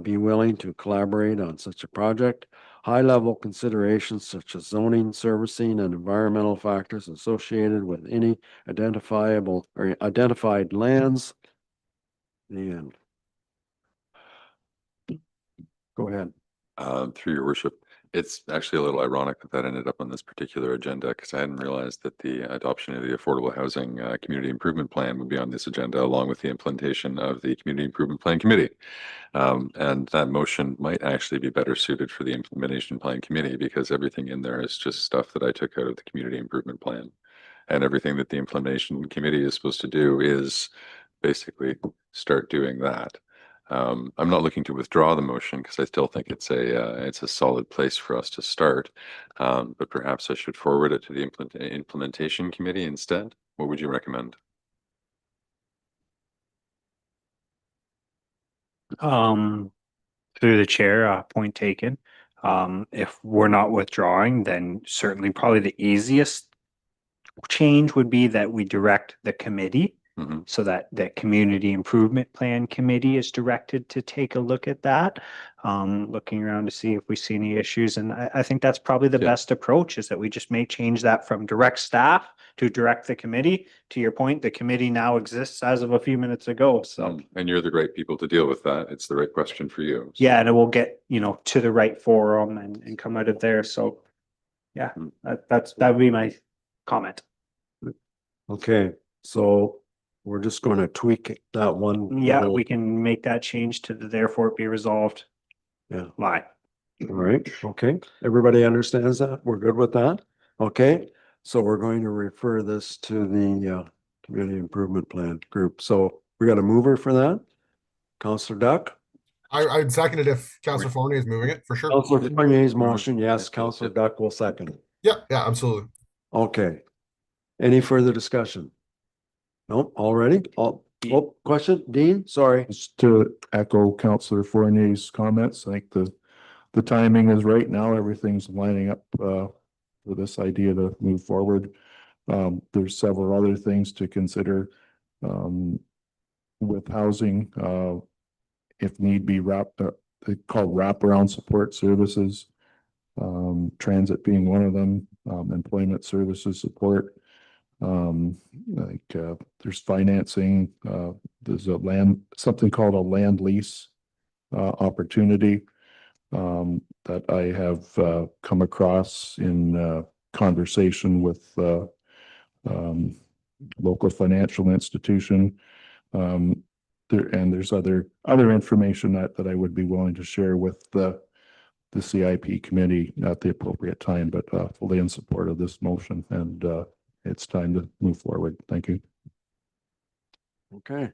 be willing to collaborate on such a project, high-level considerations such as zoning, servicing, and environmental factors associated with any identifiable or identified lands. The end. Go ahead. Through your worship, it's actually a little ironic that that ended up on this particular agenda because I hadn't realized that the adoption of the Affordable Housing Community Improvement Plan would be on this agenda along with the implementation of the Community Improvement Plan Committee. And that motion might actually be better suited for the Implementation Plan Committee because everything in there is just stuff that I took out of the Community Improvement Plan. And everything that the Implementation Committee is supposed to do is basically start doing that. I'm not looking to withdraw the motion because I still think it's a solid place for us to start. But perhaps I should forward it to the implementation committee instead. What would you recommend? Through the chair, point taken. If we're not withdrawing, then certainly probably the easiest change would be that we direct the committee so that the Community Improvement Plan Committee is directed to take a look at that, looking around to see if we see any issues. And I think that's probably the best approach is that we just may change that from direct staff to direct the committee. To your point, the committee now exists as of a few minutes ago. So, and you're the right people to deal with that. It's the right question for you. Yeah, and it will get, to the right forum and come out of there. So yeah, that would be my comment. Okay, so we're just going to tweak that one. Yeah, little- we can make that change to the therefore it be resolved Yeah. line. All right, okay. Everybody understands that? We're good with that? Okay, so we're going to refer this to the Community Improvement Plan group. So we got a mover for that? Counselor Duck? I'd second it if Councillor Fournier is moving it, for sure. Counselor Fournier's motion, yes. Counselor Duck will second. Yeah, yeah, absolutely. Okay. Any further discussion? Nope, already? Oh, question, Dean? Sorry. Just to echo Councillor Fournier's comments, I think the timing is right now. Everything's lining up for this idea to move forward. There's several other things to consider with housing. If need be, they call wraparound support services. Transit being one of them, employment services support. There's financing, there's something called a land lease opportunity that I have come across in conversation with local financial institution. There's other information that I would be willing to share with the CIP committee at the appropriate time, but fully in support of this motion, and it's time to move forward. Thank you. Okay.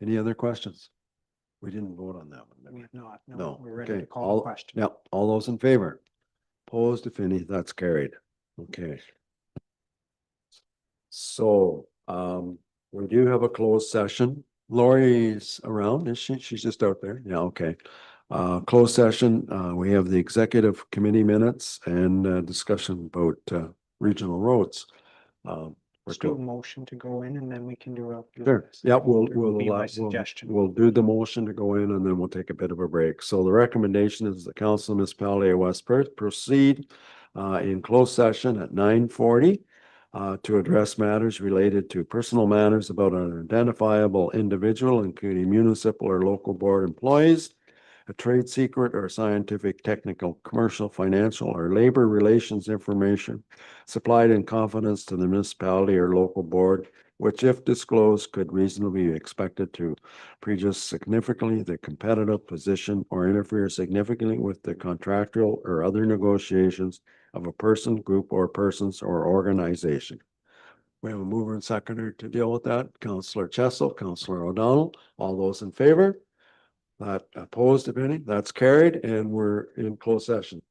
Any other questions? We didn't vote on that one. did we? We have not, No, no, we're ready okay. to call the All- question. Yep, all those in favor? Opposed, if any, that's carried. Okay. So, we do have a closed session. Lori's around, is she? She's just out there. Yeah, okay. Closed session, we have the executive committee minutes and discussion about regional roads. Let's do a motion to go in and then we can do a. Sure, yeah, Would be my we'll suggestion. we'll do the motion to go in and then we'll take a bit of a break. So the recommendation is the Council of Municipality of West Perth proceed in closed session at 9:40 to address matters related to personal matters about an identifiable individual, including municipal or local board employees, a trade secret or scientific, technical, commercial, financial, or labor relations information supplied in confidence to the municipality or local board, which if disclosed could reasonably be expected to prejudice significantly the competitive position or interfere significantly with the contractual or other negotiations of a person, group, or persons or organization. We have a mover and seconder to deal with that. Councillor Chessel, Councillor O'Donnell, all those in favor? Not opposed, if any, that's carried, and we're in closed session.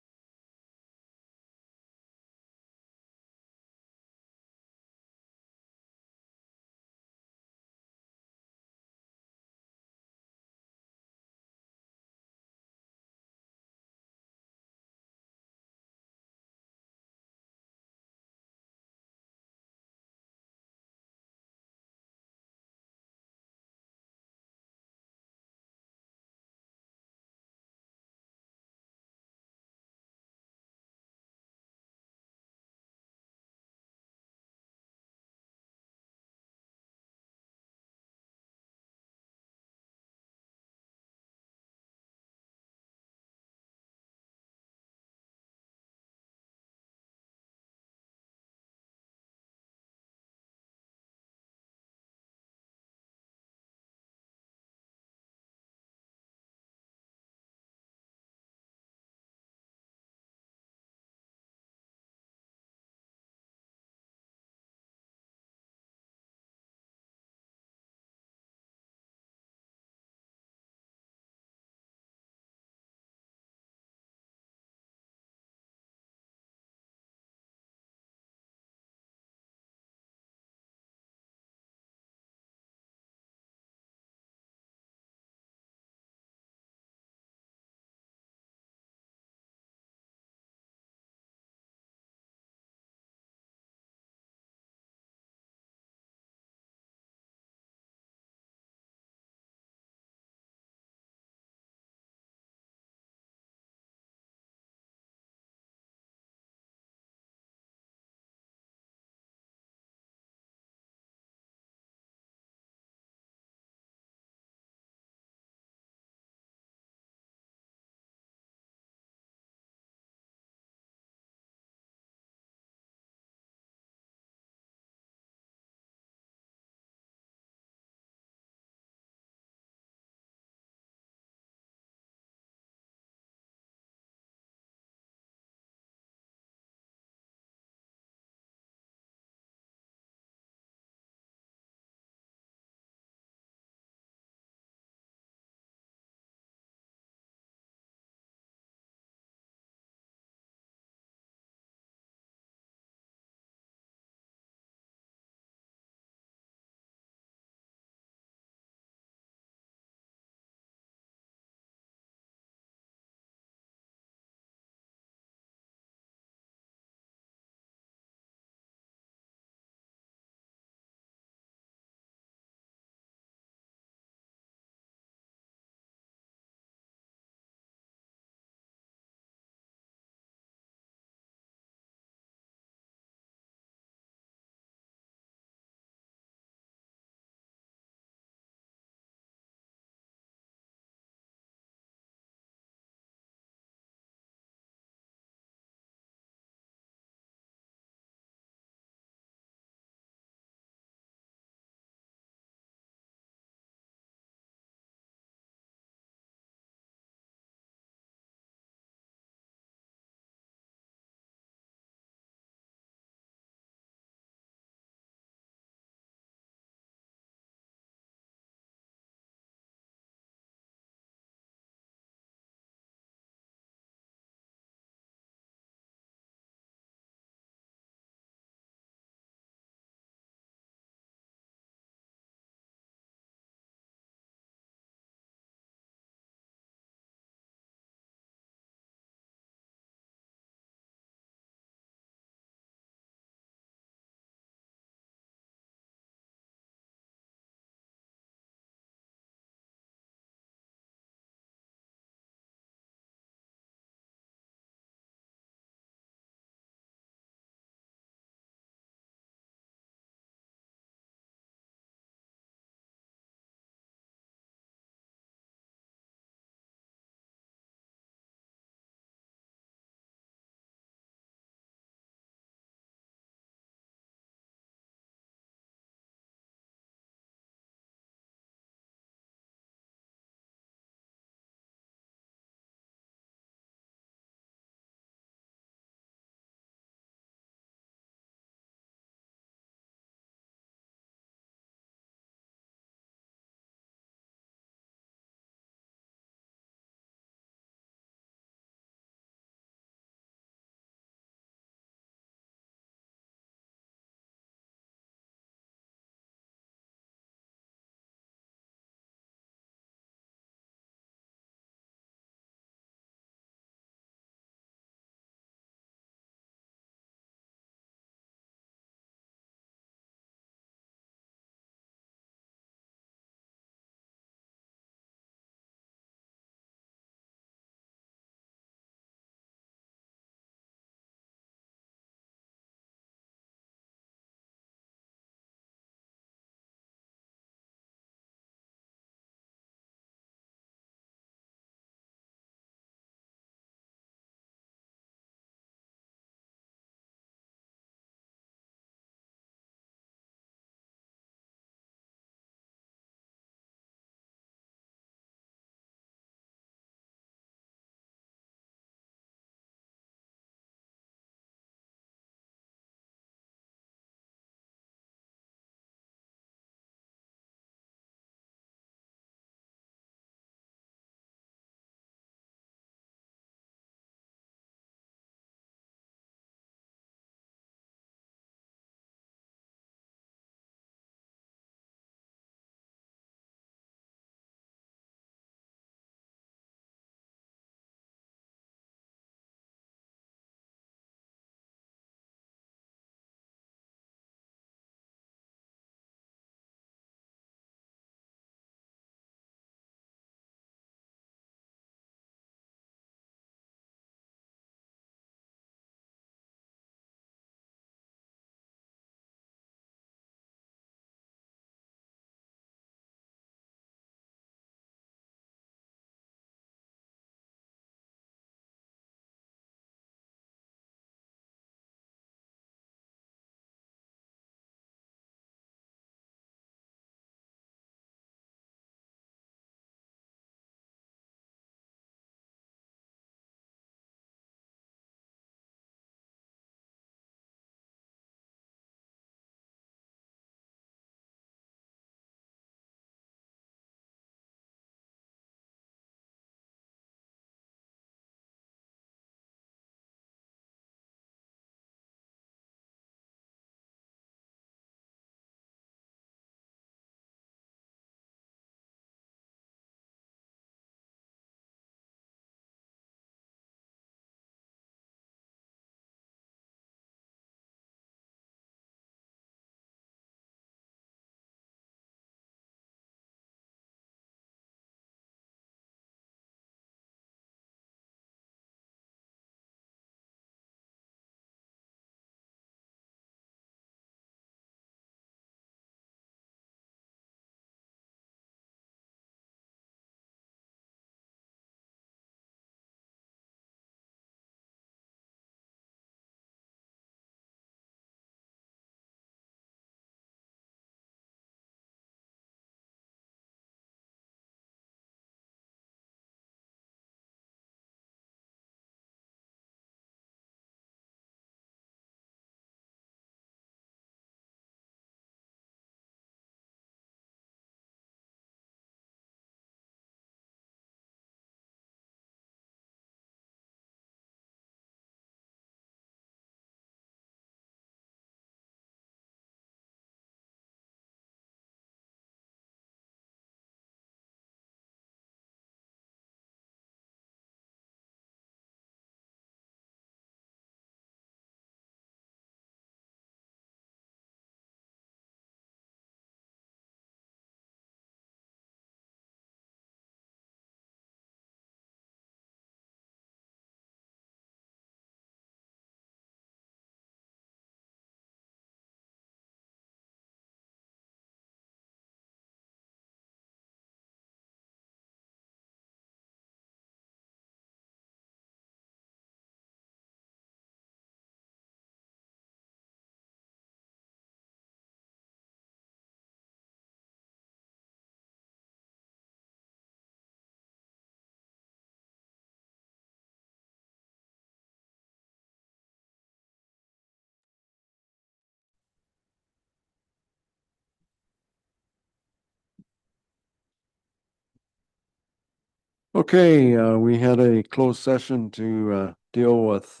Okay, we had a closed session to deal with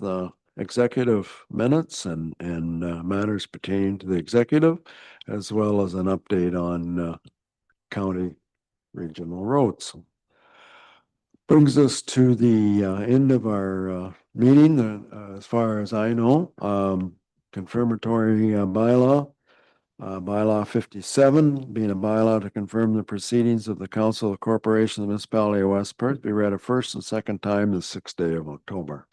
executive minutes and matters pertaining to the executive, as well as an update on county regional roads. Brings us to the end of our meeting, as far as I know. Confirmatory bylaw. Bylaw 57, being a bylaw to confirm the proceedings of the Council of Corporation of the Municipality of West Perth, be read a first and second time the 6th day of October.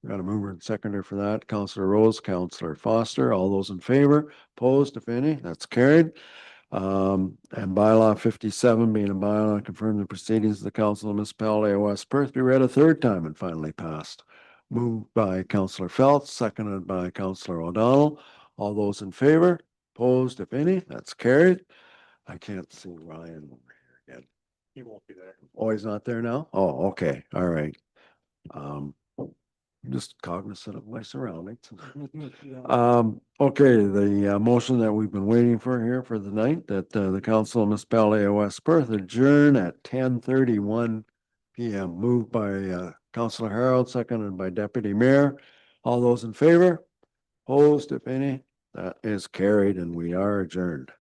We got a mover and seconder for that. Councillor Rose, Councillor Foster, all those in favor, opposed, if any, that's carried. And bylaw 57, being a bylaw to confirm the proceedings of the Council of the Municipality of West Perth, be read a third time and finally passed. Moved by Councillor Phelps, seconded by Councillor O'Donnell. All those in favor? Opposed, if any, that's carried. I can't see Ryan over here again. He won't be there. Oh, he's not there now? Oh, okay, all right. Just cognizant of my surroundings. Okay, the motion that we've been waiting for here for the night, that the Council of Municipality of West Perth adjourn at 10:31 PM. Moved by Councillor Harold, seconded by Deputy Mayor. All those in favor? Opposed, if any? That is carried and we are adjourned.